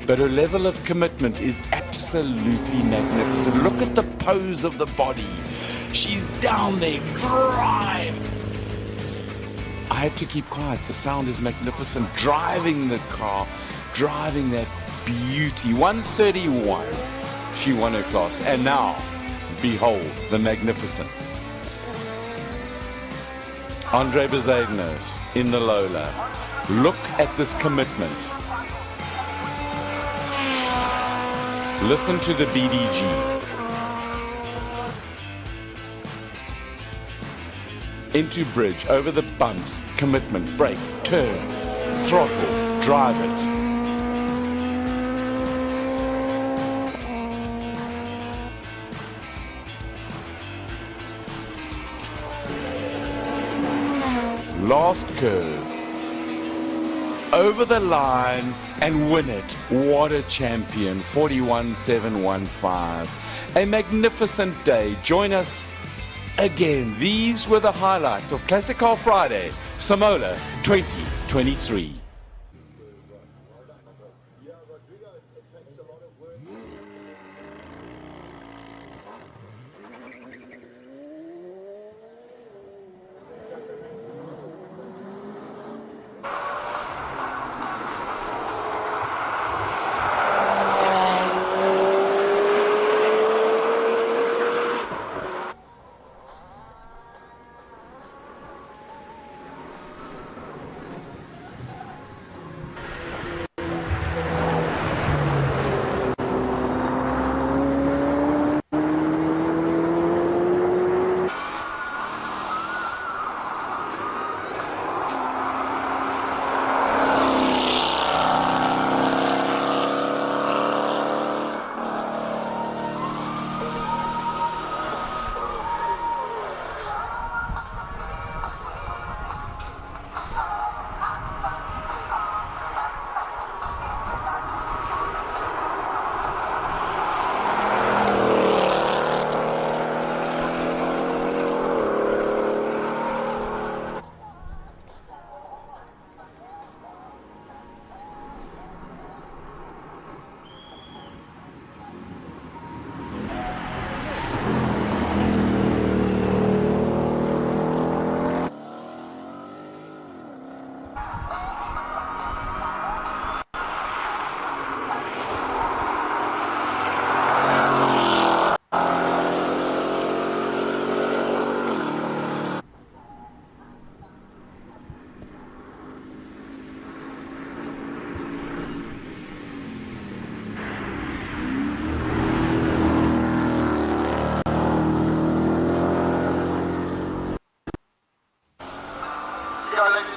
but her level of commitment is absolutely magnificent. Look at the pose of the body. She's down there, drive. I had to keep quiet. The sound is magnificent. Driving the car, driving that beauty. 131. She won her class. And now, behold the magnificence. Andre Bezagno in the Lola. Look at this commitment. Listen to the BDG. Into bridge, over the bumps, commitment, brake, turn, throttle, drive it. Last curve. Over the line and win it. What a champion. 41.715. A magnificent day. Join us again. These were the highlights of Classic Car Friday, Simola 2023.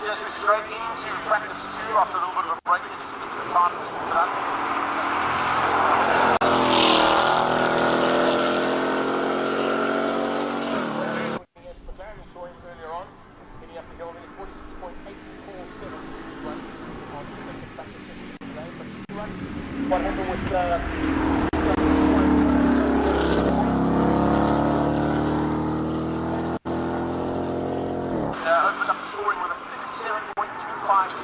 as we straight into practice 2 after a little bit of a break, just to get some time to smooth it up. What happened with opened up scoring with a 57.250.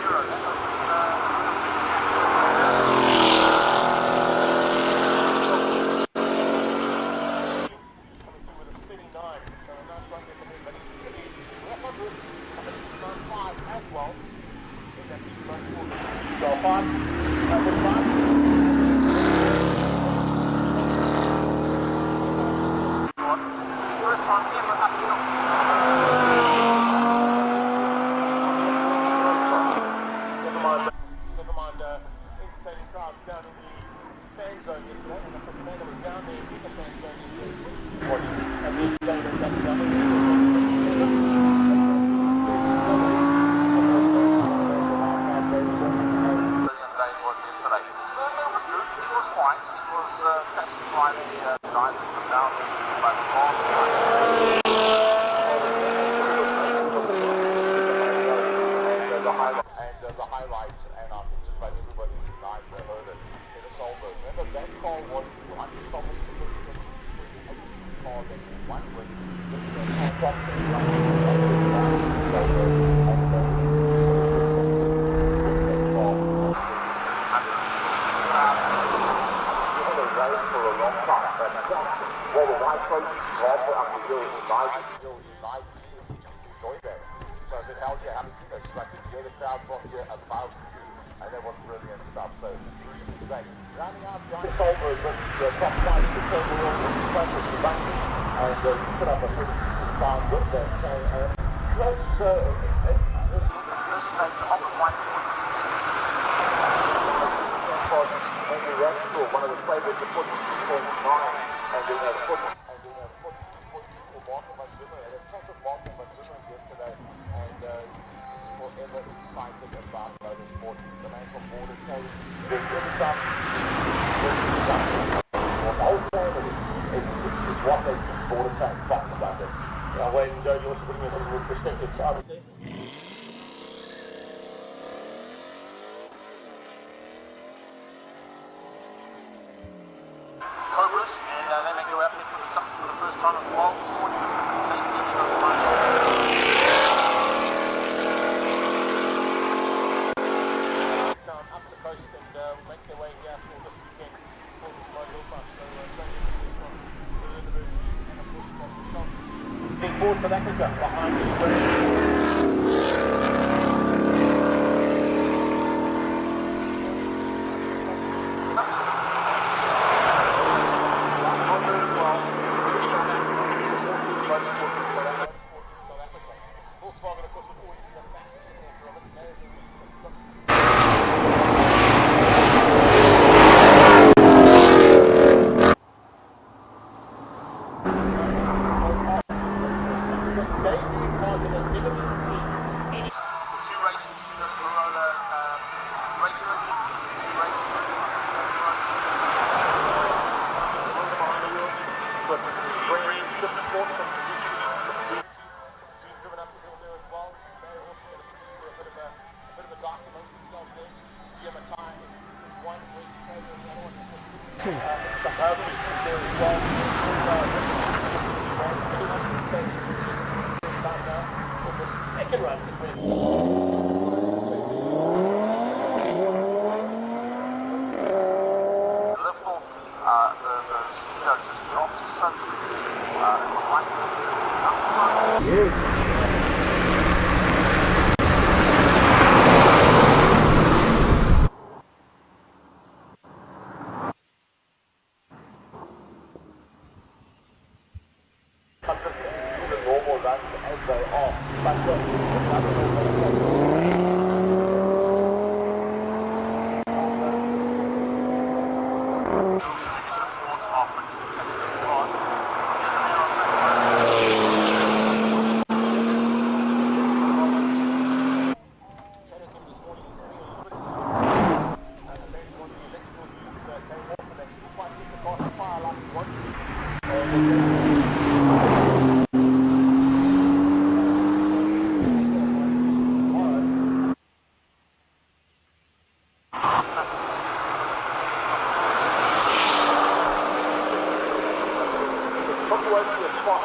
the spot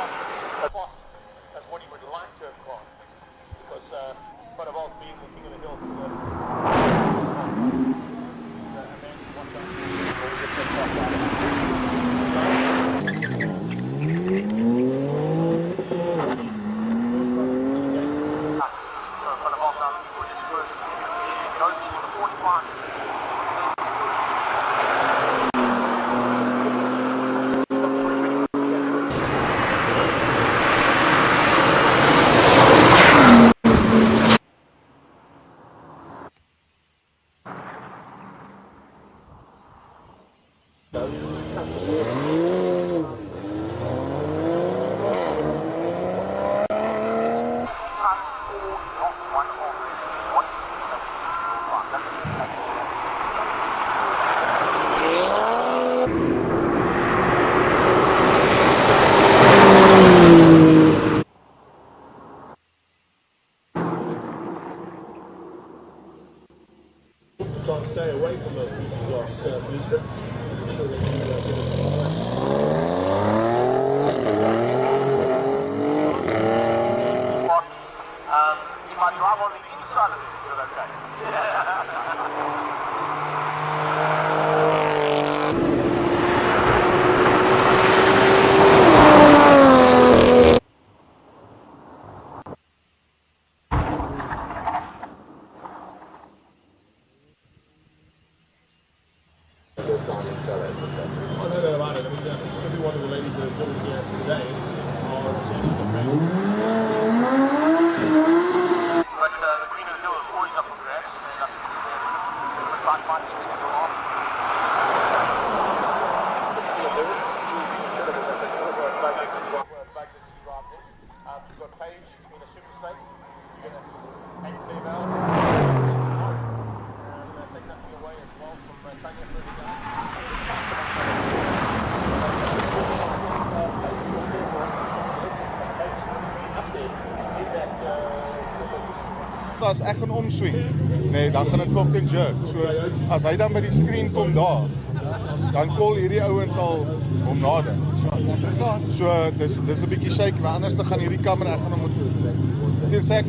as what he would like to have got. Because Van der Walt being the king of the hill. Try and stay away from the glass booster. I'm sure that if I drive on the inside of it, is it okay? I know that about it. I mean, every one of the ladies that have been here today are receiving the medal. But the Queen of the Hill is always up for grabs, and I think they're trying to find a stick to off. You've got Paige in a super state. You've got a female. Take nothing away as well from Tanya As ek gaan omswing, nee, dan gaan dit cocktail jerk. So as hy dan by die screen kom daar, dan call hierdie ouens al hom nader. So dis 'n bietjie shake, maar anders dan gaan hierdie kamera ek gaan hom moet teen sê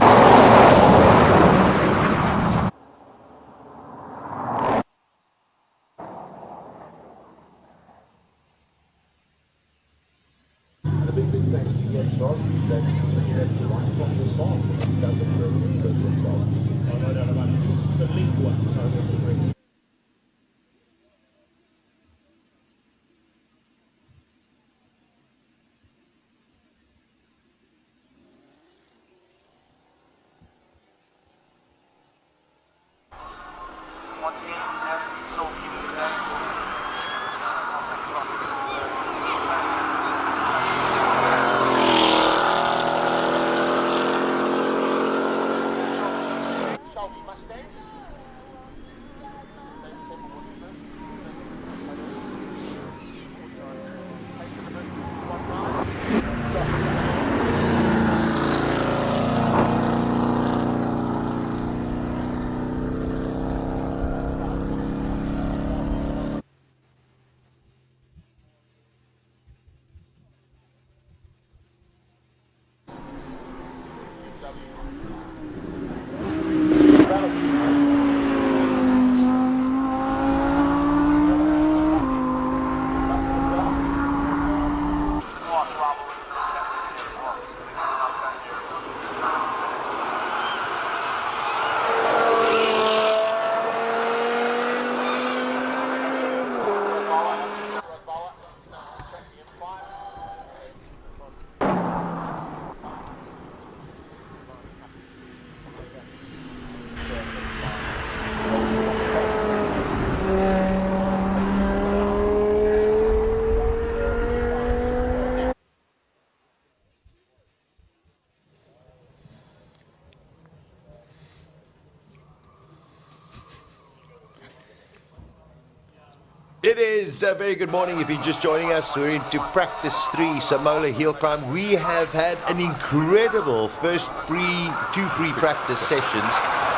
It is a very good morning if you're just joining us. We're into practice 3, Simola Hillclimb. We have had an incredible two free practice sessions.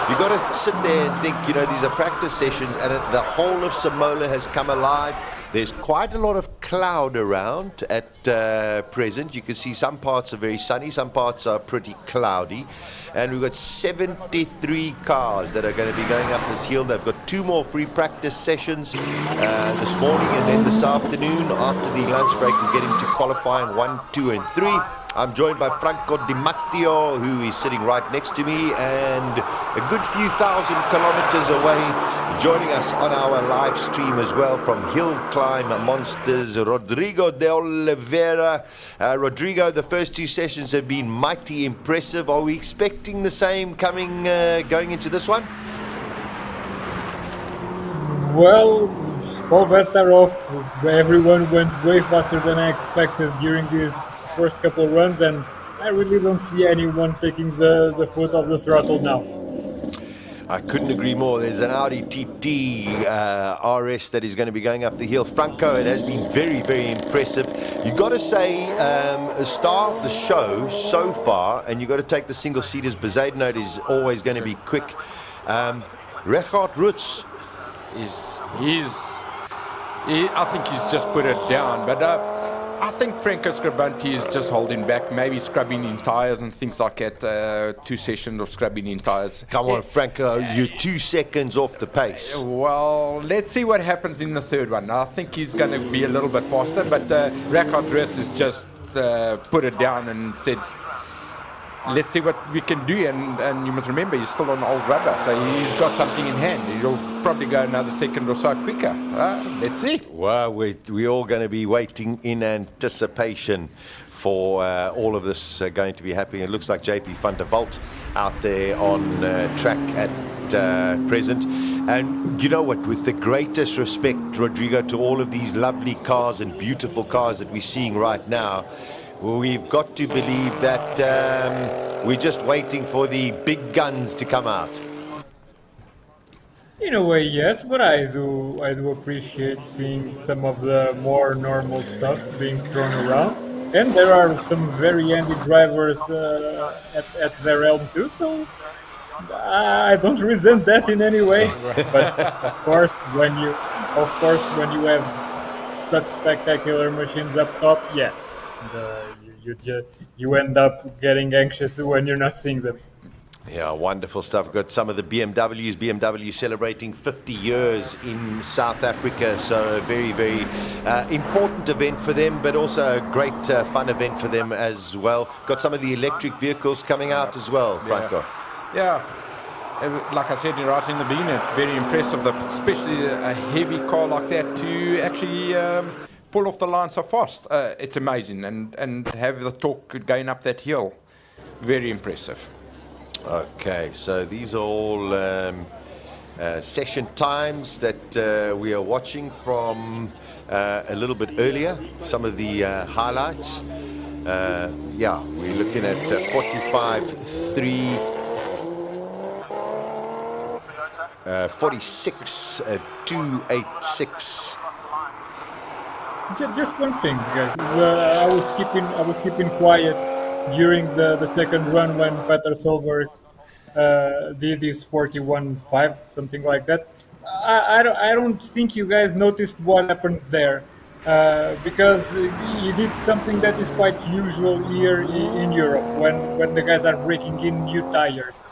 You got to sit there and think, you know, these are practice sessions, and the whole of Simola has come alive. There's quite a lot of cloud around at present. You can see some parts are very sunny, some parts are pretty cloudy. And we've got 73 cars that are going to be going up this hill. They've got 2 more free practice sessions this morning, and then this afternoon after the lunch break we'll get into qualifying 1, 2 and 3. I'm joined by Franco Di Matteo, who is sitting right next to me, and a good few thousand kilometers away, joining us on our live stream as well from Hillclimb Monsters, Rodrigo de Oliveira. Rodrigo, the first 2 sessions have been mighty impressive. Are we expecting the same going into this one? Well, all bets are off. Everyone went way faster than I expected during these first couple of runs, and I really don't see anyone taking the foot off the throttle now. I couldn't agree more. There's an Audi TT RS that is going to be going up the hill. Franco, it has been very, very impressive. You've got to say, a star of the show so far, and you've got to take the single-seaters. Bezuidenhout is always going to be quick. Richard Roots. I think he's just put it down, but I think Franco Scribanti is just holding back, maybe scrubbing in tyres and things like that. 2 sessions of scrubbing in tyres. Come on, Franco, you're 2 seconds off the pace. Well, let's see what happens in the third one. I think he's going to be a little bit faster, but Richard Roots has just put it down and said, let's see what we can do, and you must remember he's still on old rubber, so he's got something in hand. He'll probably go another second or so quicker. Let's see. Well, we're all going to be waiting in anticipation for all of this going to be happening. It looks like JP van der Walt out there on track at present. And you know what, with the greatest respect, Rodrigo, to all of these lovely cars and beautiful cars that we're seeing right now, we've got to believe that we're just waiting for the big guns to come out. In a way, yes, but I do appreciate seeing some of the more normal stuff being thrown around. And there are some very handy drivers at their helm too, so I don't resent that in any way. But of course, when you have such spectacular machines up top, yeah. You end up getting anxious when you're not seeing them. Yeah, wonderful stuff. We've got some of the BMW celebrating 50 years in South Africa, so a very, very important event for them, but also a great fun event for them as well. Got some of the electric vehicles coming out as well, Franco. Yeah. Like I said right in the beginning, it's very impressive, especially a heavy car like that to actually pull off the line so fast. It's amazing, and have the torque going up that hill, very impressive. Okay, so these are all session times that we are watching from a little bit earlier. Some of the highlights. Yeah, we're looking at 45.3, 46.286. Just one thing, guys. I was keeping quiet during the second run when Peter Solberg did his 41.5, something like that. I don't think you guys noticed what happened there, because he did something that is quite usual here in Europe when the guys are breaking in new tires.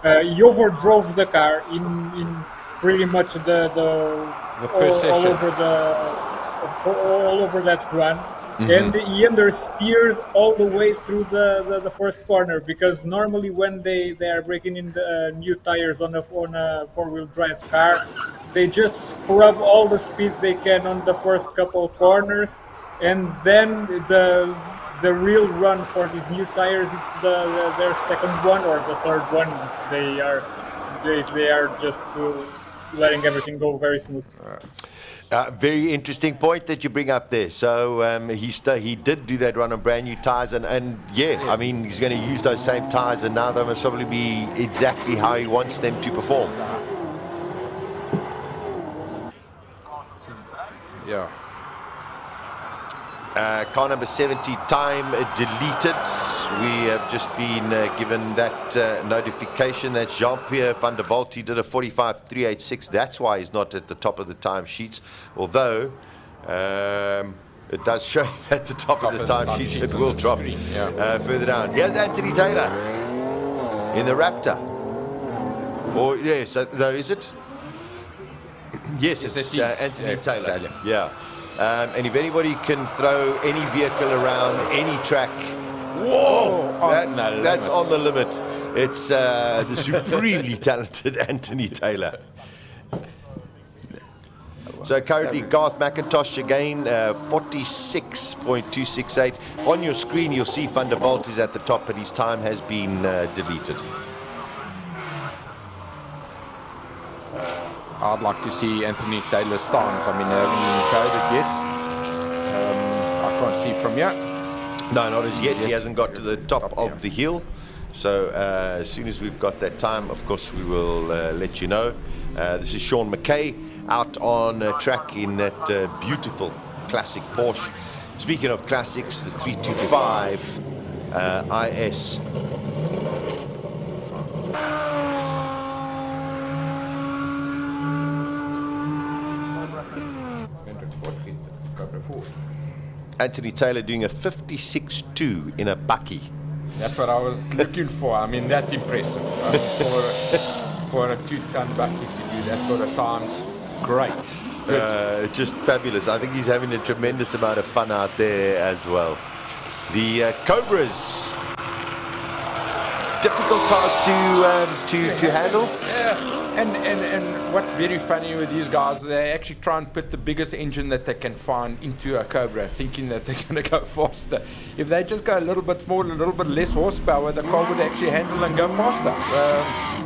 He overdrove the car in pretty much the first session. all over that run. Mm-hmm. And he understeered all the way through the first corner, because normally when they are breaking in the new tires on a four-wheel drive car, they just scrub all the speed they can on the first couple corners, and then the real run for these new tires, it's their second one or the third one if they are just letting everything go very smooth. Very interesting point that you bring up there. So he did do that run on brand new tyres, and yeah, I mean, he's going to use those same tyres, and now they must probably be exactly how he wants them to perform. Yeah. Car number 70, time deleted. We have just been given that notification that Jean-Pierre van der Walt, he did a 45.386. That's why he's not at the top of the time sheets. Although it does show at the top of the time sheets, it will drop further down. Here's Anthony Taylor in the Raptor. Or yes, no, is it? Yes, it's Anthony Taylor. Yeah. And if anybody can throw any vehicle around any track, whoa, that's on the limit. It's the supremely talented Anthony Taylor. So currently Garth McIntosh again, 46.268. On your screen you'll see Van der Walt is at the top, but his time has been deleted. I'd like to see Anthony Taylor's stance. I mean, they haven't even showed it yet. I can't see from here. No, not as yet. He hasn't got to the top of the hill. So as soon as we've got that time, of course, we will let you know. This is Sean McKay out on track in that beautiful classic Porsche. Speaking of classics, the 325 IS. Anthony Taylor doing a 56.2 in a bakkie. That's what I was looking for. I mean, that's impressive. For a 2-ton bakkie to do that sort of times, great. Just fabulous. I think he's having a tremendous amount of fun out there as well. The Cobras, difficult cars to handle. Yeah. And what's very funny with these guys, they actually try and put the biggest engine that they can find into a Cobra, thinking that they're going to go faster. If they just go a little bit smaller, a little bit less horsepower, the car would actually handle and go faster.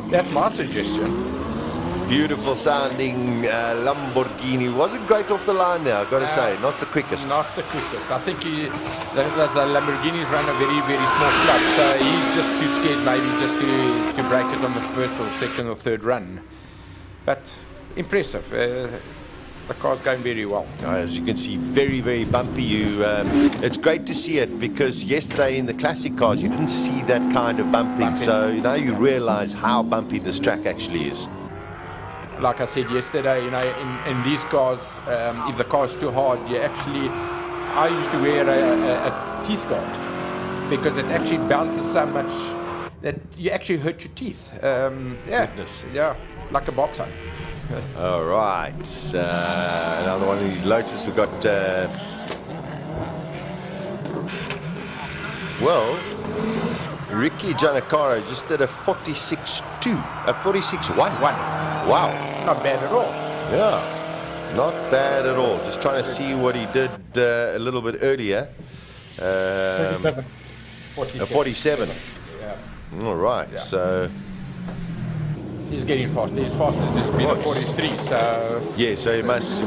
That's my suggestion. Beautiful sounding Lamborghini. Wasn't great off the line there, I've got to say. Not the quickest. Not the quickest. I think the Lamborghinis run a very, very small clutch, so he's just too scared maybe just to break it on the first or second or third run. But impressive. The car's going very well. As you can see, very, very bumpy. It's great to see it, because yesterday in the classic cars you didn't see that kind of bumping. So now you realize how bumpy this track actually is. Like I said yesterday, you know, in these cars, if the car's too hard, I used to wear a teeth guard, because it actually bounces so much that you actually hurt your teeth. Goodness. Yeah, like a boxer. All right, another one of these Lotus. We've got, Ricky Giannaccaro just did a 46.2, a 46.1. Wow. Not bad at all. Yeah, not bad at all. Just trying to see what he did a little bit earlier. 47. 47. Yeah. All right, so... He's getting faster. He's faster as this been a 43, so... Yeah, so he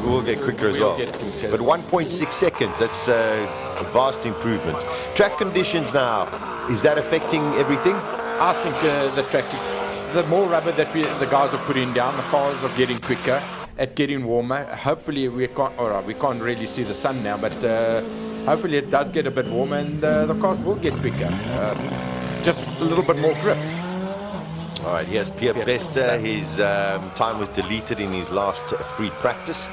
will get quicker as well. But 1.6 seconds, that's a vast improvement. Track conditions now, is that affecting everything? I think the track, the more rubber that the guys are putting down, the cars are getting quicker, it's getting warmer. Hopefully we can't really see the sun now, but hopefully it does get a bit warmer and the cars will get quicker. Just a little bit more grip. All right, here's Pierre Bester. His time was deleted in his last free practice.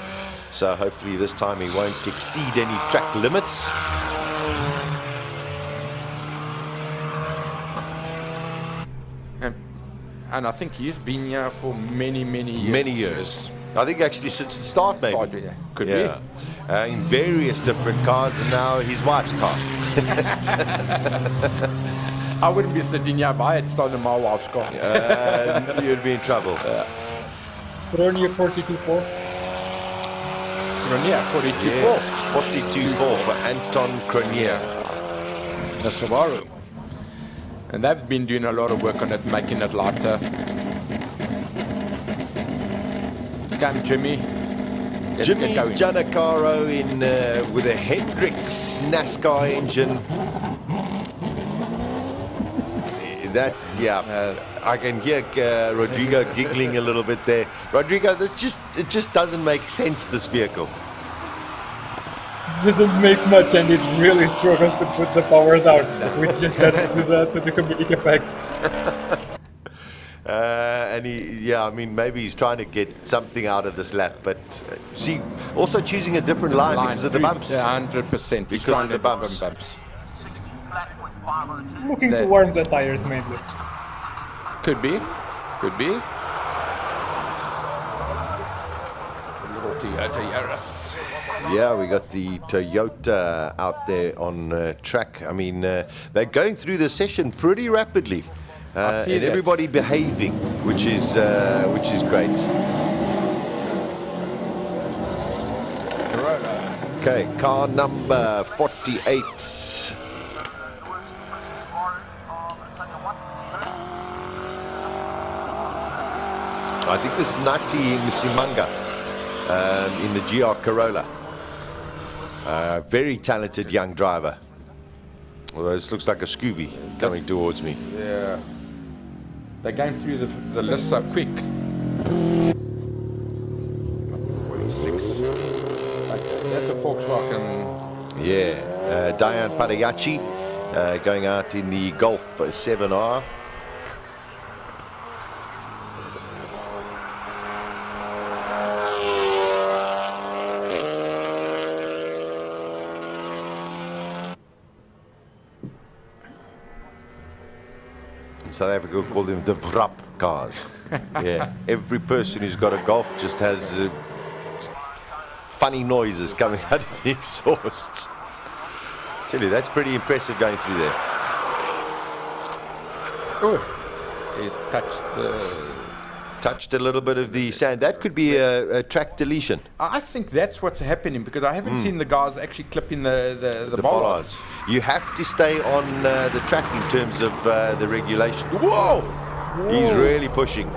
So hopefully this time he won't exceed any track limits. And I think he's been here for many, many years. Many years. I think actually since the start, maybe. Could be. In various different cars, and now his wife's car. I wouldn't be sitting here if I had stolen my wife's car. You'd be in trouble. Cronier 42.4. Cronier 42.4. 42.4 for Anton Cronier. The Subaru. And they've been doing a lot of work on it, making it lighter. Come Jimmy. Jimmy Giannaccaro in with a Hendrix NASCAR engine. That, I can hear Rodrigo giggling a little bit there. Rodrigo, it just doesn't make sense, this vehicle. doesn't make much, and it really struggles to put the power down, which just adds to the comedic effect. And I mean, maybe he's trying to get something out of this lap, but see, also choosing a different line because of the bumps. Yeah, 100%. Because of the bumps. Looking to warm the tires mainly. Could be. A little Toyota Yaris. Yeah, we got the Toyota out there on track. I mean, they're going through the session pretty rapidly. And everybody behaving, which is great. Okay, car number 48. I think this is Nati Msimanga in the GR Corolla. Very talented young driver. Although this looks like a Scooby coming towards me. Yeah. They're going through the list so quick. 46. That's a Volkswagen. Yeah. Diane Padayachi going out in the Golf 7R. South Africa call them the Vrap cars. Yeah, every person who's got a Golf just has funny noises coming out of the exhausts. Tell you, that's pretty impressive going through there. Oh, it touched a little bit of the sand. That could be a track deletion. I think that's what's happening because I haven't seen the guys actually clipping the bollards. You have to stay on the track in terms of the regulation. Whoa! He's really pushing.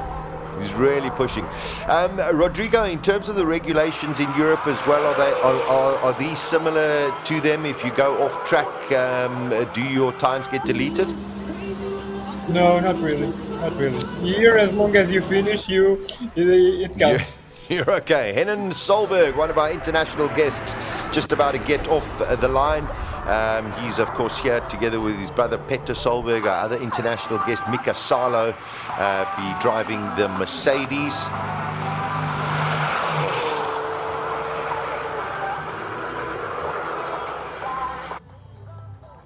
Rodrigo, in terms of the regulations in Europe as well, are these similar to them? If you go off track, do your times get deleted? No, not really. Here, as long as you finish, it counts. You're okay. Henan Solberg, one of our international guests, just about to get off the line. He's, of course, here together with his brother Peter Solberg, our other international guest, Mika Salo, be driving the Mercedes.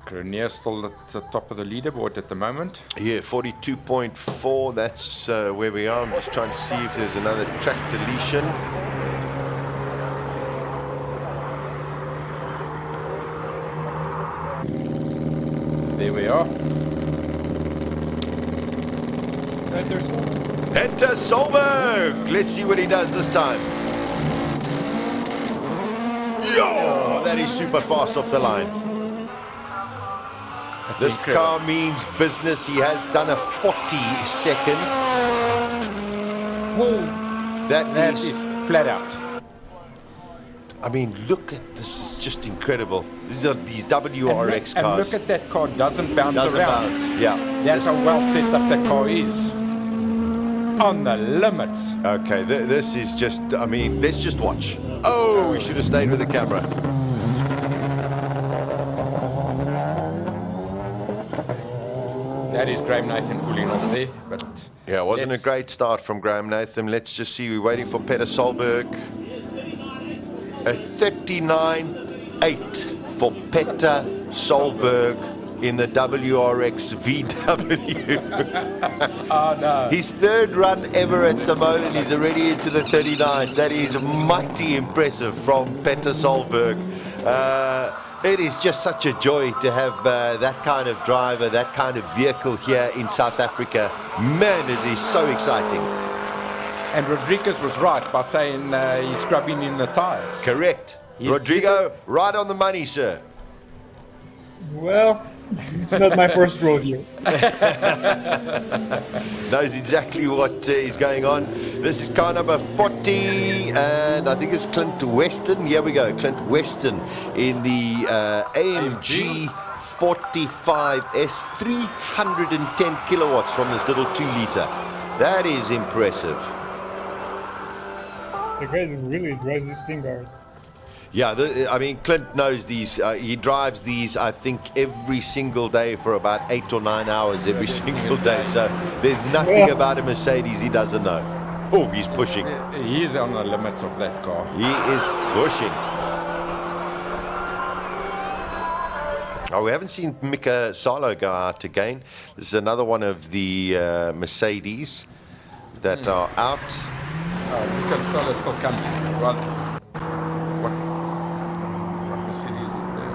Grenier still at the top of the leaderboard at the moment. Yeah, 42.4. That's where we are. I'm just trying to see if there's another track deletion. There we are. Peter Solberg. Let's see what he does this time. Yo, that is super fast off the line. That's this incredible. car means business. He has done a 40-second. That is flat out. I mean, look at this. It's just incredible. These are these WRX cars. And look at that car. Doesn't bounce around. Yeah. That's how well set up that car is. On the limits. Okay, this is just, I mean, let's just watch. Oh, we should have stayed with the camera. That is Graham Nathan pulling off there, but yeah, it wasn't a great start from Graham Nathan. Let's just see. We're waiting for Peter Solberg. A 39.8 for Peter Solberg in the WRX VW. Oh no! His third run ever at Simola, and he's already into the 39s. That is mighty impressive from Peter Solberg. It is just such a joy to have that kind of driver, that kind of vehicle here in South Africa. Man, it is so exciting. And Rodriguez was right by saying he's scrubbing in the tires. Correct. Rodrigo, right on the money, sir. Well, it's not my first rodeo. Knows exactly what is going on. This is car number 40, and I think it's Clint Weston. Here we go, Clint Weston in the AMG 45S, 310 kilowatts from this little 2-liter. That is impressive. The guy really drives this thing hard. Yeah, I mean, Clint knows these. He drives these, I think, every single day for about 8 or 9 hours every single day. So there's nothing about a Mercedes he doesn't know. Oh, he's pushing. He's on the limits of that car. He is pushing. Oh, we haven't seen Mika Salo go out again. This is another one of the Mercedes that are out. Mika Salo is still coming. What Mercedes is there?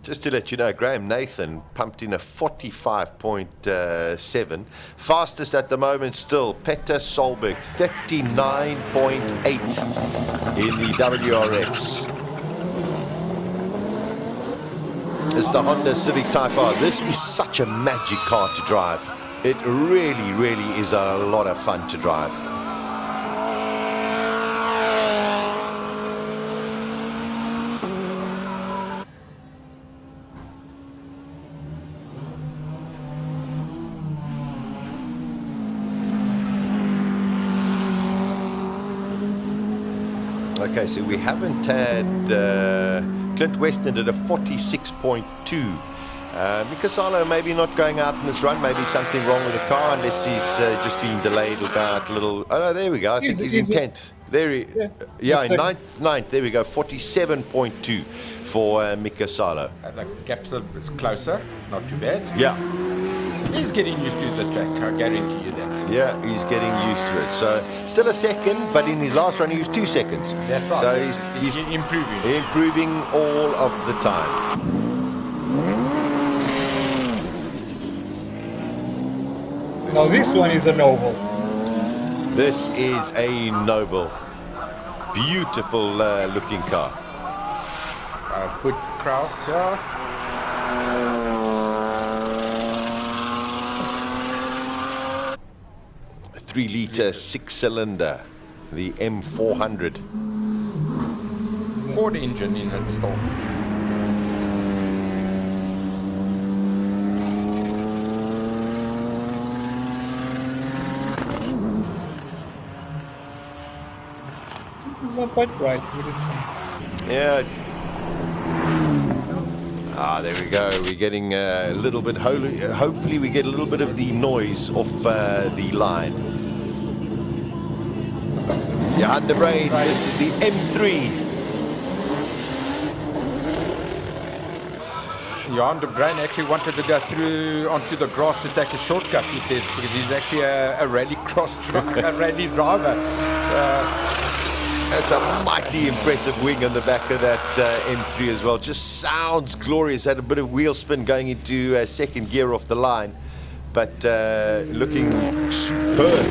Just to let you know, Graham Nathan pumped in a 45.7. Fastest at the moment still, Petter Solberg, 39.8 in the WRX. It's the Honda Civic Type R. This is such a magic car to drive. It really, really is a lot of fun to drive. Okay, so we haven't had Clint Weston at a 46.2. Mika Salo maybe not going out in this run, maybe something wrong with the car, unless he's just been delayed or go out a little. Oh no, there we go. I think he's in 10th. There he, yeah, in ninth. There we go. 47.2 for Mika Salo. The gap's a bit closer, not too bad. Yeah. He's getting used to the track, I guarantee you that. Yeah, he's getting used to it. So still a second, but in his last run he was 2 seconds. That's right. So he's improving. Improving all of the time. Now this one is a noble. This is a noble, beautiful looking car. Good Kraus, yeah. 3-litre 6-cylinder, the M400. Ford engine in it still. It's not quite right, would it say? Yeah. There we go. We're getting a little bit. Hopefully, we get a little bit of the noise off the line. The underbrain. This is the M3. Johan de Bruin actually wanted to go through onto the grass to take a shortcut, he says, because he's actually a rally cross driver, a rally driver. So, that's a mighty impressive wing on the back of that M3 as well. Just sounds glorious. Had a bit of wheel spin going into second gear off the line, but looking superb.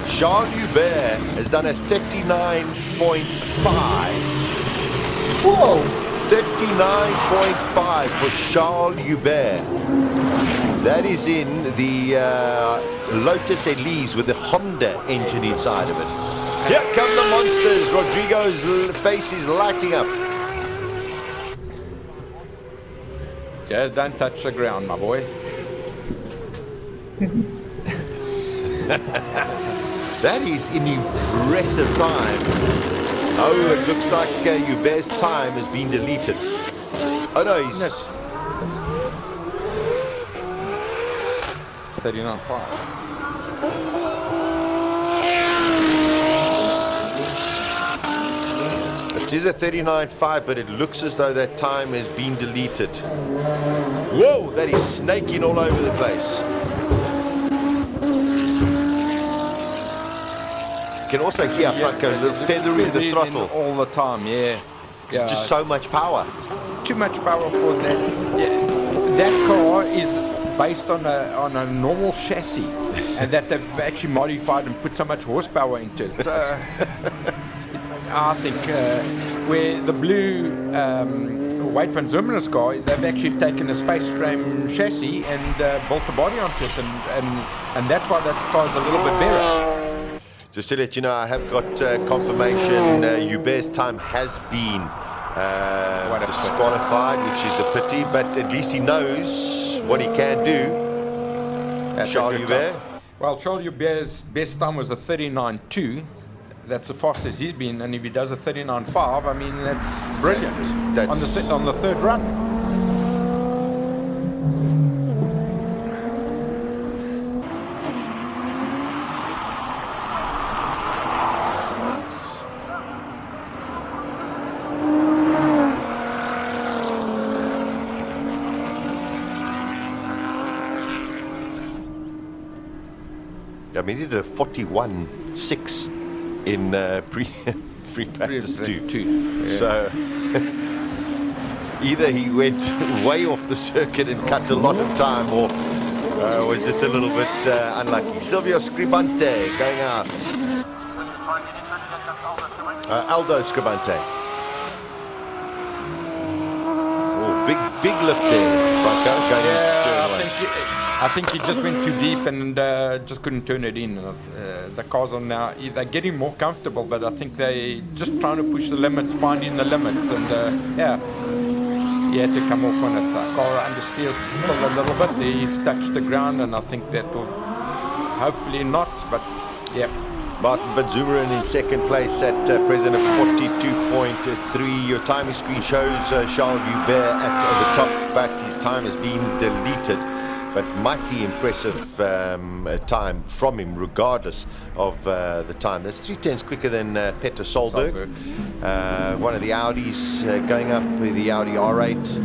Charles Hubert has done a 39.5. Whoa! 39.5 for Charles Hubert. That is in the Lotus Elise with the Honda engine inside of it. Here come the monsters. Rodrigo's face is lighting up. just don't touch the ground, my boy. That is an impressive time. Oh, it looks like Hubert's time has been deleted. Oh no, he's... 39.5. It is a 39.5, but it looks as though that time has been deleted. Whoa, that is snaking all over the place. You can also hear Franco feathering the throttle all the time. Yeah, it's just so much power. Too much power for that. Yeah. That car is based on a normal chassis, and that they've actually modified and put so much horsepower into it. So, I think where the blue Wade van Zummer's car, they've actually taken a space frame chassis and built the body onto it, and that's why that car is a little bit better. Just to let you know, I have got confirmation Hubert's time has been disqualified, which is a pity, but at least he knows what he can do. Charles Hubert. Well, Charles Hubert's best time was a 39.2. That's the fastest he's been, and if he does a 39.5, I mean, that's brilliant. On the third run. I mean, he did a 41.6 in free practice too. Yeah. So either he went way off the circuit and cut a lot of time, or was just a little bit unlucky. Silvio Scribante going out. Aldo Scribante. Oh, big lift there, Franco. Going into turn one. I think he just went too deep and just couldn't turn it in. The cars are now, they're getting more comfortable, but I think they're just trying to push the limits, finding the limits, and yeah, he had to come off on it. The car understeers still a little bit. He's touched the ground, and I think that will hopefully not, but yeah. Martin Vanzuren in second place at present of 42.3. Your timing screen shows Charles Hubert at the top, but his time has been deleted. But mighty impressive time from him, regardless of the time. That's 3/10 quicker than Peter Solberg. One of the Audis going up with the Audi R8.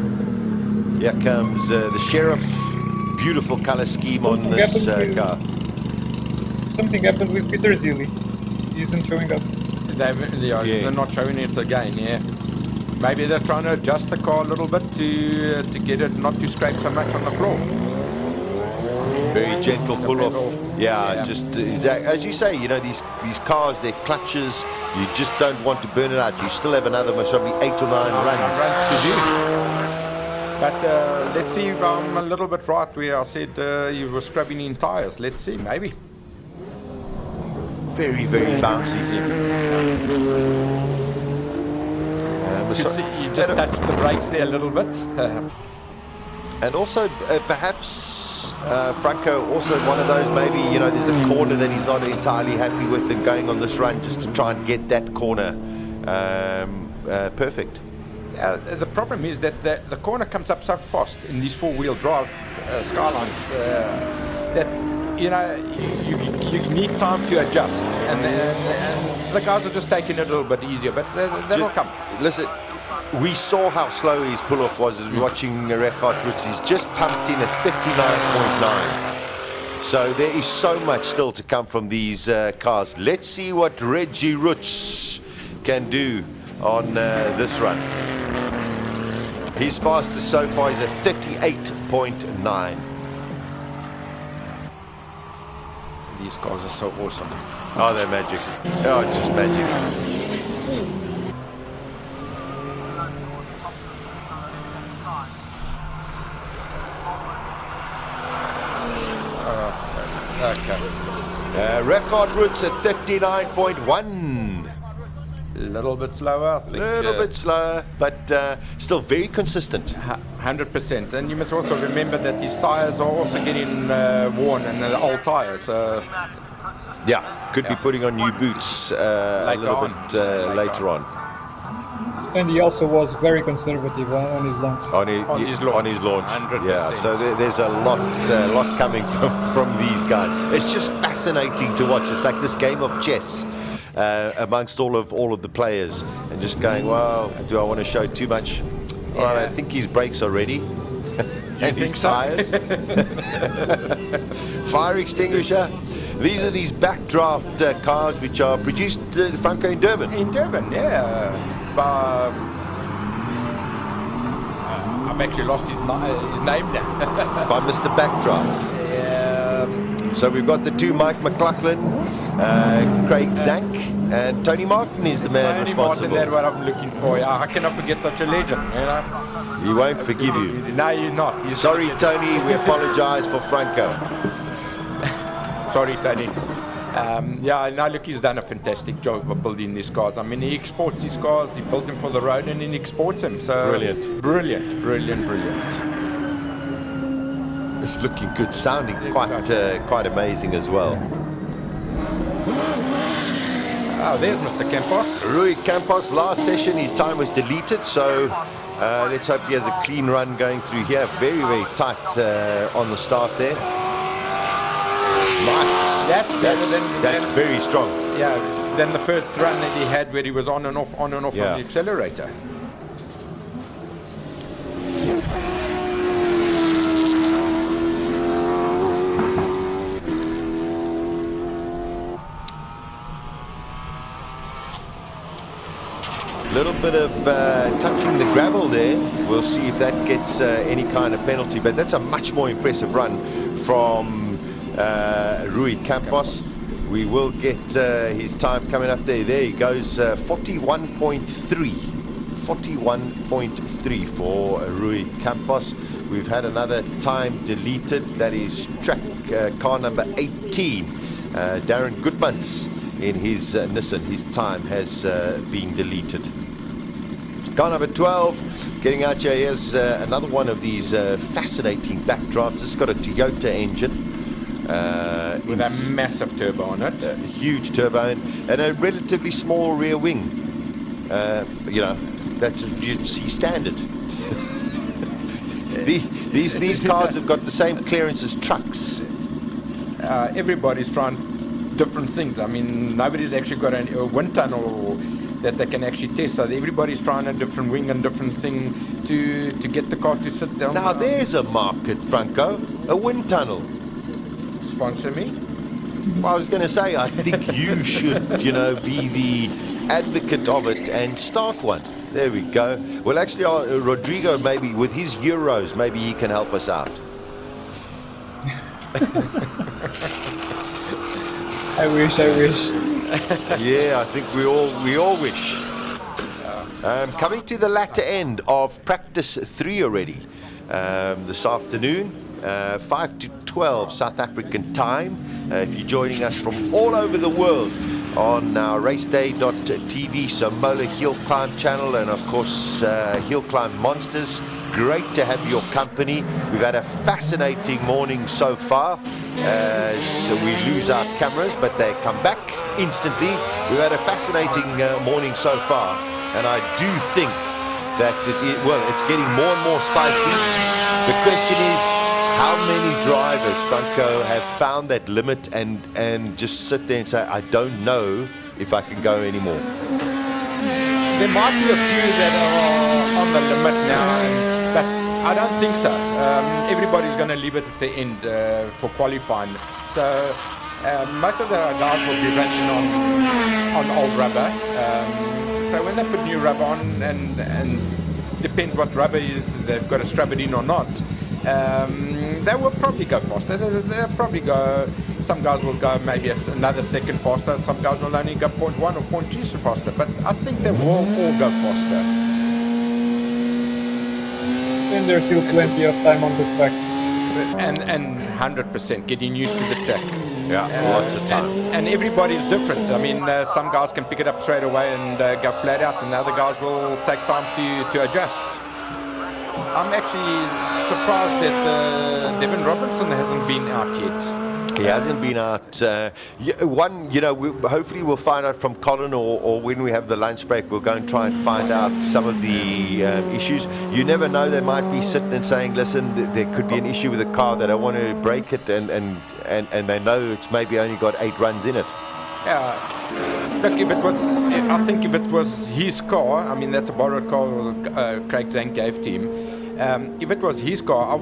Here comes the Sheriff. Beautiful color scheme on this car. Something happened with Peter Zilli. He isn't showing up. They're not showing it again, yeah. Maybe they're trying to adjust the car a little bit to get it not to scrape so much on the floor. Very gentle pull-off. Yeah, just as you say, you know, these cars, their clutches, you just don't want to burn it out. You still have another most probably 8 or 9 runs to do. But let's see if I'm a little bit right where I said you were scrubbing in tires. Let's see, maybe. Very bouncy. You just touched the brakes there a little bit. And also, perhaps Franco, also one of those, maybe, you know, there's a corner that he's not entirely happy with and going on this run just to try and get that corner perfect. The problem is that the corner comes up so fast in these four-wheel drive Skylines that, you know, you need time to adjust. And the guys are just taking it a little bit easier, but that'll come. Listen, we saw how slow his pull-off was as we were watching Richard Roots. He's just pumped in a 39.9. So there is so much still to come from these cars. Let's see what Reggie Roots can do on this run. His fastest so far is a 38.9. These cars are so awesome. Oh, they're magic. Oh, it's just magic. Okay. Richard Roots at 39.1. A little bit slower, I think. A little bit slower, but still very consistent. 100%. And you must also remember that these tires are also getting worn, and the old tires. Yeah, could be putting on new boots a little bit later on. And he also was very conservative on his launch. On his launch. 100%. Yeah, so there's a lot coming from these guys. It's just fascinating to watch. It's like this game of chess amongst all of the players, and just going, well, do I want to show too much? Yeah. All right, I think his brakes are ready. And his tires. Fire extinguisher. These are these backdraft cars which are produced, Franco, in Durban. In Durban, yeah. I've actually lost his name now. By Mr. Backdraft. Yeah. So we've got the two, Mike McLaughlin, Craig Zank, and Tony Martin is the man responsible. That's what I'm looking for. Yeah, how can I forget such a legend? You know? He won't forgive you. No, you're not. Sorry, Tony. We apologize for Franco. Sorry, Tony. Yeah, no, look, he's done a fantastic job of building these cars. I mean, he exports these cars, he builds them for the road, and he exports them. So Brilliant. Brilliant. It's looking good, sounding quite amazing as well. Oh, there's Mr. Campos. Rui Campos, last session his time was deleted, so let's hope he has a clean run going through here. Very, very tight on the start there. Nice. That's very strong. Yeah, then the first run that he had where he was on and off on the accelerator. Little bit of touching the gravel there. We'll see if that gets any kind of penalty, but that's a much more impressive run from Rui Campos. We will get his time coming up there. There he goes, 41.3. 41.3 for Rui Campos. We've had another time deleted. That is track car number 18. Darren Goodmans in his Nissan. His time has been deleted. Car number 12, getting out here. Here's another one of these fascinating backdrops. It's got a Toyota engine. With a massive turbo on it. A huge turbo and a relatively small rear wing. You know, that's you'd see standard. These cars have got the same clearance as trucks. Everybody's trying different things. I mean, nobody's actually got a wind tunnel that they can actually test. So everybody's trying a different wing and different thing to get the car to sit down. Now there's a market, Franco. A wind tunnel. Sponsor me? Well, I was going to say, I think you should, you know, be the advocate of it and start one. There we go. Well, actually, Rodrigo, maybe with his Euros, maybe he can help us out. I wish. Yeah, I think we all wish. Coming to the latter end of practice 3 already this afternoon, 5 to 12 South African time. If you're joining us from all over the world on our Raceday.tv, Simola Hillclimb channel, and of course Hillclimb Monsters. Great to have your company. We've had a fascinating morning so far. So we lose our cameras, but they come back instantly. We've had a fascinating morning so far, and I do think that it's getting more and more spicy. The question is, how many drivers, Franco, have found that limit and just sit there and say, I don't know if I can go anymore? There might be a few that are on the limit now, but I don't think so. Everybody's going to leave it at the end for qualifying. So most of the guys will be running on old rubber. So when they put new rubber on, and depends what rubber is, they've got to strap it in or not. They will probably go faster. They'll probably go. Some guys will go maybe another second faster. Some guys will only go 0.1 or 0.2 faster. But I think they will all go faster. And there's still plenty of time on the track. And 100% getting used to the track. Yeah, lots of time. And everybody's different. I mean, some guys can pick it up straight away and go flat out, and other guys will take time to adjust. I'm actually surprised that Devin Robinson hasn't been out yet. He hasn't been out. Hopefully we'll find out from Colin, or when we have the lunch break, we'll go and try and find out some of the issues. You never know, they might be sitting and saying, listen, there could be an issue with the car, that I want to break it, and they know it's maybe only got 8 runs in it. Yeah, look, I think if it was his car, I mean, that's a borrowed car Craig Zane gave to him. If it was his car, I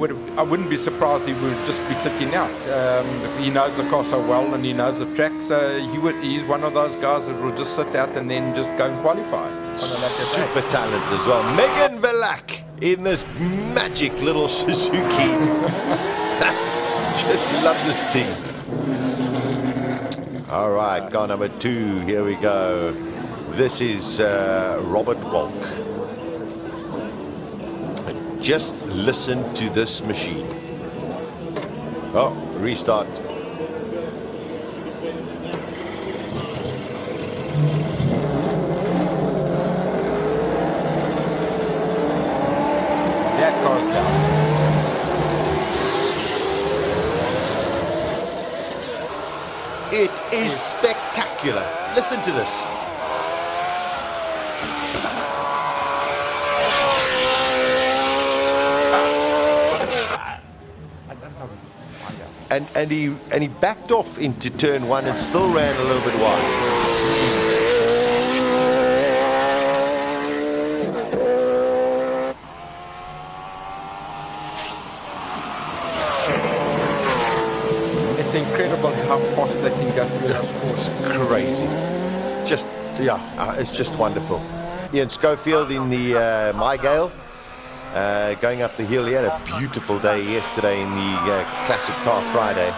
wouldn't be surprised he would just be sitting out. He knows the car so well and he knows the track, so he's one of those guys that will just sit out and then just go and qualify. Super talent as well. Megan Velak in this magic little Suzuki. Just love this thing. All right, car number 2, here we go. This is Robert Walk. Just listen to this machine. Oh, restart. It is spectacular. Listen to this. And he backed off into turn one and still ran a little bit wide. It's incredible how fast they can go through those courses. It's crazy. Just, it's just wonderful. Ian Schofield in the Mygale. Going up the hill. He had a beautiful day yesterday in the Classic Car Friday.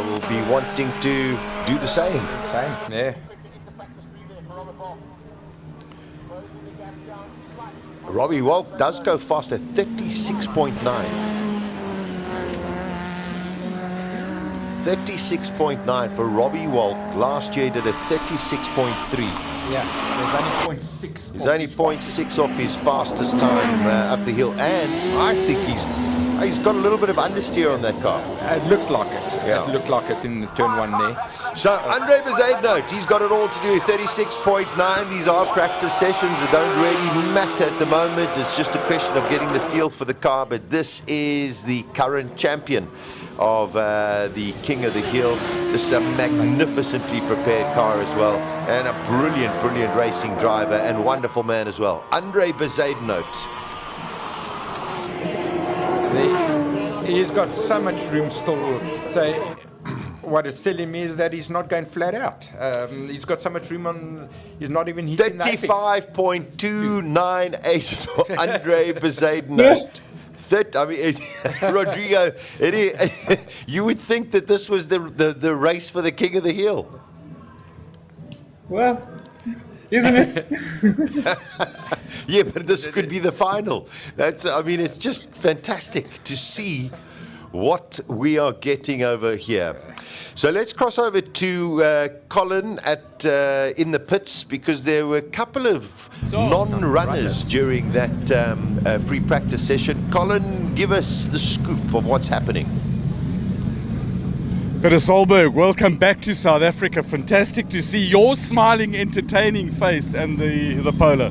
We'll be wanting to do the same. Same, yeah. Robbie Walk does go faster, 36.9. 36.9 for Robbie Walk. Last year he did a 36.3. Yeah, so he's only 0.6. He's only 0.6 off his fastest time up the hill, and I think he's got a little bit of understeer on that car. It looks like it. Yeah. It looked like it in the turn one there. So Andre Bezuidenhout, he's got it all to do. 36.9. These are practice sessions that don't really matter at the moment. It's just a question of getting the feel for the car. But this is the current champion of the King of the Hill. This is a magnificently prepared car as well, and a brilliant racing driver and wonderful man as well. Andre Bezuidenhout. He's got so much room still. So what it's telling me is that he's not going flat out. He's got so much room on. He's not even hitting 35.298 for Andre Bezuidenhout. Rodrigo, you would think that this was the race for the King of the Hill. Well, isn't it? Yeah, but this could be the final. It's just fantastic to see what we are getting over here. So let's cross over to Colin in the pits, because there were a couple of non-runners during that free practice session. Colin, give us the scoop of what's happening. Peter Solberg, welcome back to South Africa. Fantastic to see your smiling, entertaining face and the Polar.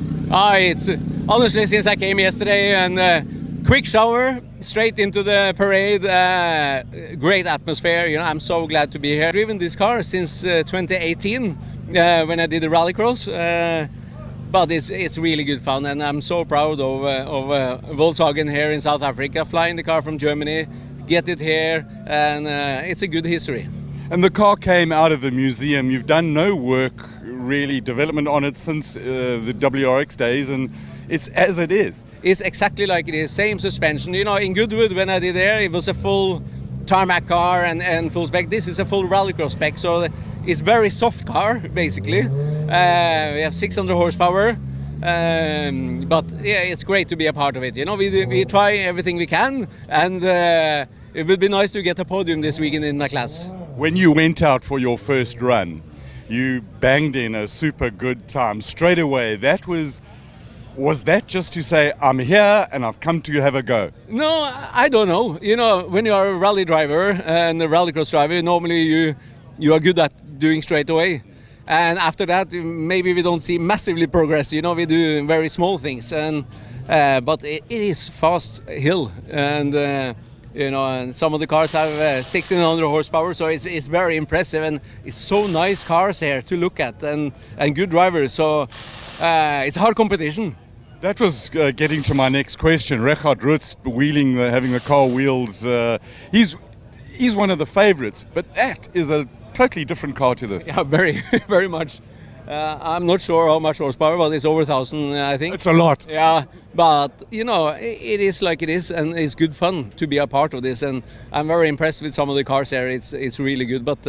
It's honestly, since I came yesterday, and quick shower, straight into the parade. Great atmosphere. I'm so glad to be here. I've driven this car since 2018 when I did the rallycross. But it's really good fun, and I'm so proud of Volkswagen here in South Africa, flying the car from Germany, get it here, and it's a good history. And the car came out of the museum. You've done no work, really, development on it since the WRX days, and it's as it is. It's exactly like it is, same suspension. In Goodwood, when I did there, it was a full tarmac car and full spec. This is a full rallycross spec, so it's very soft car, basically. We have 600 horsepower, but yeah, it's great to be a part of it. We try everything we can, and it would be nice to get a podium this weekend in my class. When you went out for your first run, you banged in a super good time straight away. Was that just to say, I'm here and I've come to have a go? No, I don't know. When you are a rally driver and a rallycross driver, normally you are good at doing straight away. And after that, maybe we don't see massively progress. We do very small things. But it is fast hill. And, and some of the cars have 1600 horsepower. So it's very impressive. And it's so nice cars here to look at and good drivers. So it's a hard competition. That was getting to my next question. Richard Rutz wheeling, having the car wheels. He's one of the favorites, but that is a totally different car to this. Yeah, very, very much. I'm not sure how much horsepower, but it's over 1,000, I think. It's a lot. Yeah, but it is like it is, and it's good fun to be a part of this. And I'm very impressed with some of the cars here. It's really good, but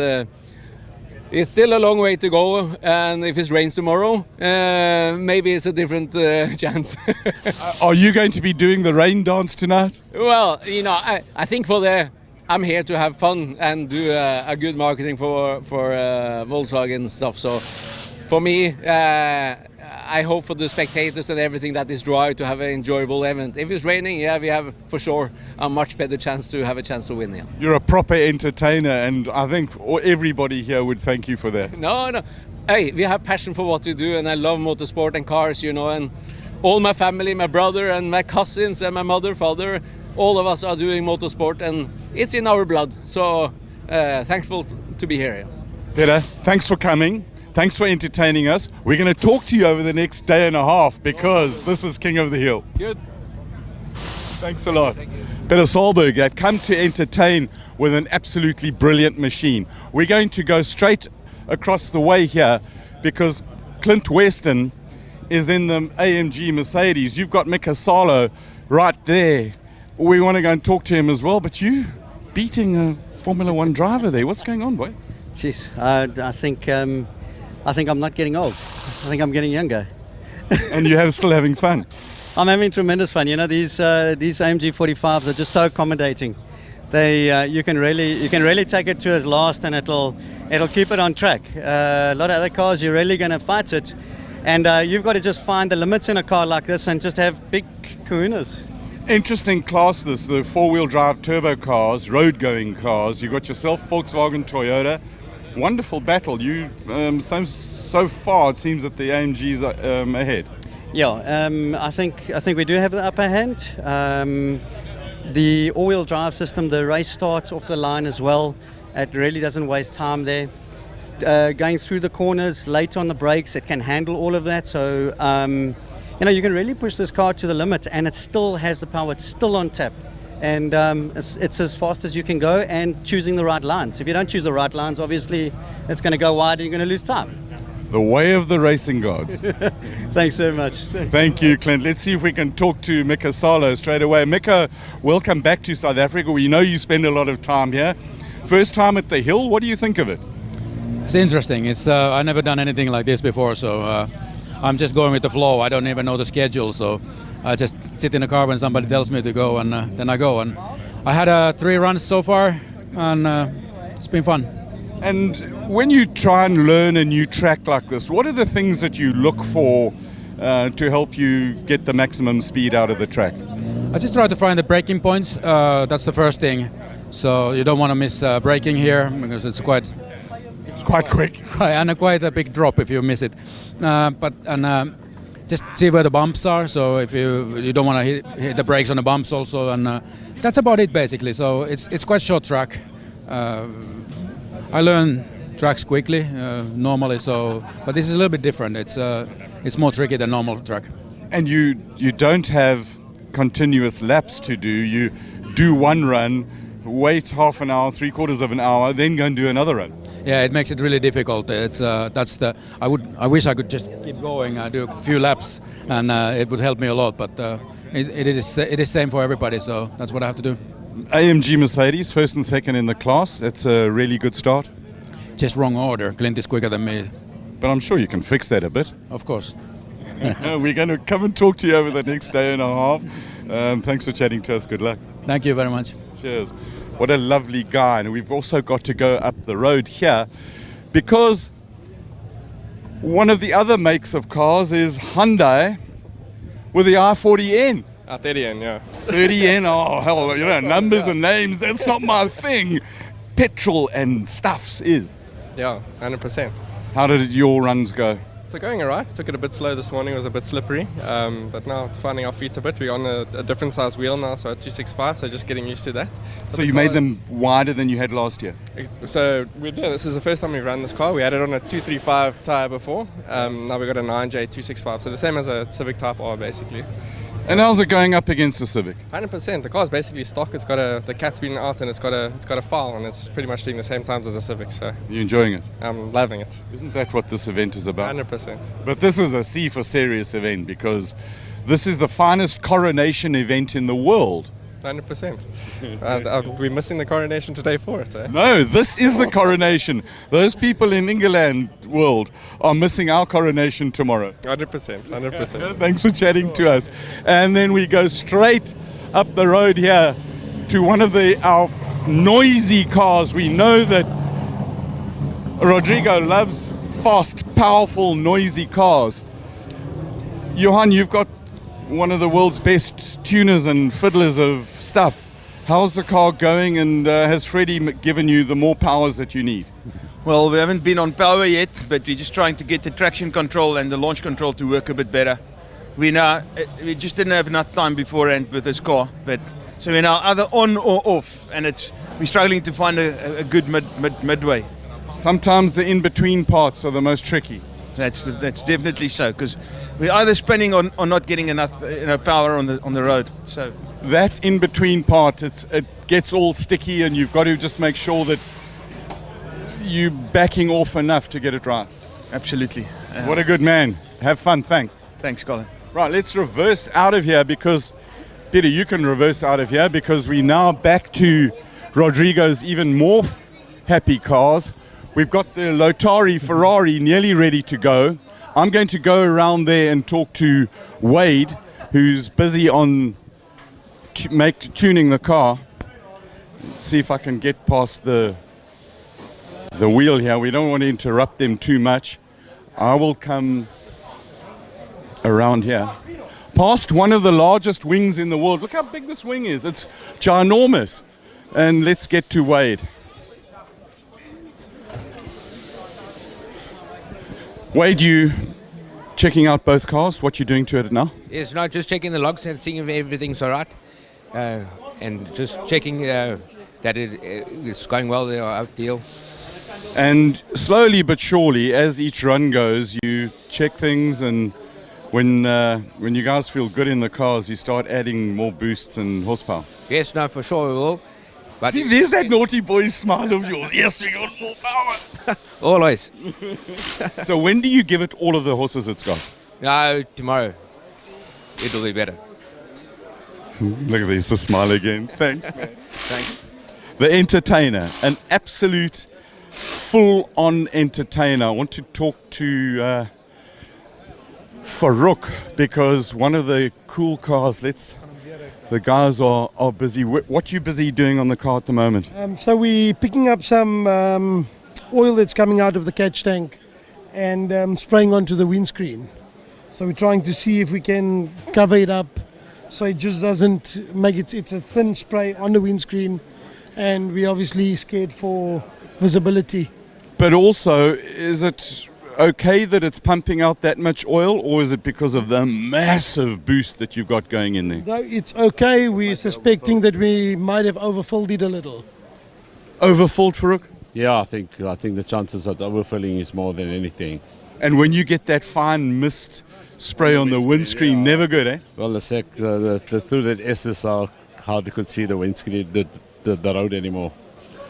it's still a long way to go. And if it rains tomorrow, maybe it's a different chance. Are you going to be doing the rain dance tonight? Well, I think I'm here to have fun and do a good marketing for Volkswagen stuff. So for me, I I hope for the spectators and everything that is dry to have an enjoyable event. If it's raining, yeah, we have for sure a much better chance to have a chance to win. Yeah. You're a proper entertainer, and I think everybody here would thank you for that. No. Hey, we have passion for what we do, and I love motorsport and cars, you know, and all my family, my brother and my cousins and my mother, father, all of us are doing motorsport, and it's in our blood. So thankful to be here. Peter, thanks for coming. Thanks for entertaining us. We're going to talk to you over the next day and a half because this is King of the Hill. Good. Thanks a lot. Peter Solberg, they've come to entertain with an absolutely brilliant machine. We're going to go straight across the way here because Clint Weston is in the AMG Mercedes. You've got Mika Salo right there. We want to go and talk to him as well, but you beating a Formula One driver there. What's going on, boy? Jeez, I think I'm not getting old. I think I'm getting younger. And you're still having fun? I'm having tremendous fun. You know, these AMG 45s are just so accommodating. They you can really take it to its last, and it'll keep it on track. A lot of other cars, you're really going to fight it, and you've got to just find the limits in a car like this and just have big kahunas. Interesting class this, the four-wheel drive turbo cars, road-going cars. You've got yourself, Volkswagen, Toyota. Wonderful battle. You so far it seems that the AMG's are ahead. Yeah, I think we do have the upper hand. The all-wheel drive system, the race starts off the line as well. It really doesn't waste time there. Going through the corners, late on the brakes, it can handle all of that. So you know, you can really push this car to the limit, and it still has the power. It's still on tap. And it's as fast as you can go, and choosing the right lines. If you don't choose the right lines, obviously it's going to go wide and you're going to lose time. The way of the racing gods. Thanks so much. Thank you, Clint. Let's see if we can talk to Mika Salo straight away. Mika, welcome back to South Africa. We know you spend a lot of time here. First time at the Hill. What do you think of it? It's interesting. I've never done anything like this before, so I'm just going with the flow. I don't even know the schedule, so I just sit in the car when somebody tells me to go, and then I go. And I had 3 runs so far, and it's been fun. And when you try and learn a new track like this, what are the things that you look for to help you get the maximum speed out of the track? I just try to find the braking points. That's the first thing. So you don't want to miss braking here because it's quite quick and quite a big drop if you miss it. Just see where the bumps are. So if you don't want to hit the brakes on the bumps also, and that's about it basically. So it's quite short track. I learn tracks quickly normally, but this is a little bit different. It's more tricky than normal track. And you don't have continuous laps to do. You do one run, wait half an hour, 3/4 of an hour, then go and do another run. Yeah, it makes it really difficult. I wish I could just keep going, do a few laps, and it would help me a lot. But it is same for everybody, so that's what I have to do. AMG Mercedes, first and second in the class. It's a really good start. Just wrong order. Clint is quicker than me. But I'm sure you can fix that a bit. Of course. We're going to come and talk to you over the next day and a half. Thanks for chatting to us. Good luck. Thank you very much. Cheers. What a lovely guy. And we've also got to go up the road here because one of the other makes of cars is Hyundai with the i40N. 30N, yeah. 30N, oh hell, you know, numbers and names, that's not my thing. Petrol and stuffs is. Yeah, 100%. How did your runs go? So going all right. Took it a bit slow this morning. It was a bit slippery. But now finding our feet a bit. We're on a different size wheel now, so at 265, so just getting used to that. So you made them wider than you had last year? So this is the first time we've run this car. We had it on a 235 tyre before. Now we've got a 9J 265, so the same as a Civic Type R basically. And how's it going up against the Civic? 100%. The car's basically stock. It's got the cat's been out and it's got a file, and it's pretty much doing the same times as a Civic. So you're enjoying it? I'm loving it. Isn't that what this event is about? 100%. But this is a C for serious event because this is the finest coronation event in the world. 100%. We're missing the coronation today for it, eh? No, this is the coronation. Those people in England world are missing our coronation tomorrow. 100%, 100%. Thanks for chatting to us. And then we go straight up the road here to one of our noisy cars. We know that Rodrigo loves fast, powerful, noisy cars. Johan, you've got one of the world's best tuners and fiddlers of stuff. How's the car going, and has Freddie given you the more powers that you need? Well, we haven't been on power yet, but we're just trying to get the traction control and the launch control to work a bit better. We just didn't have enough time beforehand with this car, but so we're now either on or off, and we're struggling to find a good midway. Sometimes the in-between parts are the most tricky. That's definitely so, because we're either spinning or not getting enough power on the road. So that in-between part, it gets all sticky, and you've got to just make sure that you're backing off enough to get it right. Absolutely. What a good man. Have fun. Thanks. Thanks, Colin. Right, let's reverse out of here, because Peter, you can reverse out of here, because we're now back to Rodrigo's even more happy cars. We've got the Lotari Ferrari nearly ready to go. I'm going to go around there and talk to Wade, who's busy on tuning the car. See if I can get past the wheel here. We don't want to interrupt them too much. I will come around here. Past one of the largest wings in the world. Look how big this wing is. It's ginormous. And let's get to Wade. Wade, you checking out both cars? What you doing to it now? Yes, not just checking the logs and seeing if everything's all right. And just checking that it's going well, they are out deal. And slowly but surely, as each run goes, you check things, and when you guys feel good in the cars, you start adding more boosts and horsepower. Yes, no, for sure we will. But see, there's that naughty boy smile of yours. Yes, we got more power. Always. So when do you give it all of the horses it's got? No, tomorrow. It'll be better. Look at this, the smile again. Thanks, man. Thanks. The entertainer, an absolute full-on entertainer. I want to talk to Farouk, because one of the cool cars, the guys are busy. What are you busy doing on the car at the moment? So we're picking up some oil that's coming out of the catch tank and spraying onto the windscreen. So we're trying to see if we can cover it up so it just doesn't make it's a thin spray on the windscreen, and we're obviously scared for visibility. But also, is it okay that it's pumping out that much oil, or is it because of the massive boost that you've got going in there? No, it's okay. We're suspecting that we might have overfilled it a little. Overfilled, Farouk? Yeah, I think the chances of overfilling is more than anything. And when you get that fine mist spray on the windscreen, never good, eh? Well, the through that S's are hard to see the windscreen, the road anymore.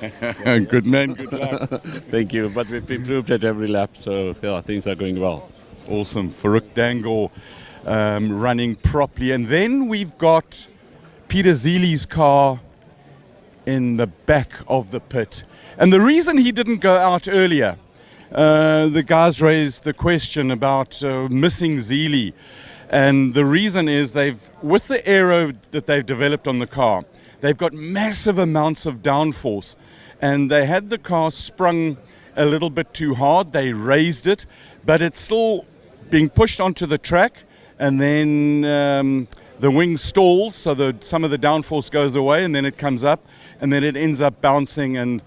Good man, good luck. Thank you, but we've improved at every lap, so yeah, things are going well. Awesome. Farouk Dangor running properly. And then we've got Peter Zeeley's car in the back of the pit. And the reason he didn't go out earlier, the guys raised the question about missing Zeeley. And the reason is with the aero that they've developed on the car, they've got massive amounts of downforce, and they had the car sprung a little bit too hard. They raised it, but it's still being pushed onto the track, and then the wing stalls, so some of the downforce goes away, and then it comes up, and then it ends up bouncing, and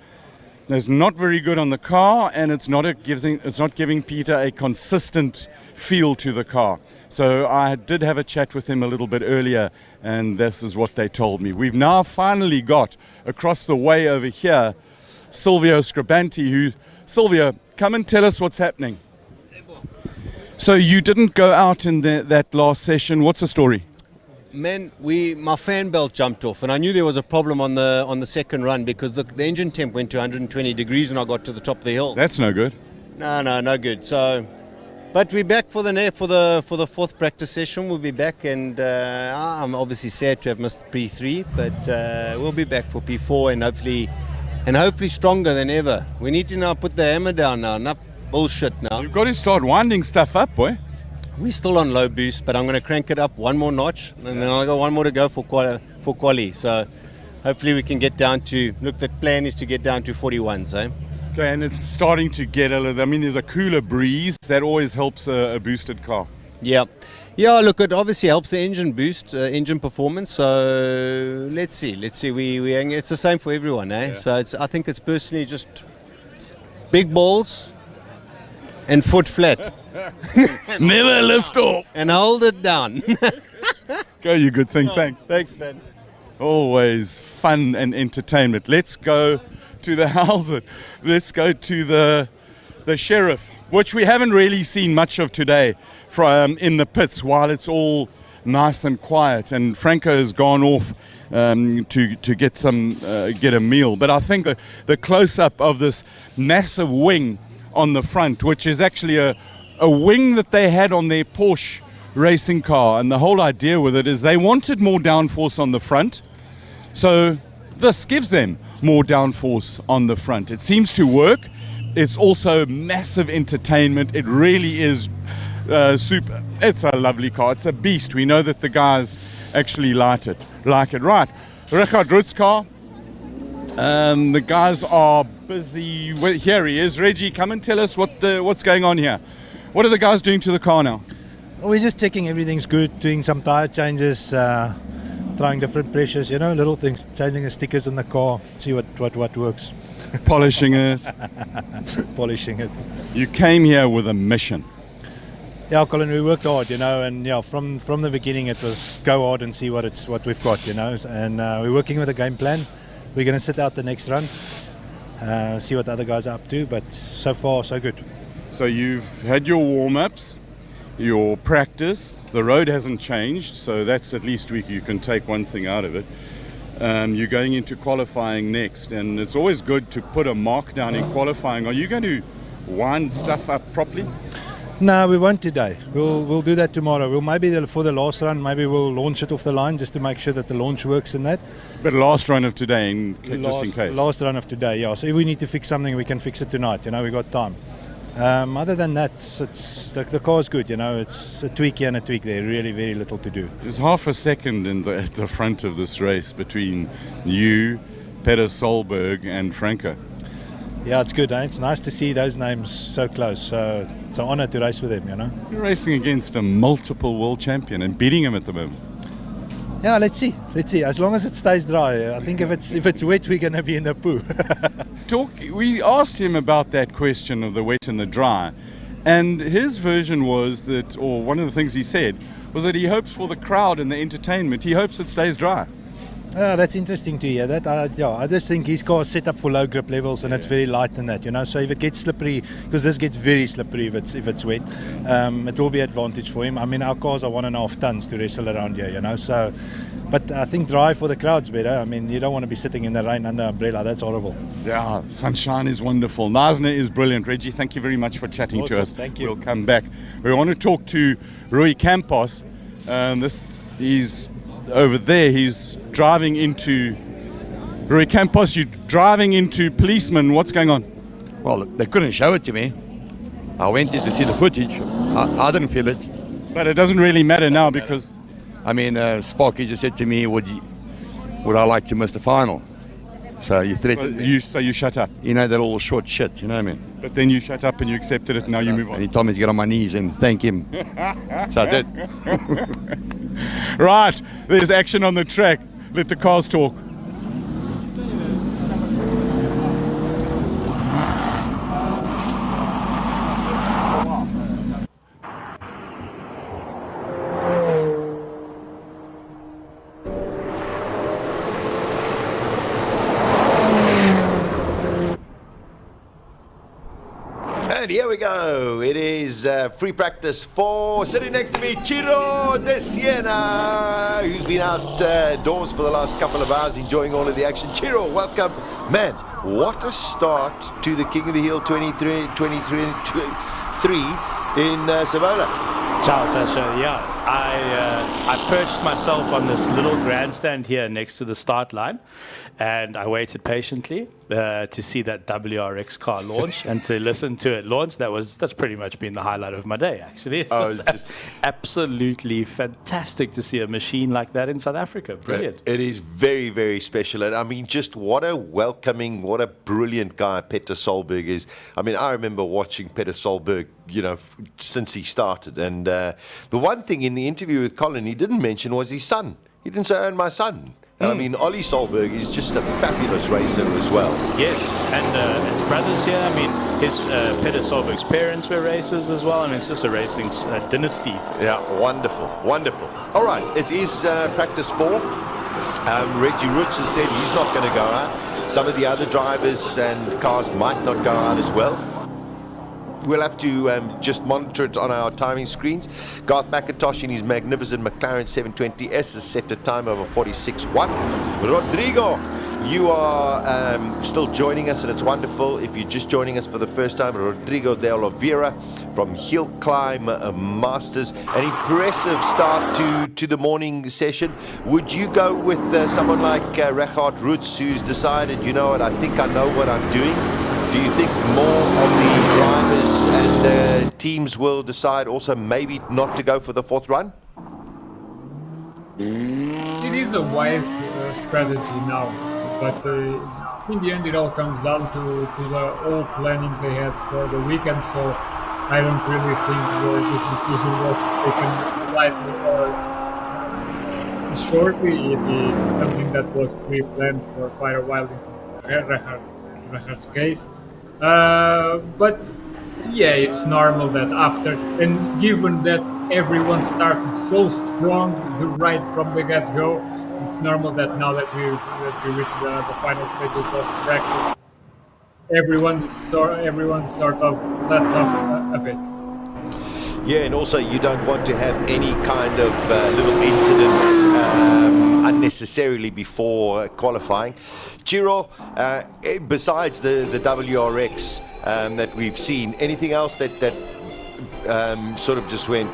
it's not very good on the car, and it's not giving Peter a consistent feel to the car. So I did have a chat with him a little bit earlier, and this is what they told me. We've now finally got across the way over here Silvio Scribanti, Silvio, come and tell us what's happening. So you didn't go out in that last session. What's the story? Man, my fan belt jumped off, and I knew there was a problem on the second run because the engine temp went to 120 degrees when I got to the top of the hill. That's no good. No good. So, but we're back for the fourth practice session. We'll be back, and I'm obviously sad to have missed P3, but we'll be back for P4 and hopefully stronger than ever. We need to now put the hammer down now. Enough bullshit now. You've got to start winding stuff up, boy. We're still on low boost, but I'm going to crank it up one more notch, and then I'll got one more to go for quali. So hopefully we can get down to, look, the plan is to get down to 41s, eh? Okay, and it's starting to get there's a cooler breeze. That always helps a boosted car. Yeah, Yeah, look, it obviously helps the engine boost, engine performance. So let's see. It's the same for everyone, eh? So I think it's personally just big balls and foot flat. Never lift off. And hold it down. Go, you good thing. Thanks. Thanks, man. Always fun and entertainment. Let's go to the Howsett. Let's go to the Sheriff, which we haven't really seen much of today from in the pits while it's all nice and quiet. And Franco has gone off to get a meal. But I think the close-up of this massive wing on the front, which is actually a wing that they had on their Porsche racing car, and the whole idea with it is they wanted more downforce on the front, so this gives them more downforce on the front. It seems to work. It's also massive entertainment. It really is super. It's a lovely car. It's a beast. We know that the guys actually like it. Right, Richard Ruth's car. The guys are busy. Well, here he is. Reggie, come and tell us what's going on here. What are the guys doing to the car now? We're just checking everything's good, doing some tire changes, trying different pressures, little things, changing the stickers on the car, see what works. Polishing it. Polishing it. You came here with a mission. Yeah, Colin, we worked hard, and from the beginning it was go hard and see what we've got, and we're working with a game plan. We're going to sit out the next run, see what the other guys are up to, but so far so good. So you've had your warm-ups, your practice, the road hasn't changed, so that's at least you can take one thing out of it. You're going into qualifying next, and it's always good to put a mark down in qualifying. Are you going to wind stuff up properly? No, we won't today. We'll do that tomorrow. We'll maybe for the last run, maybe we'll launch it off the line just to make sure that the launch works in that. But last run of today, just in case. Last run of today, yeah. So if we need to fix something, we can fix it tonight. We've got time. Other than that, the car's good. It's a tweak here and a tweak there. Really, very little to do. There's half a second at the front of this race between you, Peter Solberg, and Franco. Yeah, it's good. It's nice to see those names so close. So it's an honour to race with them. You're racing against a multiple world champion and beating him at the moment. Yeah, let's see. As long as it stays dry. I think if it's wet, we're going to be in the poo. We asked him about that question of the wet and the dry, and his version was that, or one of the things he said, was that he hopes for the crowd and the entertainment, he hopes it stays dry. That's interesting to hear that. I just think his car is set up for low grip levels, and it's very light in that, So if it gets slippery, because this gets very slippery if it's wet, it will be an advantage for him. I mean, our cars are 1.5 tons to wrestle around here, So, but I think dry for the crowd's better. I mean, you don't want to be sitting in the rain under umbrella. That's horrible. Yeah, sunshine is wonderful. Nasna is brilliant. Reggie, thank you very much for chatting to us. Thank you. We'll come back. We want to talk to Rui Campos. He's over there. He's driving into Rui Campos. You're driving into policemen. What's going on? Well, they couldn't show it to me. I went in to see the footage. I didn't feel it. But it doesn't really matter now because... I mean, Sparky just said to me, would I like to miss the final? So you threatened me. So you shut up? That all short shit, you know what I mean? But then you shut up and you accepted it and now you move on. And he told me to get on my knees and thank him. So I did. Right, there's action on the track. Let the cars talk. And here we go. It is free practice for, sitting next to me, Ciro de Siena, who's been outdoors for the last couple of hours enjoying all of the action. Ciro, welcome. Man, what a start to the King of the Hill 23 in Simola. Ciao, Sasha. Yeah, I perched myself on this little grandstand here next to the start line, and I waited patiently. to see that WRX car launch and to listen to it launch. That's pretty much been the highlight of my day, actually. It's just absolutely fantastic to see a machine like that in South Africa. Brilliant. It is very, very special. And I mean, just what a welcoming, what a brilliant guy Peter Solberg is. I mean, I remember watching Peter Solberg, since he started. And the one thing in the interview with Colin he didn't mention was his son. He didn't say, "And my son." And I mean, Ollie Solberg is just a fabulous racer as well. Yes, and his brothers here. I mean, his Peter Solberg's parents were racers as well. I mean, it's just a racing dynasty. Yeah, wonderful, wonderful. All right, it is practice 4. Reggie Roots has said he's not going to go out. Some of the other drivers and cars might not go out as well. We'll have to just monitor it on our timing screens. Garth McIntosh in his magnificent McLaren 720S has set a time of 46.1. Rodrigo, you are still joining us, and it's wonderful. If you're just joining us for the first time, Rodrigo de Oliveira from Hillclimb Masters. An impressive start to the morning session. Would you go with someone like Richard Roots, who's decided, you know what, I think I know what I'm doing? Do you think more of the drivers and teams will decide also maybe not to go for the 4th run? It is a wise strategy now, but in the end it all comes down to the whole planning they had for the weekend, so I don't really think this decision was taken lightly or shortly. It is something that was pre-planned for quite a while in Richard's case. But yeah, it's normal that after, and given that everyone started so strong right from the get-go, it's normal that now that we reach the final stages of practice, everyone sort of lets off a bit. Yeah, and also you don't want to have any kind of little incidents unnecessarily before qualifying. Chiro, besides the WRX that we've seen, anything else that sort of just went,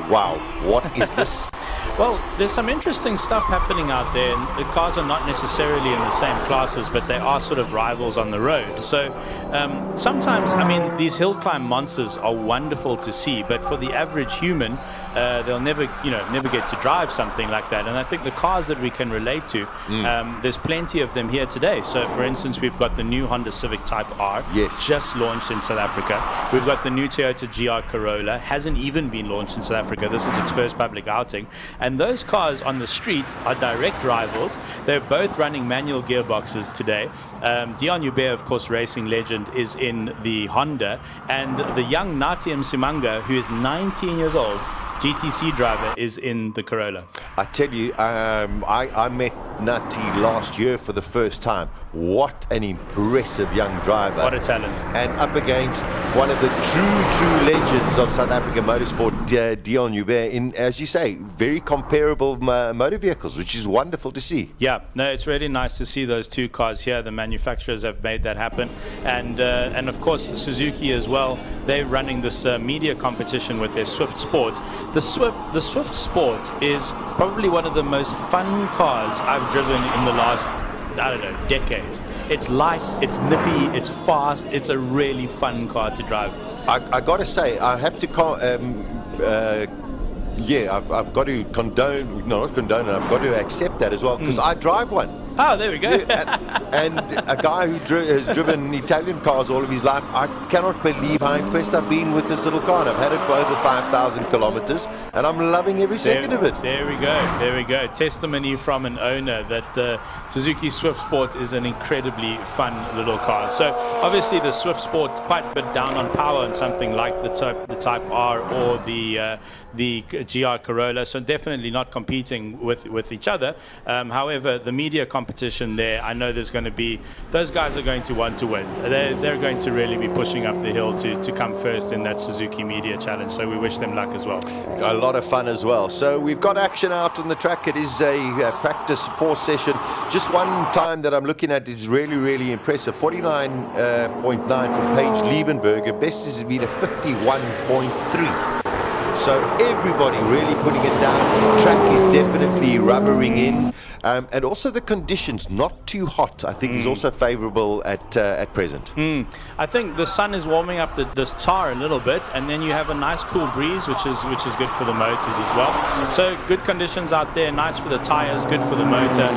wow, what is this? Well, there's some interesting stuff happening out there, and the cars are not necessarily in the same classes, but they are sort of rivals on the road. So sometimes, I mean, these hill climb monsters are wonderful to see, but for the average human, they'll never get to drive something like that. And I think the cars that we can relate to, there's plenty of them here today. So, for instance, we've got the new Honda Civic Type R, just launched in South Africa. We've got the new Toyota GR Corolla, hasn't even been launched in South Africa. This is its first public outing. And those cars on the street are direct rivals. They're both running manual gearboxes today. Dion Hubert, of course, racing legend, is in the Honda. And the young Nati Msimanga, who is 19 years old, GTC driver, is in the Corolla. I tell you, I met Nati last year for the first time. What an impressive young driver. What a talent. And up against one of the true legends of South African motorsport, Dion Hubert, in, as you say, very comparable motor vehicles, which is wonderful to see. Yeah, no, it's really nice to see those two cars here. The manufacturers have made that happen. And of course, Suzuki as well. They're running this media competition with their Swift Sport. The Swift Sport is probably one of the most fun cars I've driven in the last, I don't know, decade. It's light, it's nippy, it's fast, it's a really fun car to drive. I got to say, I have to I've got to condone, no, not condone it, I've got to accept that as well, because I drive one. Oh, there we go. And a guy who has driven Italian cars all of his life, I cannot believe how impressed I've been with this little car. And I've had it for over 5,000 kilometers, and I'm loving every second of it. There we go. There we go. Testimony from an owner that the Suzuki Swift Sport is an incredibly fun little car. So obviously the Swift Sport quite a bit down on power on something like the Type R or the GR Corolla. So definitely not competing with each other. However, the media competition there, I know there's going to be, those guys are going to want to win. They're going to really be pushing up the hill to come first in that Suzuki Media Challenge, so we wish them luck as well. A lot of fun as well. So we've got action out on the track. It is a practice 4 session. Just one time that I'm looking at is really impressive. 49.9 from Paige Liebenberger. Best has been a 51.3. So everybody really putting it down. Track is definitely rubbering in. And also the conditions, not too hot, I think is also favorable at present. I think the sun is warming up this tar a little bit, and then you have a nice cool breeze, which is good for the motors as well. So good conditions out there, nice for the tires, good for the motor,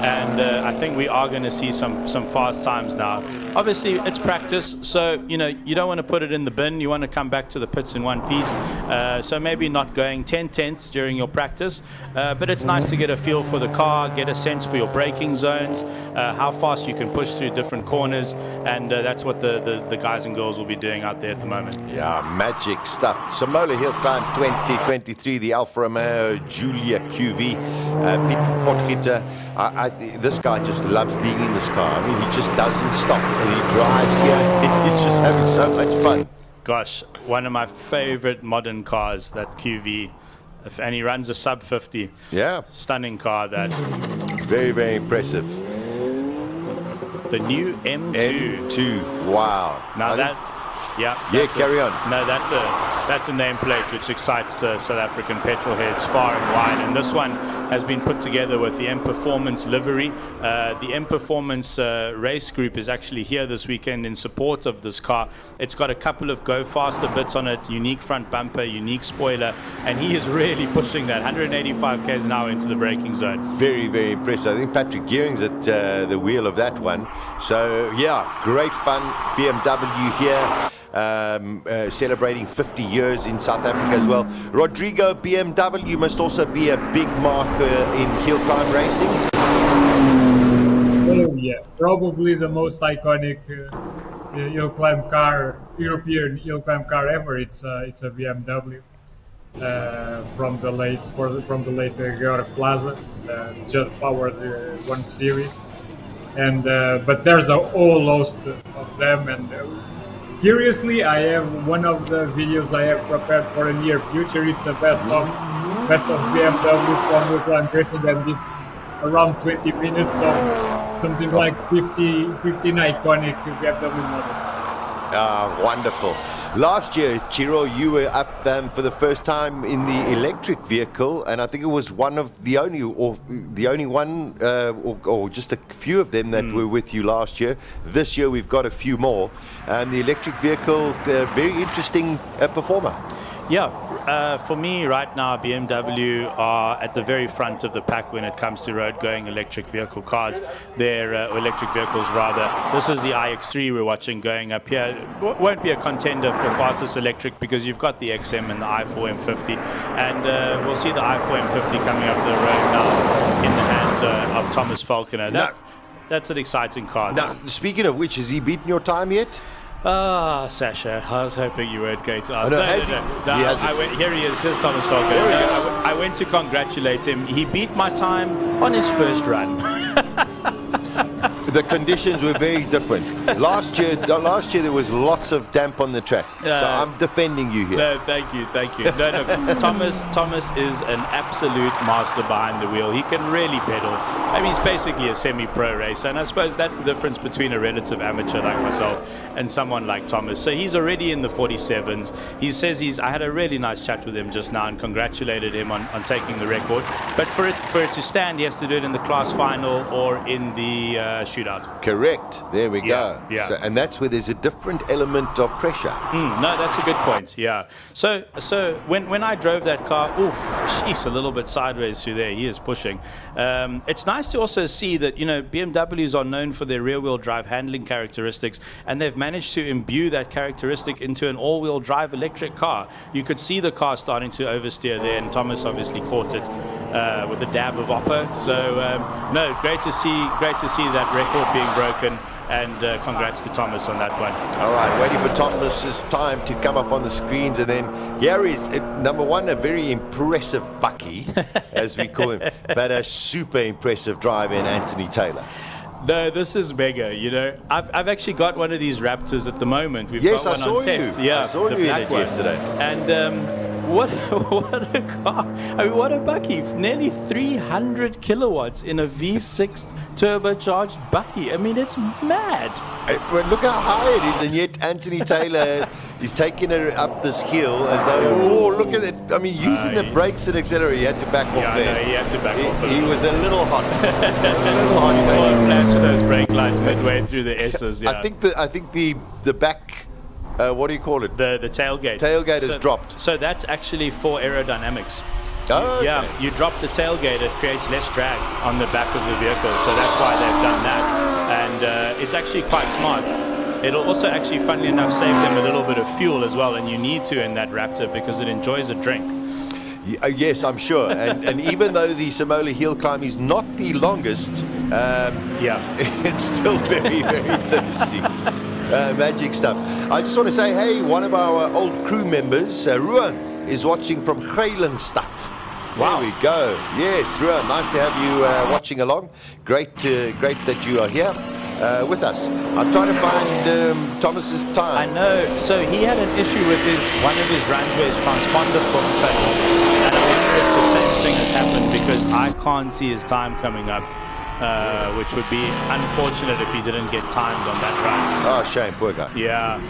and I think we are going to see some fast times now. Obviously, it's practice, so you don't want to put it in the bin. You want to come back to the pits in one piece. So maybe not going 10/10ths during your practice, but it's nice to get a feel for the car, get a sense for your braking zones, how fast you can push through different corners, and that's what the guys and girls will be doing out there at the moment. Yeah, magic stuff. Simola Hillclimb 2023, the Alfa Romeo Giulia QV. Pete Potgieter, this guy just loves being in this car. I mean, he just doesn't stop, and he drives here. He's just having so much fun. Gosh, one of my favorite modern cars, that QV. And he runs a sub 50. Yeah. Stunning car, that. Very, very impressive. The new M2. M2, wow. Now that, yeah. Carry on. No, that's a nameplate which excites South African petrol heads far and wide. And this one has been put together with the M Performance livery. The M Performance race group is actually here this weekend in support of this car. It's got a couple of go faster bits on it, unique front bumper, unique spoiler, and he is really pushing that 185 k's an hour into the braking zone. Very, very impressive. I think Patrick Gearing's at the wheel of that one. So yeah, great fun. BMW here. Celebrating 50 years in South Africa as well. Rodrigo, BMW must also be a big mark in Hillclimb racing. Oh yeah, probably the most iconic Hillclimb car, European Hillclimb car ever. It's a BMW from the late Georg Plaza, just powered 1 series, and but there's a whole host of them. And curiously, I have one of the videos I have prepared for a near future. It's a best of BMW from Hillclimb racing, and it's around 20 minutes of something like 15 iconic BMW models. Wonderful. Last year, Chiro, you were up for the first time in the electric vehicle, and I think it was one of the only one, or just a few of them that were with you last year. This year, we've got a few more, and the electric vehicle, very interesting performer. Yeah, for me right now, BMW are at the very front of the pack when it comes to road-going electric vehicle cars. They're electric vehicles, rather. This is the iX3 we're watching going up here. It won't be a contender for fastest electric because you've got the XM and the i4 M50, and we'll see the i4 M50 coming up the road now in the hands of Thomas Falconer. That's an exciting car. Now, speaking of which, has he beaten your time yet? Sasha, I was hoping you weren't going to ask. No, Here he is. Here's Thomas Falconer. I went to congratulate him. He beat my time on his first run. The conditions were very different. Last year there was lots of damp on the track. So I'm defending you here. No, thank you. No, Thomas is an absolute master behind the wheel. He can really pedal. I mean, he's basically a semi-pro racer, and I suppose that's the difference between a relative amateur like myself and someone like Thomas. So he's already in the 47s. He says I had a really nice chat with him just now and congratulated him on taking the record. But for it to stand, he has to do it in the class final or in the shootout. Correct. There we go. Yeah. So, and that's where there's a different element of pressure. No, that's a good point. Yeah. So when I drove that car, a little bit sideways through there. He is pushing. It's nice to also see that BMWs are known for their rear-wheel drive handling characteristics, and they've managed to imbue that characteristic into an all-wheel drive electric car. You could see the car starting to oversteer there, and Thomas obviously caught it with a dab of Oppo. So no, great to see that record being broken, and congrats to Thomas on that one. All right, waiting for Thomas's time to come up on the screens, and then here is number one, a very impressive bucky, as we call him, but a super impressive driver in Anthony Taylor. No, this is mega. I've actually got one of these Raptors at the moment. We've yes, got one on test. Yeah, I saw you in it one. yesterday. And what a car. I mean, what a bucky. Nearly 300 kilowatts in a V6 turbocharged bucky. I mean, it's mad. Well, look how high it is, and yet Anthony Taylor is taking her up this hill as though, oh, look at it. I mean, using the brakes and accelerator, he had to back off there. No, he had to back off. He was a little hot. You saw a flash of those brake lights midway through the S's. Yeah. I think the back, what do you call it? The tailgate. Tailgate has dropped. So that's actually for aerodynamics. Oh, okay. Yeah, you drop the tailgate, it creates less drag on the back of the vehicle. So that's why they've done that. And it's actually quite smart. It'll also actually, funnily enough, save them a little bit of fuel as well. And you need to in that Raptor because it enjoys a drink. Yes, I'm sure. And even though the Simola Hillclimb is not the longest, it's still very, very thirsty. Magic stuff. I just want to say, hey, one of our old crew members, Ruan, is watching from Greylandstad. Wow. There we go. Yes, Ruan, nice to have you watching along. Great that you are here with us. I'm trying to find Thomas's time. I know. So he had an issue with one of his runs where his transponder fell off. And I wonder if the same thing has happened because I can't see his time coming up. Which would be unfortunate if he didn't get timed on that run. Oh, shame, poor guy. Yeah.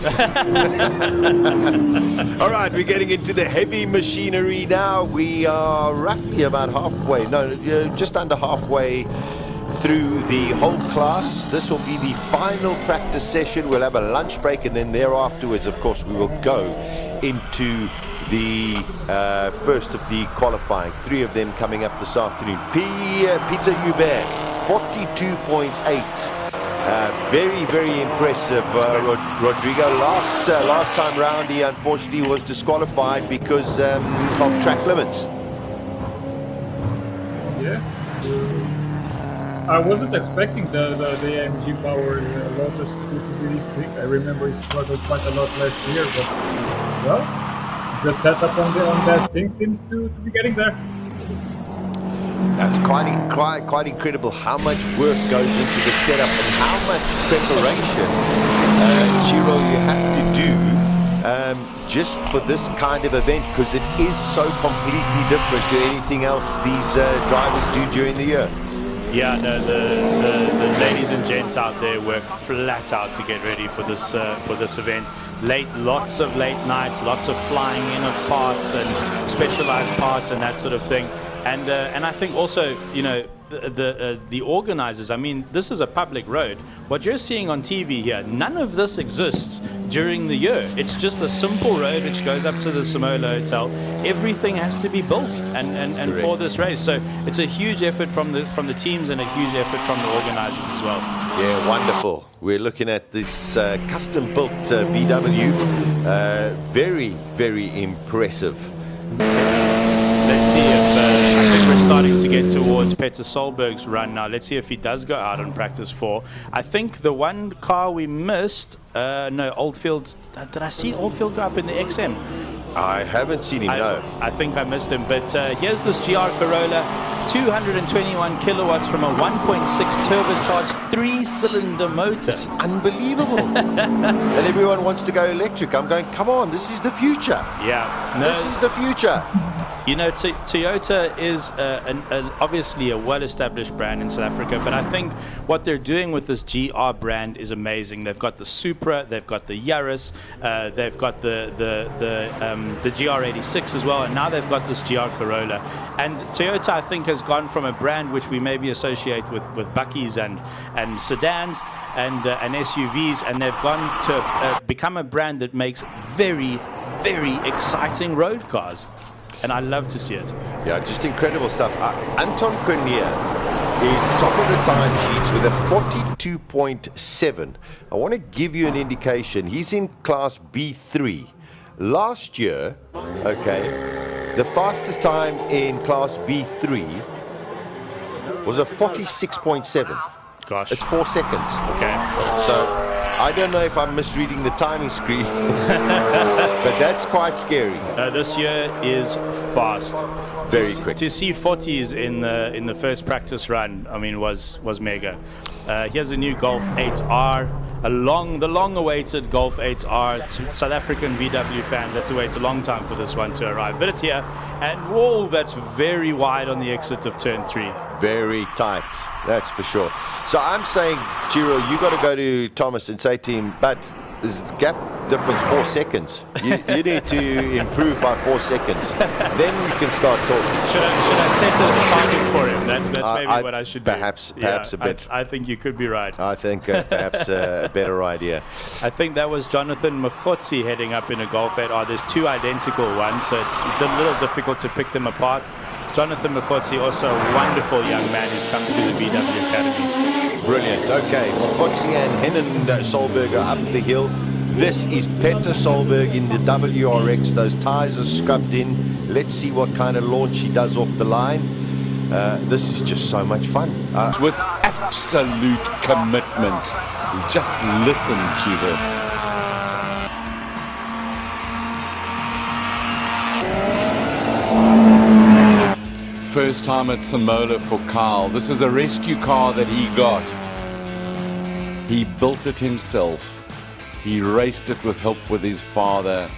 All right, we're getting into the heavy machinery now. We are roughly about halfway, just under halfway through the whole class. This will be the final practice session. We'll have a lunch break, and then thereafterwards, of course, we will go into the first of the qualifying. 3 of them coming up this afternoon. Peter Hubert, 42.8. Very, very impressive. Rodrigo, last time round, he unfortunately was disqualified because of track limits. Yeah. I wasn't expecting the AMG powered Lotus to be this quick. I remember he struggled quite a lot last year, but well, the setup on that thing seems to be getting there. That's quite incredible how much work goes into the setup and how much preparation, Chiro, you have to do just for this kind of event, because it is so completely different to anything else these drivers do during the year. Yeah, the ladies and gents out there work flat out to get ready for this event. Lots of late nights, lots of flying in of parts and specialized parts and that sort of thing. And I think also, you know, the organizers, I mean, this is a public road. What you're seeing on TV here, none of this exists during the year. It's just a simple road which goes up to the Simola Hotel. Everything has to be built and for this race. So it's a huge effort from the teams and a huge effort from the organizers as well. Yeah, wonderful. We're looking at this custom-built VW. Very, very impressive. Let's see if I think we're starting to get towards Peter Solberg's run now. Let's see if he does go out on practice 4. I think the one car we missed, Oldfield. Did I see Oldfield go up in the XM? I haven't seen him, no. I think I missed him. But here's this GR Corolla, 221 kilowatts from a 1.6 turbocharged 3-cylinder motor. It's unbelievable. And everyone wants to go electric. I'm going, come on, this is the future. Yeah. This is the future. You know, Toyota is obviously a well-established brand in South Africa, but I think what they're doing with this GR brand is amazing. They've got the Supra, they've got the Yaris, they've got the GR86 as well, and now they've got this GR Corolla. And Toyota, I think, has gone from a brand which we maybe associate with buckies and sedans and SUVs, and they've gone to become a brand that makes very, very exciting road cars. And I love to see it. Yeah, just incredible stuff. Anton Cornier is top of the time sheets with a 42.7. I want to give you an indication. He's in class B3. Last year, okay, the fastest time in class B3 was a 46.7. Gosh. It's 4 seconds. Okay. So I don't know if I'm misreading the timing screen, but that's quite scary. This year is fast. Very quick. To see 40s in the first practice run, I mean, was mega. Here's a new Golf 8R. the long-awaited Golf 8R. South African VW fans had to wait a long time for this one to arrive, but it's here. And whoa, that's very wide on the exit of turn 3. Very tight, that's for sure. So I'm saying, Giro, you got to go to Thomas and say to him, but there's gap difference 4 seconds. You need to improve by 4 seconds. Then we can start talking. Should I set a target for him? That's maybe what I should perhaps, do. Perhaps a bit. I think you could be right. I think perhaps a better idea. I think that was Jonathan Mkhotsi heading up in a Golf 8R. There's 2 identical ones, so it's a little difficult to pick them apart. Jonathan Mkhotsi, also a wonderful young man who's come through the VW Academy. Brilliant. Okay, Mkhotsi and Hennen Solberg are up the hill. This is Peter Solberg in the WRX. Those tyres are scrubbed in. Let's see what kind of launch he does off the line. This is just so much fun. With absolute commitment. Just listen to this. First time at Simola for Kyle. This is a rescue car that he got. He built it himself. He raced it with help with his father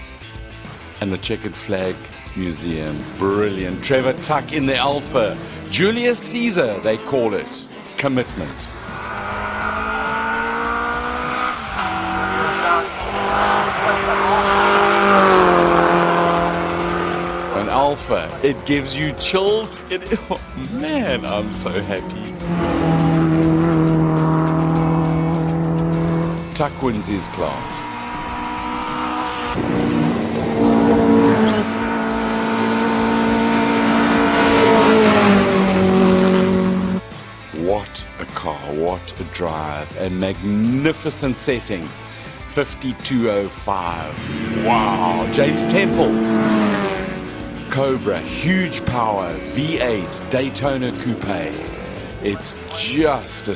and the Checkered Flag Museum. Brilliant. Trevor Tuck in the Alpha. Julius Caesar, they call it. Commitment. An Alpha, it gives you chills. Oh, man, I'm so happy. Tuck wins his class. What a car, what a drive, a magnificent setting. 52.05. Wow, James Temple. Cobra, huge power, V8, Daytona Coupe. It's just a